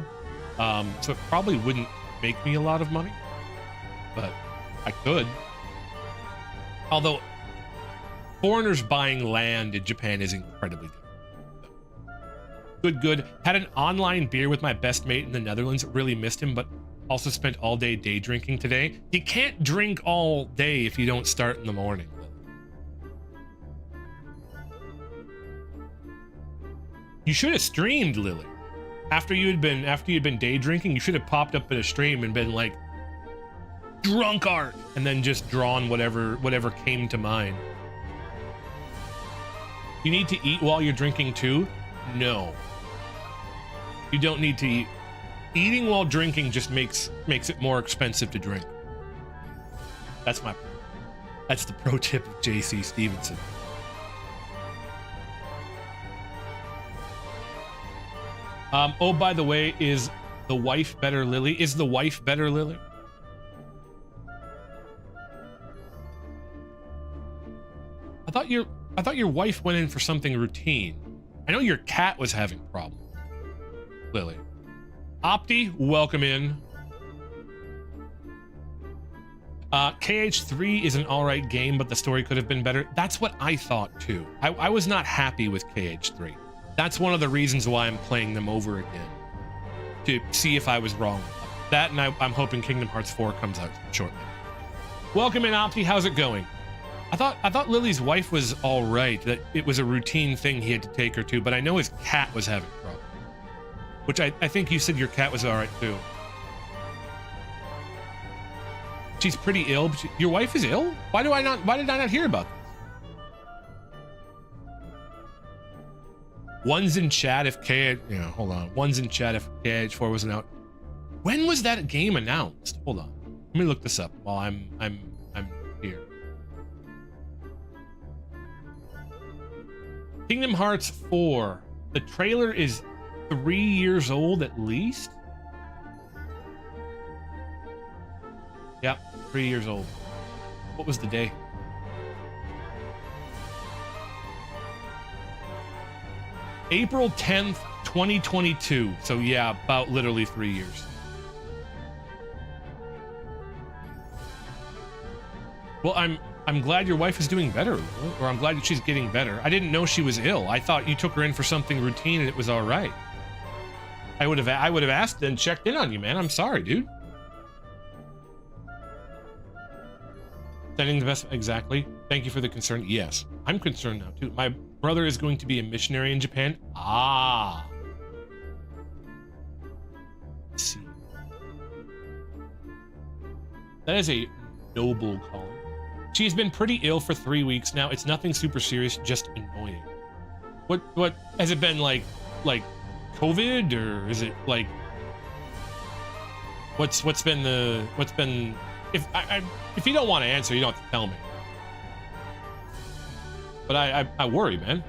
So it probably wouldn't make me a lot of money, but I could. Although foreigners buying land in Japan is incredibly difficult. Good. Had an online beer with my best mate in the Netherlands. Really missed him, but also spent all day drinking today. You can't drink all day if you don't start in the morning. You should have streamed, Lily. After you'd been day drinking, you should have popped up in a stream and been like, drunk art, and then just drawn whatever came to mind. You need to eat while you're drinking too? No. You don't need to eat. Eating while drinking just makes it more expensive to drink. That's the pro tip of JC Stevenson. Oh, by the way, is the wife better, Lily? Is the wife better, Lily? I thought your wife went in for something routine. I know your cat was having problems. Lily. Opti, welcome in. KH3 is an alright game, but the story could have been better. That's what I thought too. I was not happy with KH3. That's one of the reasons why I'm playing them over again. To see if I was wrong. That, and I'm hoping Kingdom Hearts 4 comes out shortly. Welcome in, Opti. How's it going? I thought Lily's wife was all right, that it was a routine thing he had to take her to, but I know his cat was having problems. Which I think you said your cat was all right too. She's pretty ill. But your wife is ill? Why did I not hear about this? One's in chat if hold on. One's in chat if KH4 wasn't out. When was that game announced? Hold on. Let me look this up while I'm here. Kingdom Hearts 4. The trailer is 3 years old at least. Yep, 3 years old. What was the day? April 10th, 2022. So yeah, about literally 3 years. Well, I'm glad your wife is doing better, or I'm glad that she's getting better. I didn't know she was ill. I thought you took her in for something routine and it was all right. I would have asked and checked in on you, man. I'm sorry, dude. Sending the best, exactly. Thank you for the concern. Yes, I'm concerned now too. My brother is going to be a missionary in Japan. Ah. Let's see. That is a noble calling. She has been pretty ill for 3 weeks now. It's nothing super serious, just annoying. What has it been like COVID, or is it like what's been if you don't want to answer, you don't have to tell me. But I worry, man.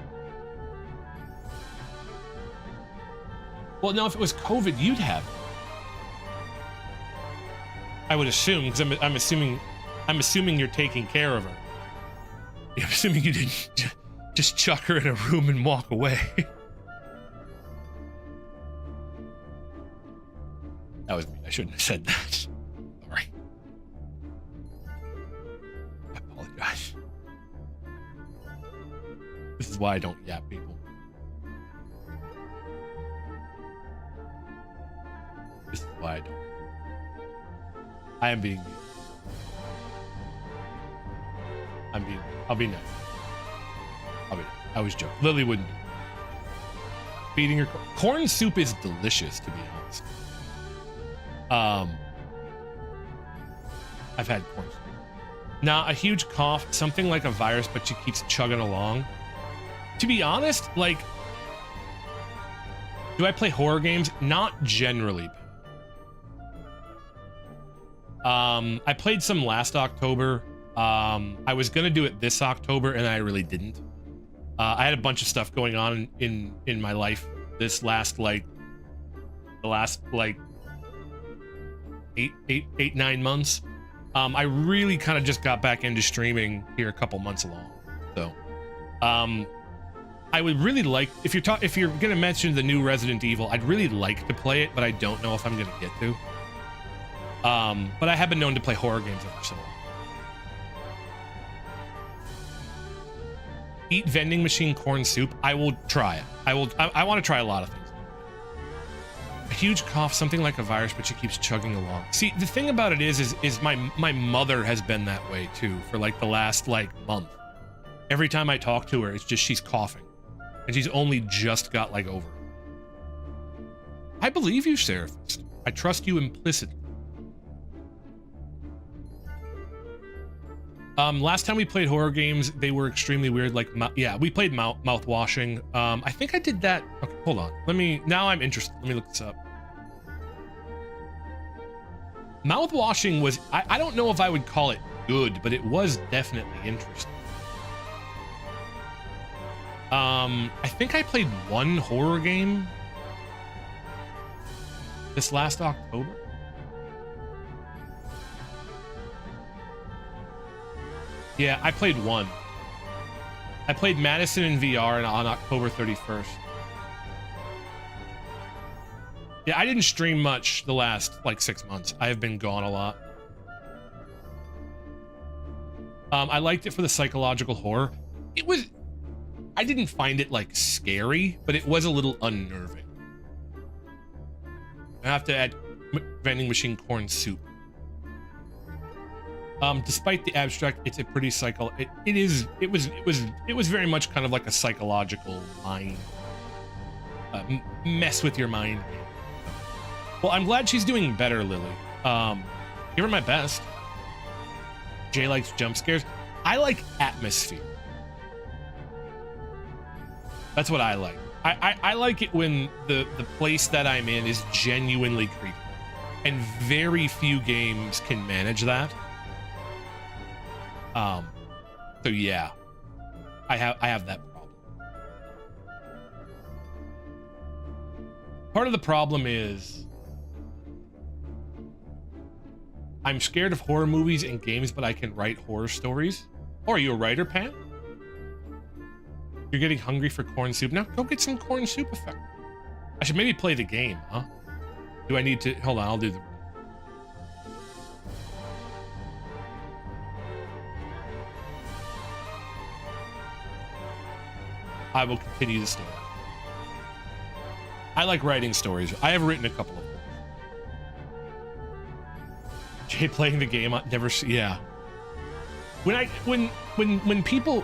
Well, no, if it was COVID, you'd have it. I would assume, because I'm assuming you're taking care of her. I'm assuming you didn't just chuck her in a room and walk away. That was me. I shouldn't have said that. Sorry. I apologize. This is why I don't yap people. This is why I don't. I am being mean. I'll be nice. I was joking. Lily wouldn't. Feeding her corn soup is delicious, to be honest. I've had corn soup. Nah, a huge cough, something like a virus, but she keeps chugging along. To be honest, like, do I play horror games? Not generally. I played some last October. I was gonna do it this October, and I really didn't. I had a bunch of stuff going on in my life this last the last 9 months. I really kind of just got back into streaming here a couple months along. So, I would really like, if you're gonna mention the new Resident Evil, I'd really like to play it, but I don't know if I'm gonna get to. But I have been known to play horror games ever so long. Eat vending machine corn soup. I will try it. I want to try a lot of things. A huge cough, something like a virus, but she keeps chugging along. See, the thing about it is my mother has been that way too for like the last month. Every time I talk to her, it's just she's coughing. And she's only just got like over. I believe you, Seraphist. I trust you implicitly. Last time we played horror games, they were extremely weird. Like, yeah, we played mouth washing. I think I did that. Okay, hold on. Now I'm interested. Let me look this up. Mouth washing was, I don't know if I would call it good, but it was definitely interesting. I think I played one horror game this last October. Yeah, I played one. I played Madison in VR on October 31st. Yeah, I didn't stream much the last like 6 months. I have been gone a lot. I liked it for the psychological horror. I didn't find it like scary, but it was a little unnerving. I have to add vending machine corn soup. Despite the abstract, it's a pretty it was very much kind of like a psychological mind mess with your mind. Well, I'm glad she's doing better, Lily. Give her my best. Jay likes jump scares. I like atmosphere. That's what I like. I like it when the place that I'm in is genuinely creepy, and very few games can manage that. So yeah, I have that problem. Part of the problem is I'm scared of horror movies and games, but I can write horror stories. Oh, are you a writer, Pam? You're getting hungry for corn soup. Now go get some corn soup effect. I should maybe play the game, huh? Do I need to, hold on, I'll do the, I will continue the story. I like writing stories. I have written a couple of them. Jay playing the game, I never see, yeah. When people,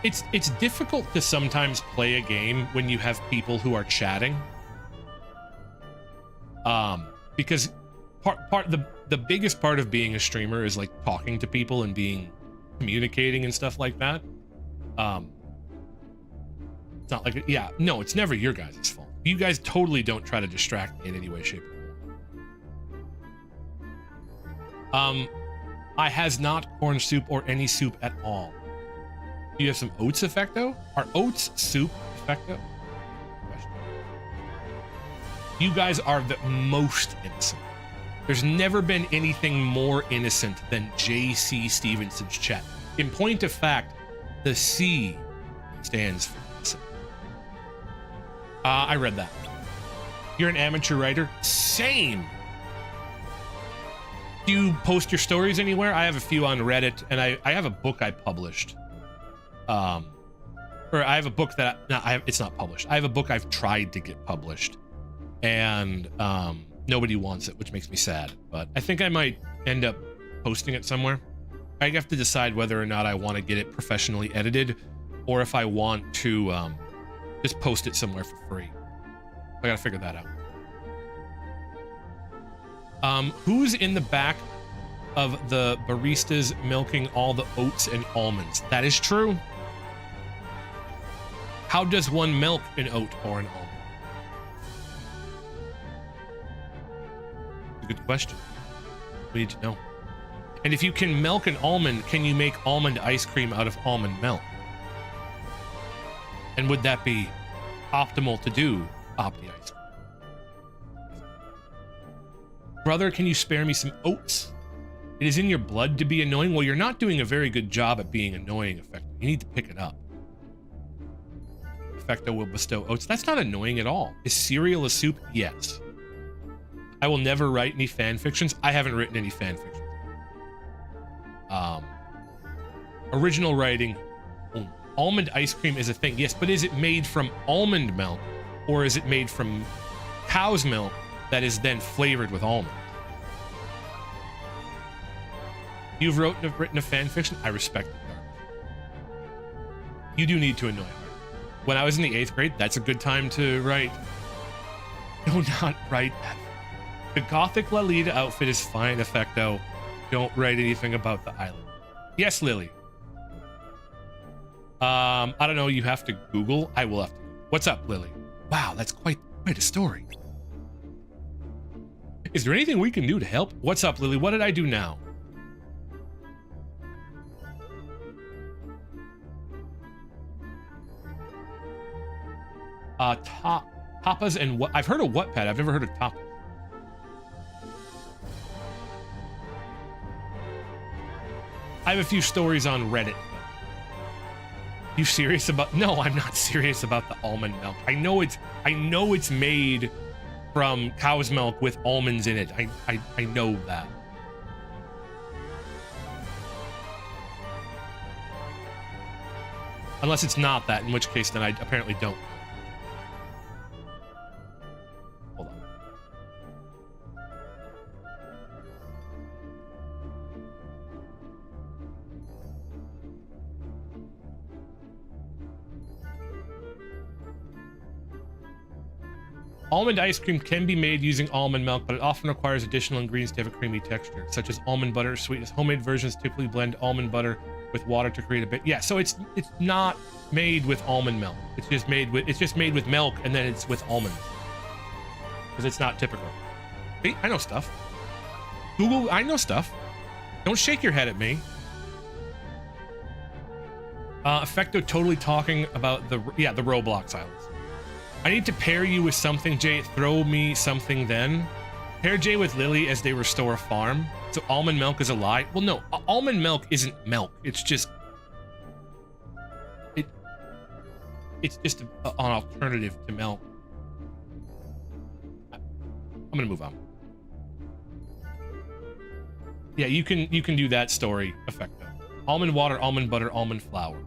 it's difficult to sometimes play a game when you have people who are chatting. Because the biggest part of being a streamer is like talking to people and communicating and stuff like that. It's not like, yeah, no, it's never your guys' fault. You guys totally don't try to distract me in any way, shape, or form. I has not corn soup or any soup at all. Do you have some oats effecto? Are oats soup effecto? You guys are the most innocent. There's never been anything more innocent than JC Stevenson's chat. In point of fact, the C stands for innocent. I read that. You're an amateur writer? Same. Do you post your stories anywhere? I have a few on Reddit, and I have a book I published. Or I have a book that it's not published. I have a book I've tried to get published, and nobody wants it, which makes me sad. But I think I might end up posting it somewhere. I have to decide whether or not I want to get it professionally edited, or if I want to just post it somewhere for free. I gotta figure that out. Who's in the back of the baristas milking all the oats and almonds? That is true. How does one milk an oat or an almond? It's a good question. We need to know. And if you can milk an almond, can you make almond ice cream out of almond milk? And would that be optimal to do Opti ice cream? Brother, can you spare me some oats? It is in your blood to be annoying. Well, you're not doing a very good job at being annoying, Effecto. You need to pick it up. Effecto will bestow oats. That's not annoying at all. Is cereal a soup? Yes. I will never write any fan fictions. I haven't written any fan fictions. Original writing. Almond ice cream is a thing. Yes, but is it made from almond milk, or is it made from cow's milk that is then flavored with almonds? You've written a fan fiction? I respect it. You do need to annoy her. When I was in the 8th grade, that's a good time to write. Do not write that. The Gothic Lolita outfit is fine, Effecto. Don't write anything about the island. Yes, Lily. I don't know, you have to Google. I will have to. What's up, Lily? Wow, that's quite a story. Is there anything we can do to help? What's up, Lily? What did I do now? Tapas and what? I've heard of Wattpad. I've never heard of Tapas. I have a few stories on Reddit. You serious about? No, I'm not serious about the almond milk. I know it's made from cow's milk with almonds in it. I know that. Unless it's not that, in which case then I apparently don't. Hold on. Almond ice cream can be made using almond milk, but it often requires additional ingredients to have a creamy texture, such as almond butter. Sweetness. Homemade versions typically blend almond butter with water to create a bit. Yeah, so it's not made with almond milk. It's just made with milk, and then it's with almonds, because it's not typical. See, I know stuff. Google, I know stuff. Don't shake your head at me. Effecto totally talking about the Roblox islands. I need to pair you with something, Jay. Throw me something then. Pair Jay with Lily as they restore a farm. So almond milk is a lie? Well, no. Almond milk isn't milk. It's just... It's just an alternative to milk. I'm gonna move on. Yeah, you can do that story, Effecto. Almond water, almond butter, almond flour.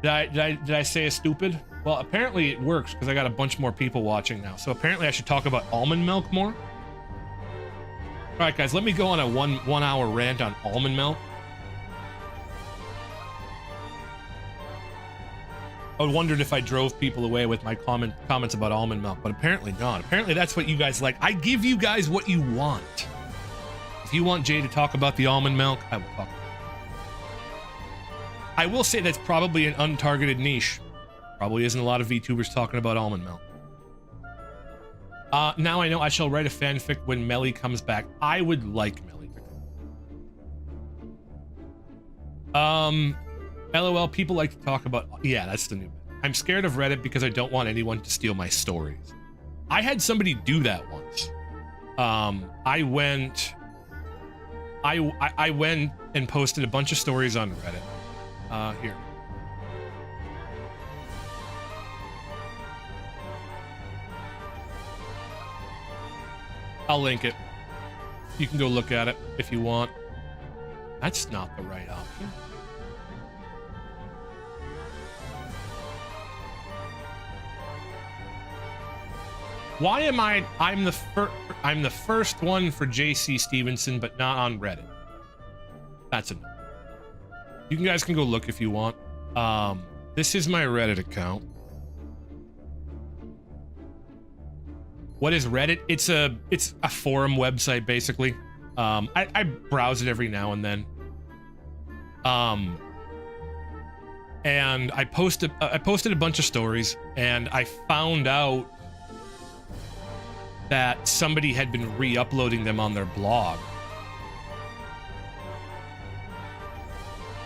Did I say it's stupid? Well, apparently it works because I got a bunch more people watching now. So apparently I should talk about almond milk more. All right, guys, let me go on a one hour rant on almond milk. I wondered if I drove people away with my comments about almond milk, but apparently not. Apparently that's what you guys like. I give you guys what you want. If you want Jay to talk about the almond milk, I will talk about it. I will say that's probably an untargeted niche. Probably isn't a lot of VTubers talking about almond milk. Now I know I shall write a fanfic when Melly comes back. I would like Melly to come. LOL, people like to talk about... Yeah, that's the new bit. I'm scared of Reddit because I don't want anyone to steal my stories. I had somebody do that once. I went and posted a bunch of stories on Reddit. Here. I'll link it. You can go look at it if you want. That's not the right option. Why am I'm the first one for JC Stevenson, but not on Reddit. That's enough. You guys can go look if you want. This is my Reddit account. What is Reddit? It's a forum website, basically. I browse it every now and then. And I posted a bunch of stories, and I found out that somebody had been re-uploading them on their blog.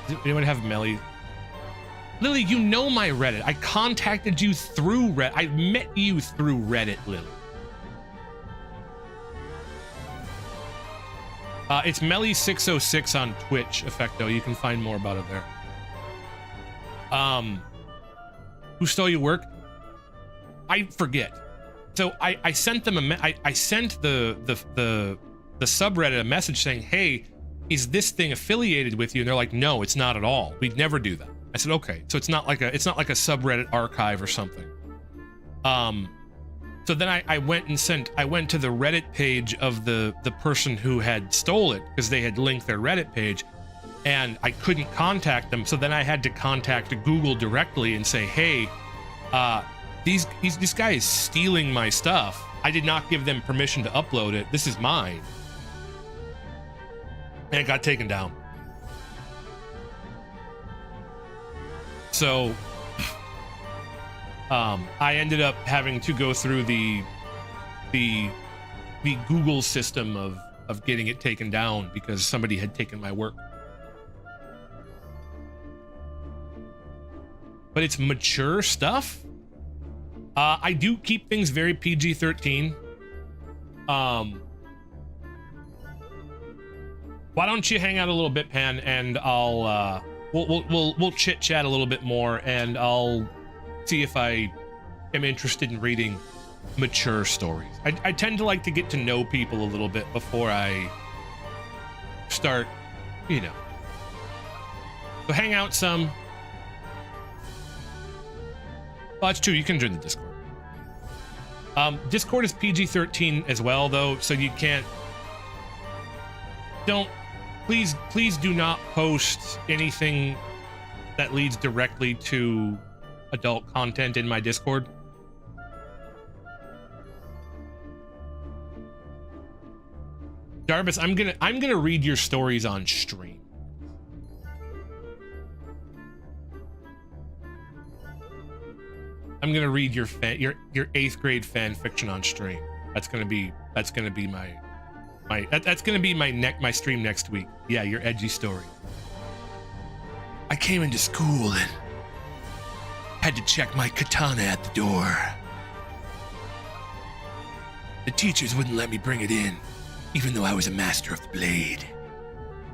Does anyone have Melly? Lily, you know my Reddit. I contacted you through Reddit. I met you through Reddit, Lily. It's Melly606 on Twitch, Effecto. You can find more about it there. Who stole your work? I forget. So I sent them I sent the subreddit a message saying, hey, is this thing affiliated with you? And they're like, no, it's not at all. We'd never do that. I said, okay. So it's not like a subreddit archive or something. So then I went to the Reddit page of the person who had stole it, because they had linked their Reddit page, and I couldn't contact them. So then I had to contact Google directly and say, hey, this guy is stealing my stuff. I did not give them permission to upload it. This is mine. And it got taken down. So I ended up having to go through the Google system of getting it taken down because somebody had taken my work. But it's mature stuff. I do keep things very PG-13. Why don't you hang out a little bit, Pan, and I'll we'll chit chat a little bit more, and I'll see if I am interested in reading mature stories. I tend to like to get to know people a little bit before I start, you know. So hang out some. Well, that's true. You can join the Discord. Discord is PG-13 as well, though, so you can't. Please do not post anything that leads directly to adult content in my Discord. Jarvis, I'm gonna read your stories on stream. I'm gonna read your 8th grade fan fiction on stream. That's gonna be my stream next week. Yeah, your edgy story. I came into school and had to check my katana at the door. The teachers wouldn't let me bring it in, even though I was a master of the blade.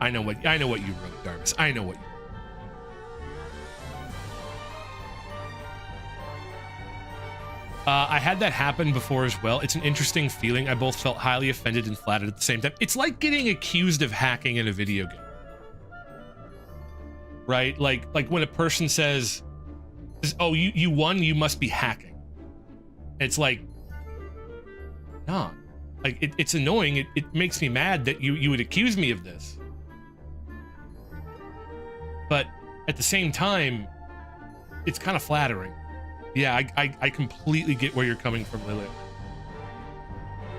I know what you wrote, Jarvis. I know what you wrote. I had that happen before as well. It's an interesting feeling. I both felt highly offended and flattered at the same time. It's like getting accused of hacking in a video game. Right? Like when a person says, oh, you won, you must be hacking. It's like, nah. Like, it's annoying. It makes me mad that you would accuse me of this. But at the same time, it's kind of flattering. Yeah, I completely get where you're coming from, Lily.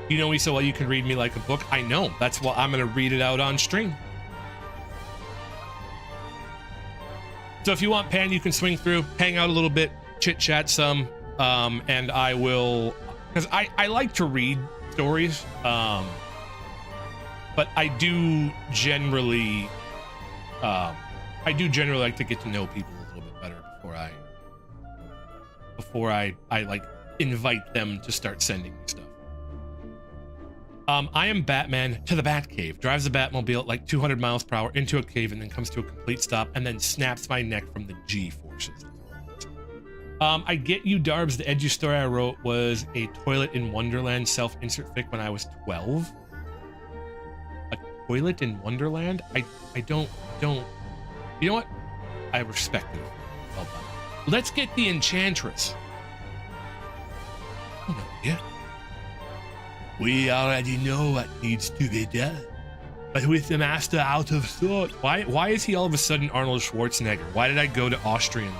You know me so well you can read me like a book. I know. That's why I'm going to read it out on stream. So if you want, Pan, you can swing through, hang out a little bit, chit-chat some, and I will... Because I like to read stories, but I do generally... like to get to know people a little bit better before I like invite them to start sending me stuff. I am Batman to the Batcave, drives the Batmobile at like 200 miles per hour into a cave and then comes to a complete stop and then snaps my neck from the G-forces. I get you, Darbs. The edgy story I wrote was a toilet in Wonderland self-insert fic when I was 12. A toilet in Wonderland? I don't... You know what? I respect it. Well done. Let's get the Enchantress. Oh, no, yeah. We already know what needs to be done. But with the master out of thought, why is he all of a sudden Arnold Schwarzenegger? Why did I go to Austrian?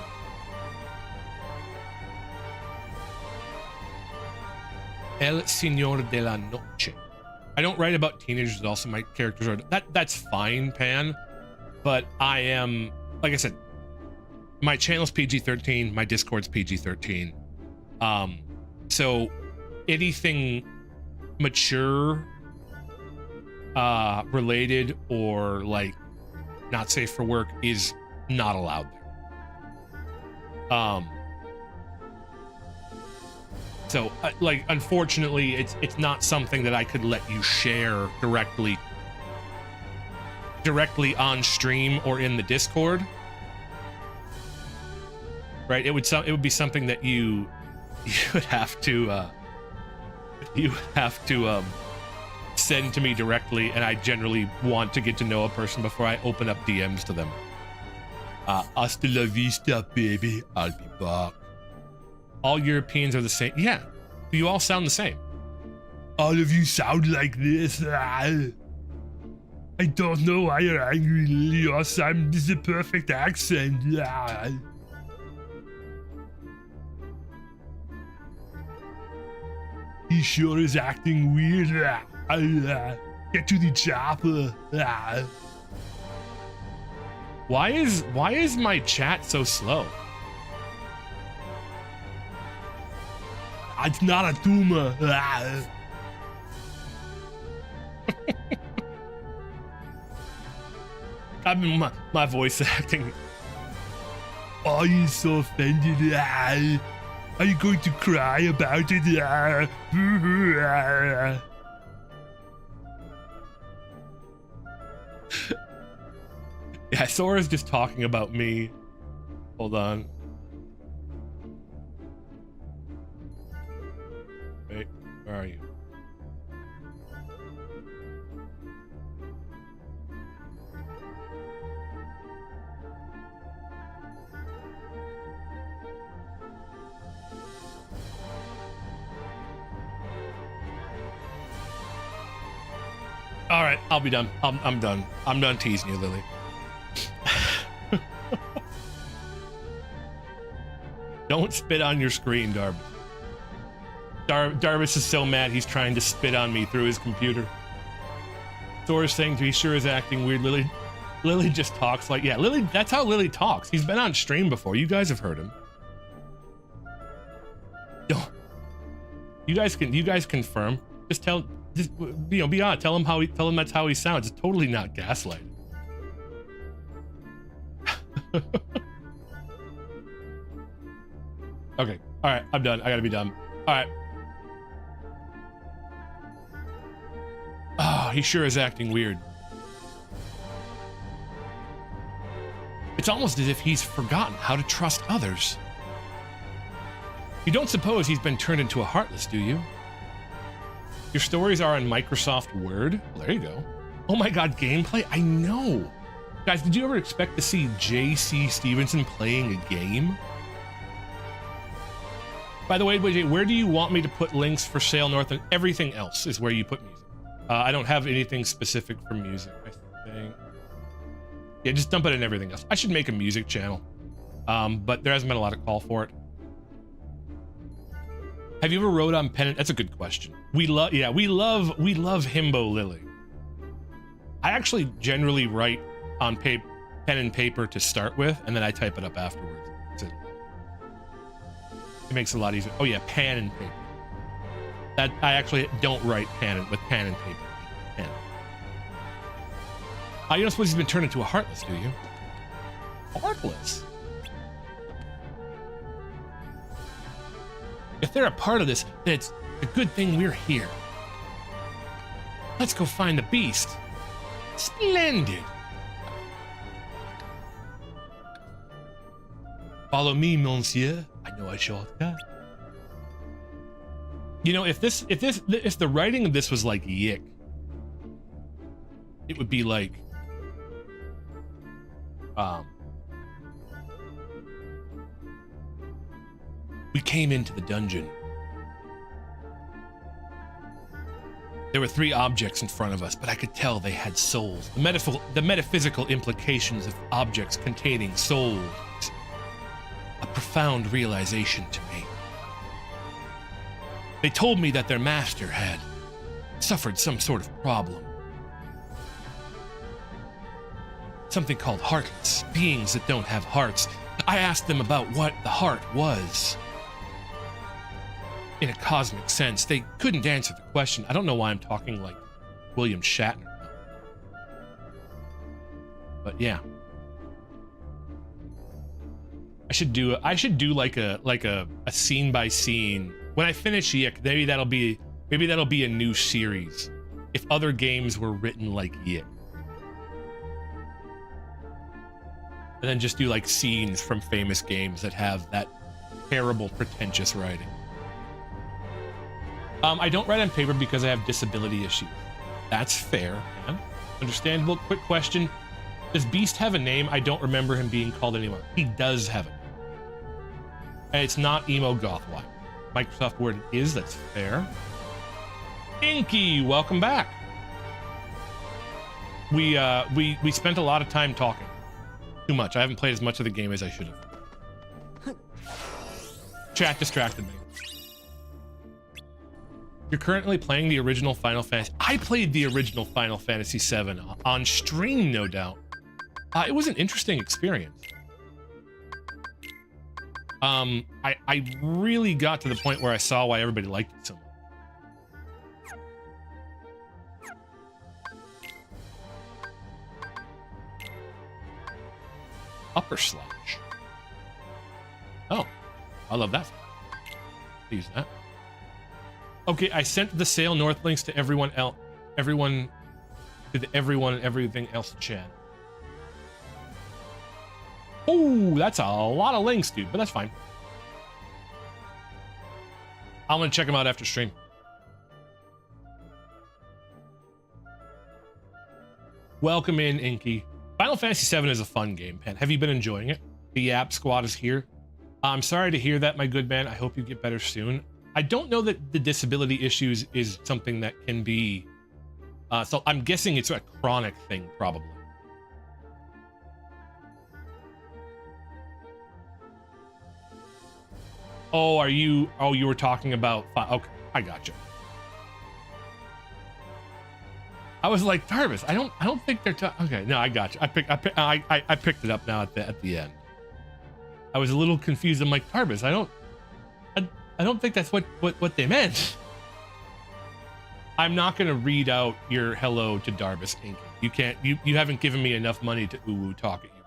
El Señor de la Noche. I don't write about teenagers, also my characters are... That's fine, Pan. But I am... Like I said, my channel's PG-13, my Discord's PG-13. So anything mature related or like not safe for work is not allowed there. So like unfortunately it's not something that I could let you share directly on stream or in the Discord. Right? It would be something that you would have to send to me directly, and I generally want to get to know a person before I open up DMs to them. Hasta la vista, baby. I'll be back. All Europeans are the same. Yeah, you all sound the same. All of you sound like this. I don't know why you're angry, Lilios. This is a perfect accent. Yeah. He sure is acting weird. Get to the chopper. Why is my chat so slow? It's not a tumor. I mean, my voice acting. Oh, you're so offended. Are you going to cry about it? Yeah, Sora's just talking about me. Hold on. Wait, where are you? All right, I'll be done. I'm done. I'm done teasing you, Lily. Don't spit on your screen, Darvis. Darvis is so mad he's trying to spit on me through his computer. Sora's saying he sure is acting weird. Lily just talks like, yeah, Lily, that's how Lily talks. He's been on stream before. You guys have heard him. Don't. You guys confirm. Just tell, just, you know, be honest. Tell him that's how he sounds. It's totally not gaslighting. Okay. All right. I'm done. I gotta be done. All right. Oh, he sure is acting weird. It's almost as if he's forgotten how to trust others. You don't suppose he's been turned into a Heartless, do you? Your stories are in Microsoft Word? Well, there you go. Oh my god, gameplay? I know. Guys, did you ever expect to see J.C. Stevenson playing a game? By the way, where do you want me to put links for Sail North? And everything else is where you put music. I don't have anything specific for music, I think. Yeah, just dump it in everything else. I should make a music channel, but there hasn't been a lot of call for it. Have you ever wrote on pen? That's a good question. We love Himbo Lily. I actually generally write on pen and paper to start with, and then I type it up afterwards. It makes it a lot easier. Oh yeah, pen and paper. That I actually don't write with pen and paper. Pen. You don't suppose he's been turned into a Heartless, do you? Heartless? If they're a part of this, then it's a good thing we're here. Let's go find the beast. Splendid. Follow me, monsieur. I know a shortcut. You know, if the writing of this was like Yick, it would be like, we came into the dungeon. There were 3 objects in front of us, but I could tell they had souls. The metaphysical implications of objects containing souls. A profound realization to me. They told me that their master had suffered some sort of problem. Something called heartless, beings that don't have hearts. I asked them about what the heart was. In a cosmic sense, they couldn't answer the question. I don't know why I'm talking like William Shatner now. But yeah. I should do like a scene by scene. When I finish Yick, maybe that'll be a new series. If other games were written like Yick. And then just do like scenes from famous games that have that terrible, pretentious writing. I don't write on paper because I have disability issues. That's fair, man. Understandable. Quick question. Does Beast have a name? I don't remember him being called anymore. He does have a name. And it's not Emo Gothwire. Microsoft Word is, that's fair. Inky, welcome back. we spent a lot of time talking. Too much. I haven't played as much of the game as I should have. Chat distracted me. You're currently playing the original Final Fantasy. I played the original Final Fantasy VII on stream, no doubt. It was an interesting experience. I really got to the point where I saw why everybody liked it so much. Upper slash. Oh, I love that. Use that. Okay, I sent the Sail North links to everyone else. Everyone and everything else chat. Oh, that's a lot of links, dude, but that's fine. I'm gonna check them out after stream. Welcome in, Inky. Final Fantasy VII is a fun game, Pen. Have you been enjoying it? The Yap Squad is here. I'm sorry to hear that, my good man. I hope you get better soon. I don't know that the disability issues is something that can be... so I'm guessing it's a chronic thing, probably. Oh, are you... Oh, you were talking about... Okay, I gotcha. I was like, Tarvis, I don't think they're okay. No, I got you. I picked it up now at the end. I was a little confused. I'm like, Tarvis, I don't think that's what they meant. I'm not gonna read out your hello to Darvis Inc. You can't. You haven't given me enough money to ooh talk at you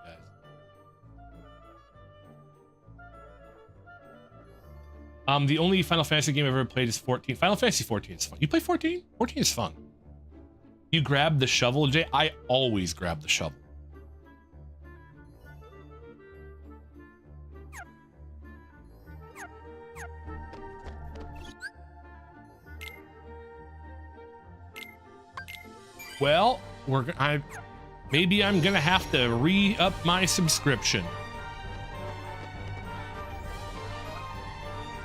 guys. The only Final Fantasy game I've ever played is 14. Final Fantasy 14 is fun. You play 14? 14 is fun. You grab the shovel, Jay? I always grab the shovel. Well, maybe I'm gonna have to re-up my subscription.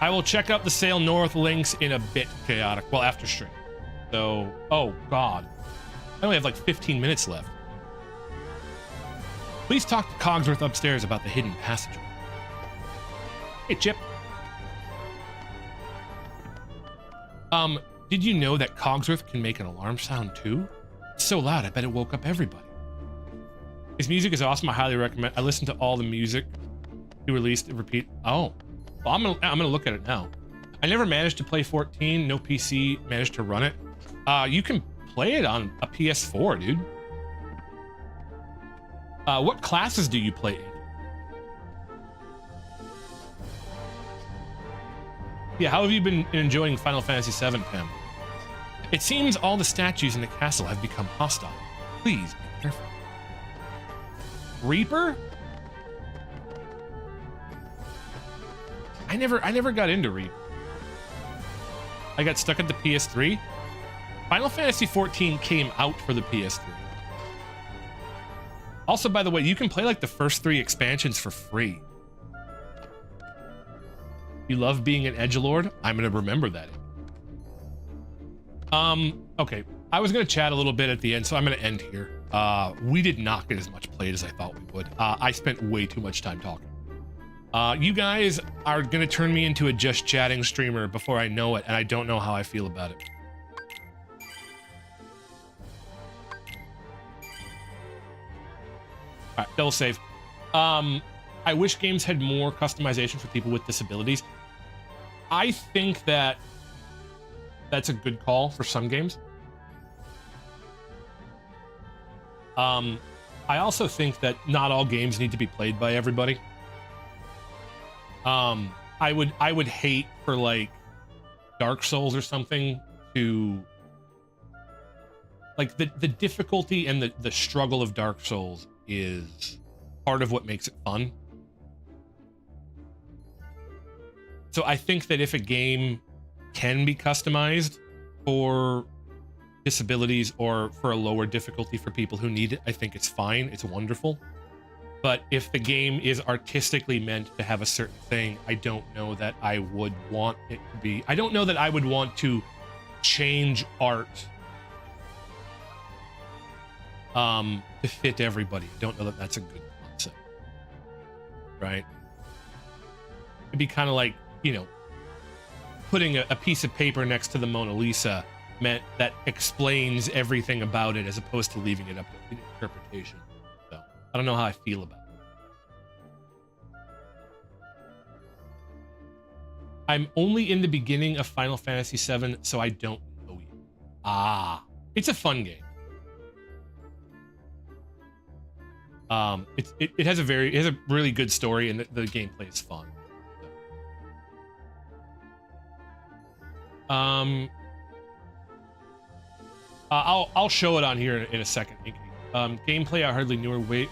I will check out the Sail North links in a bit, Chaotic. Well, after stream. So, oh God. I only have like 15 minutes left. Please talk to Cogsworth upstairs about the hidden passageway. Hey, Chip. Did you know that Cogsworth can make an alarm sound too? It's so loud, I bet it woke up everybody. His music is awesome, I highly recommend. I listened to all the music he released and repeat. Oh, well, I'm gonna look at it now. I never managed to play 14, no PC managed to run it. You can play it on a PS4, dude. What classes do you play in? Yeah, how have you been enjoying Final Fantasy VII, Pam? It seems all the statues in the castle have become hostile. Please be careful. Reaper? I never got into Reaper. I got stuck at the PS3. Final Fantasy XIV came out for the PS3. Also, by the way, you can play like the first 3 expansions for free. You love being an edgelord? I'm gonna remember that. Okay. I was gonna chat a little bit at the end, so I'm gonna end here. We did not get as much played as I thought we would. I spent way too much time talking. You guys are gonna turn me into a just chatting streamer before I know it, and I don't know how I feel about it. All right, double save. I wish games had more customization for people with disabilities. I think that that's a good call for some games. I also think that not all games need to be played by everybody. I would hate for like Dark Souls or something to like the difficulty and the struggle of Dark Souls is part of what makes it fun. So I think that if a game can be customized for disabilities or for a lower difficulty for people who need it, I think it's fine. It's wonderful. But if the game is artistically meant to have a certain thing, I don't know that I would want it to be. I don't know that I would want to change art to fit everybody. I don't know that that's a good concept, right? It'd be kind of like, you know, putting a piece of paper next to the Mona Lisa meant that explains everything about it as opposed to leaving it up to interpretation. So I don't know how I feel about it. I'm only in the beginning of Final Fantasy VII, so I don't know yet. Ah, it's a fun game. It has a really good story, and the gameplay is fun. I'll show it on here in a second. Gameplay I hardly knew. Wait,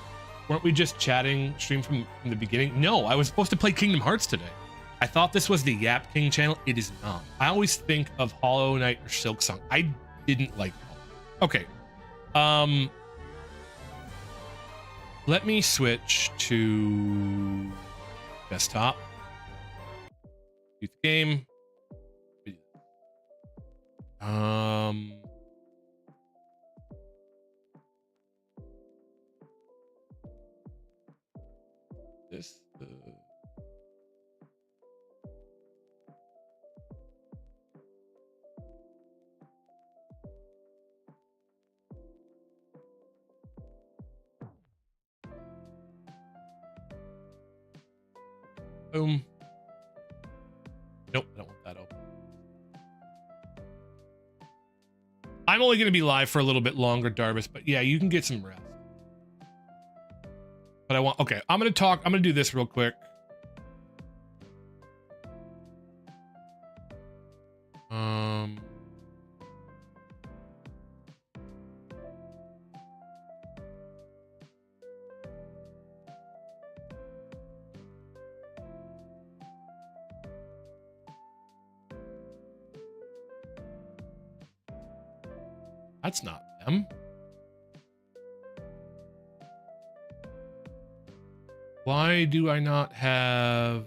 weren't we just chatting stream from the beginning? No, I was supposed to play Kingdom Hearts today. I thought this was the Yap King channel. It is not. I always think of Hollow Knight or Silk Song. I didn't like Hollow. Okay. Let me switch to desktop. Youth game. This. Boom. Nope, I don't want that open. I'm only going to be live for a little bit longer, Darbus, but yeah, you can get some rest. But I want, okay, I'm going to do this real quick. That's not them. Why do I not have...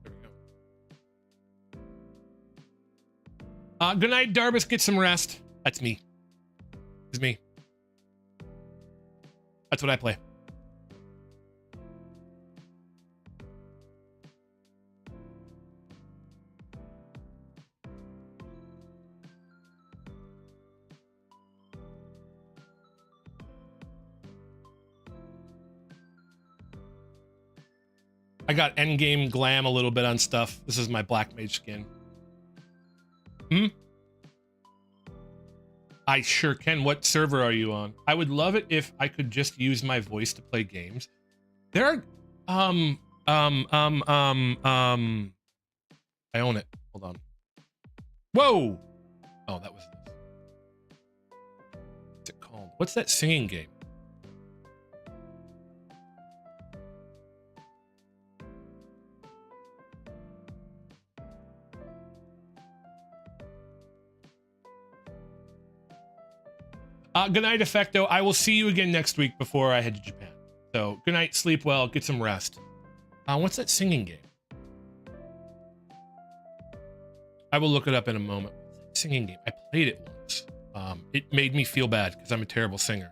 There we go. Good night, Darbus. Get some rest. That's me. It's me. That's what I play. I got endgame glam a little bit on stuff. This is my black mage skin. I sure can. What server are you on? I would love it if I could just use my voice to play games. There are, I own it. Hold on. Whoa! Oh, that was this. What's it called? What's that singing game? Good night, Effecto. I will see you again next week before I head to Japan. So, good night, sleep well, get some rest. What's that singing game? I will look it up in a moment. Singing game. I played it once. It made me feel bad because I'm a terrible singer.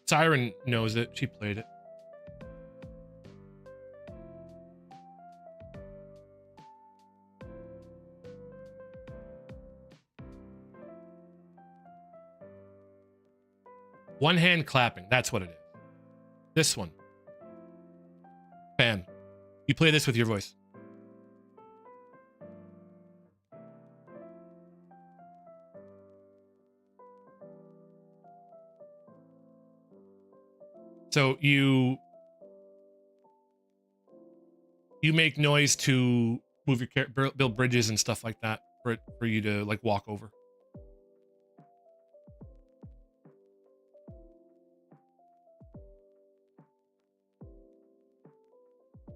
Siren knows it. She played it. One hand clapping. That's what it is. This one. Fan. You play this with your voice. So you make noise to move your build bridges and stuff like that for you to like walk over.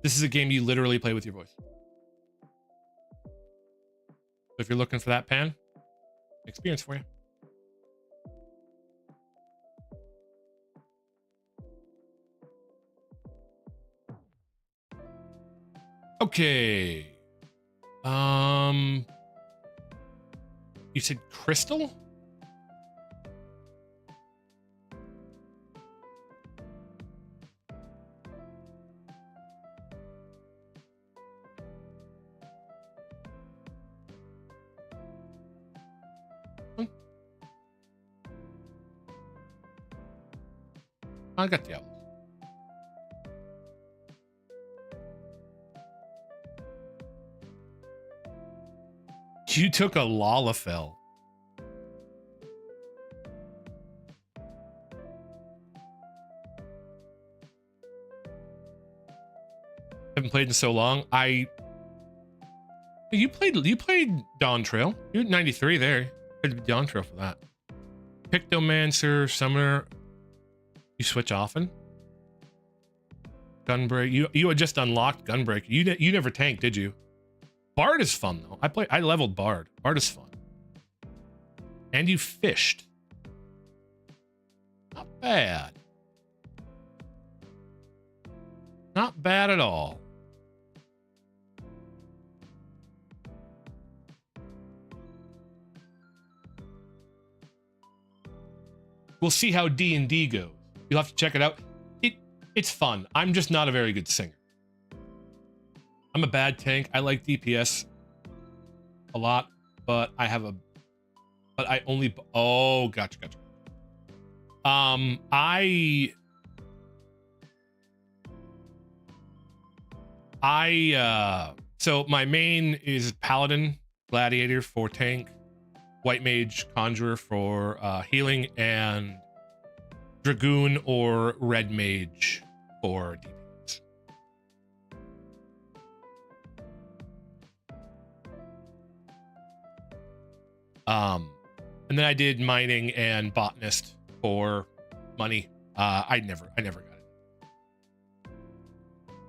This is a game you literally play with your voice. So if you're looking for that, Pan, Experience for you. Okay. You said crystal? I got the owls. You took a Lalafell. Haven't played in so long. You played Dawn Trail. You're 93 there. Dawn Trail for that. Pictomancer, Summoner. You switch often. Gunbreak. You had just unlocked Gunbreak. You never tanked, did you? Bard is fun though. I leveled Bard. Bard is fun. And you fished. Not bad. Not bad at all. We'll see how D&D goes. You'll have to check it out. It's fun. I'm just not a very good singer. I'm a bad tank. I like DPS a lot, but I only, oh, gotcha. So my main is Paladin, Gladiator for tank, White Mage, Conjurer for healing, and Dragoon or Red Mage for DPS. And then I did mining and botanist for money. I never got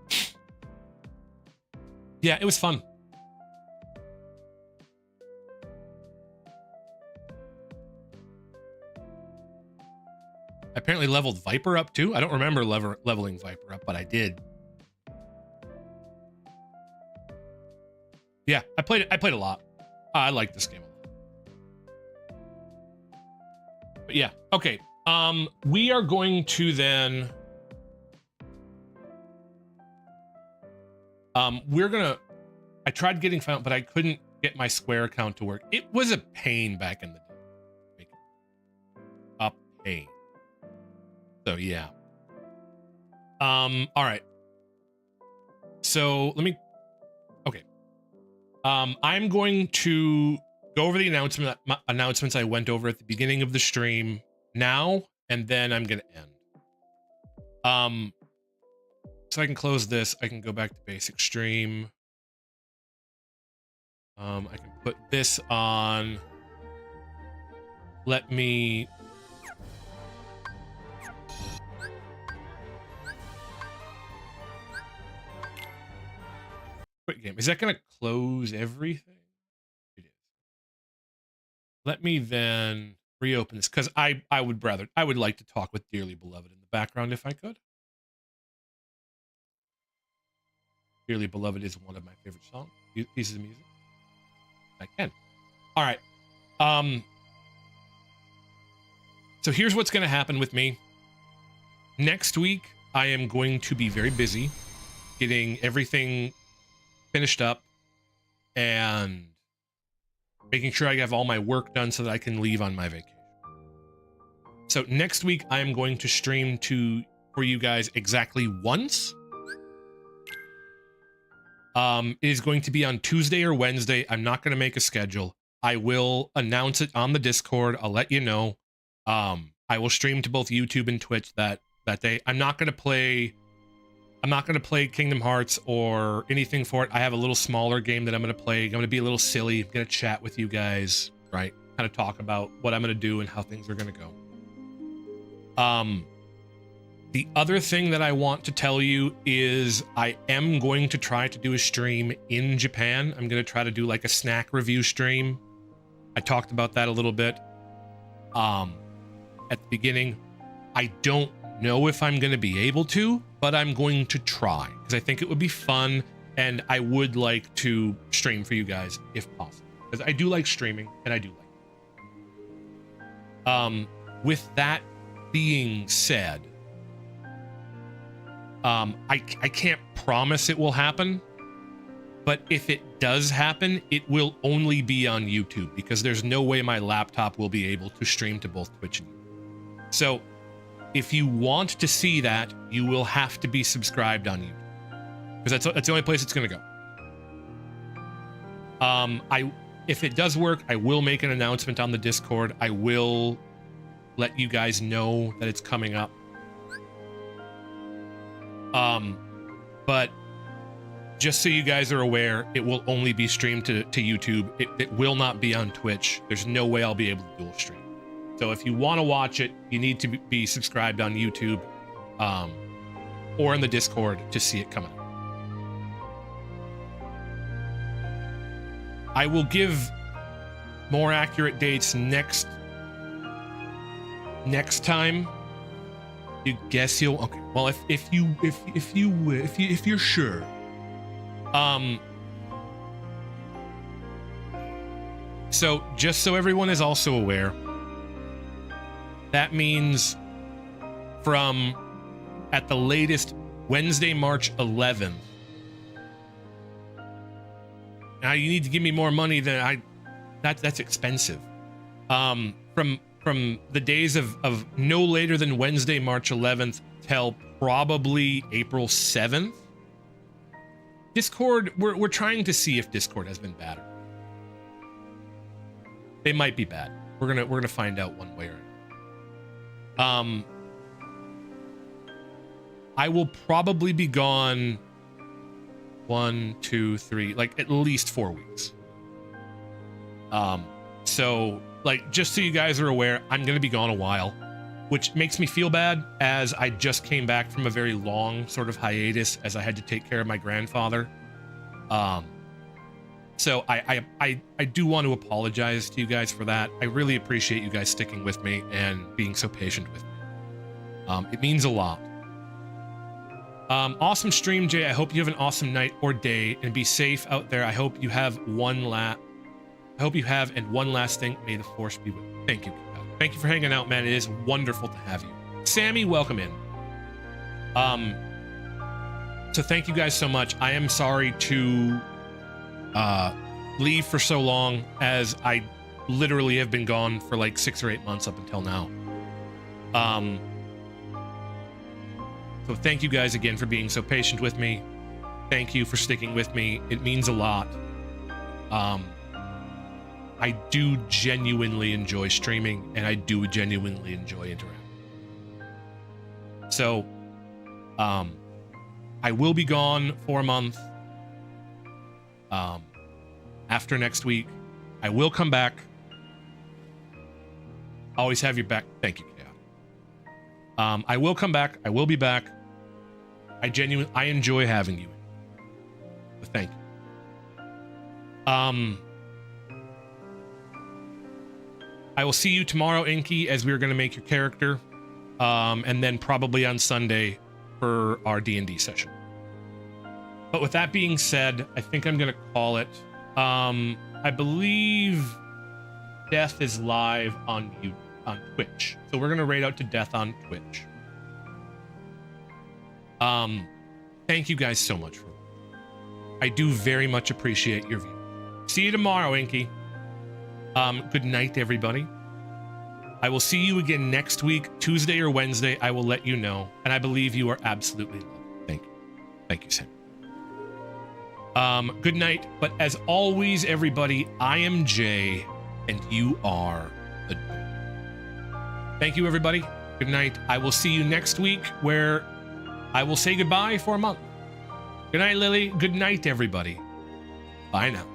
it. Yeah, it was fun. I apparently leveled Viper up too. I don't remember leveling Viper up, but I did. Yeah, I played a lot. I like this game a lot. But yeah, okay. We are going to then I tried getting found, but I couldn't get my Square account to work. It was a pain back in the day. A pain. So yeah. All right. So okay. I'm going to go over the announcements I went over at the beginning of the stream now, and then I'm gonna end. So I can close this. I can go back to basic stream. I can put this on. Let me. Quick game. Is that going to close everything? It is. Let me then reopen this because I would like to talk with Dearly Beloved in the background if I could. Dearly Beloved is one of my favorite songs, pieces of music. I can. All right. So here's what's going to happen with me. Next week, I am going to be very busy getting everything finished up and making sure I have all my work done so that I can leave on my vacation. So next week, I am going to stream for you guys exactly once. It is going to be on Tuesday or Wednesday. I'm not going to make a schedule. I will announce it on the Discord. I'll let you know. I will stream to both YouTube and Twitch that day. I'm not going to play Kingdom Hearts or anything for it. I have a little smaller game that I'm going to play. I'm going to be a little silly. I'm going to chat with you guys, right? Kind of talk about what I'm going to do and how things are going to go. The other thing that I want to tell you is I am going to try to do a stream in Japan. I'm going to try to do like a snack review stream I talked about that a little bit at the beginning. I don't know if I'm going to be able to, but I'm going to try because I think it would be fun, and I would like to stream for you guys if possible, because I do like streaming and I do like it. With that being said, I can't promise it will happen, but if it does happen, it will only be on YouTube, because there's no way my laptop will be able to stream to both Twitch and YouTube. So if you want to see that, you will have to be subscribed on YouTube, because that's the only place it's going to go. If it does work, I will make an announcement on the Discord. I will let you guys know that it's coming up. But just so you guys are aware, it will only be streamed to YouTube. It will not be on Twitch. There's no way I'll be able to dual stream. So if you want to watch it, you need to be subscribed on YouTube, or in the Discord to see it coming up. I will give more accurate dates next time. You guess you'll okay. Well, if you're sure. So just so everyone is also aware, that means from at the latest Wednesday, March 11th. Now you need to give me more money than that's expensive. From the days of no later than Wednesday, March 11th till probably April 7th. Discord, we're trying to see if Discord has been bad. They might be bad. We're gonna find out one way or another. I will probably be gone 1, 2, 3, like at least 4 weeks. So like, just so you guys are aware, I'm going to be gone a while, which makes me feel bad, as I just came back from a very long sort of hiatus, as I had to take care of my grandfather. So I do want to apologize to you guys for that. I really appreciate you guys sticking with me and being so patient with me. It means a lot. Awesome stream, Jay. I hope you have an awesome night or day, and be safe out there. I hope you have one last thing. May the force be with you. Thank you. Thank you for hanging out, man. It is wonderful to have you. Sammy, welcome in. So thank you guys so much. I am sorry to leave for so long, as I literally have been gone for like 6 or 8 months up until now. So thank you guys again for being so patient with me. Thank you for sticking with me. It means a lot. I do genuinely enjoy streaming, and I do genuinely enjoy interacting. So, I will be gone for a month. After next week, I will come back. Always have your back. Thank you, Chaos. I will come back. I will be back. I enjoy having you. So thank you. I will see you tomorrow, Inky, as we're going to make your character, and then probably on Sunday for our D&D session. But with that being said, I think I'm going to call it. I believe Death is live on Twitch, so we're going to raid out to Death on Twitch. Thank you guys so much for that. I do very much appreciate your view. See you tomorrow, Inky. Good night, everybody. I will see you again next week, Tuesday or Wednesday. I will let you know. And I believe you are absolutely lovely. Thank you. Thank you, Sam. Good night. But as always, everybody, I am Jay, and you are the Door. Thank you, everybody. Good night. I will see you next week, where I will say goodbye for a month. Good night, Lily. Good night, everybody. Bye now.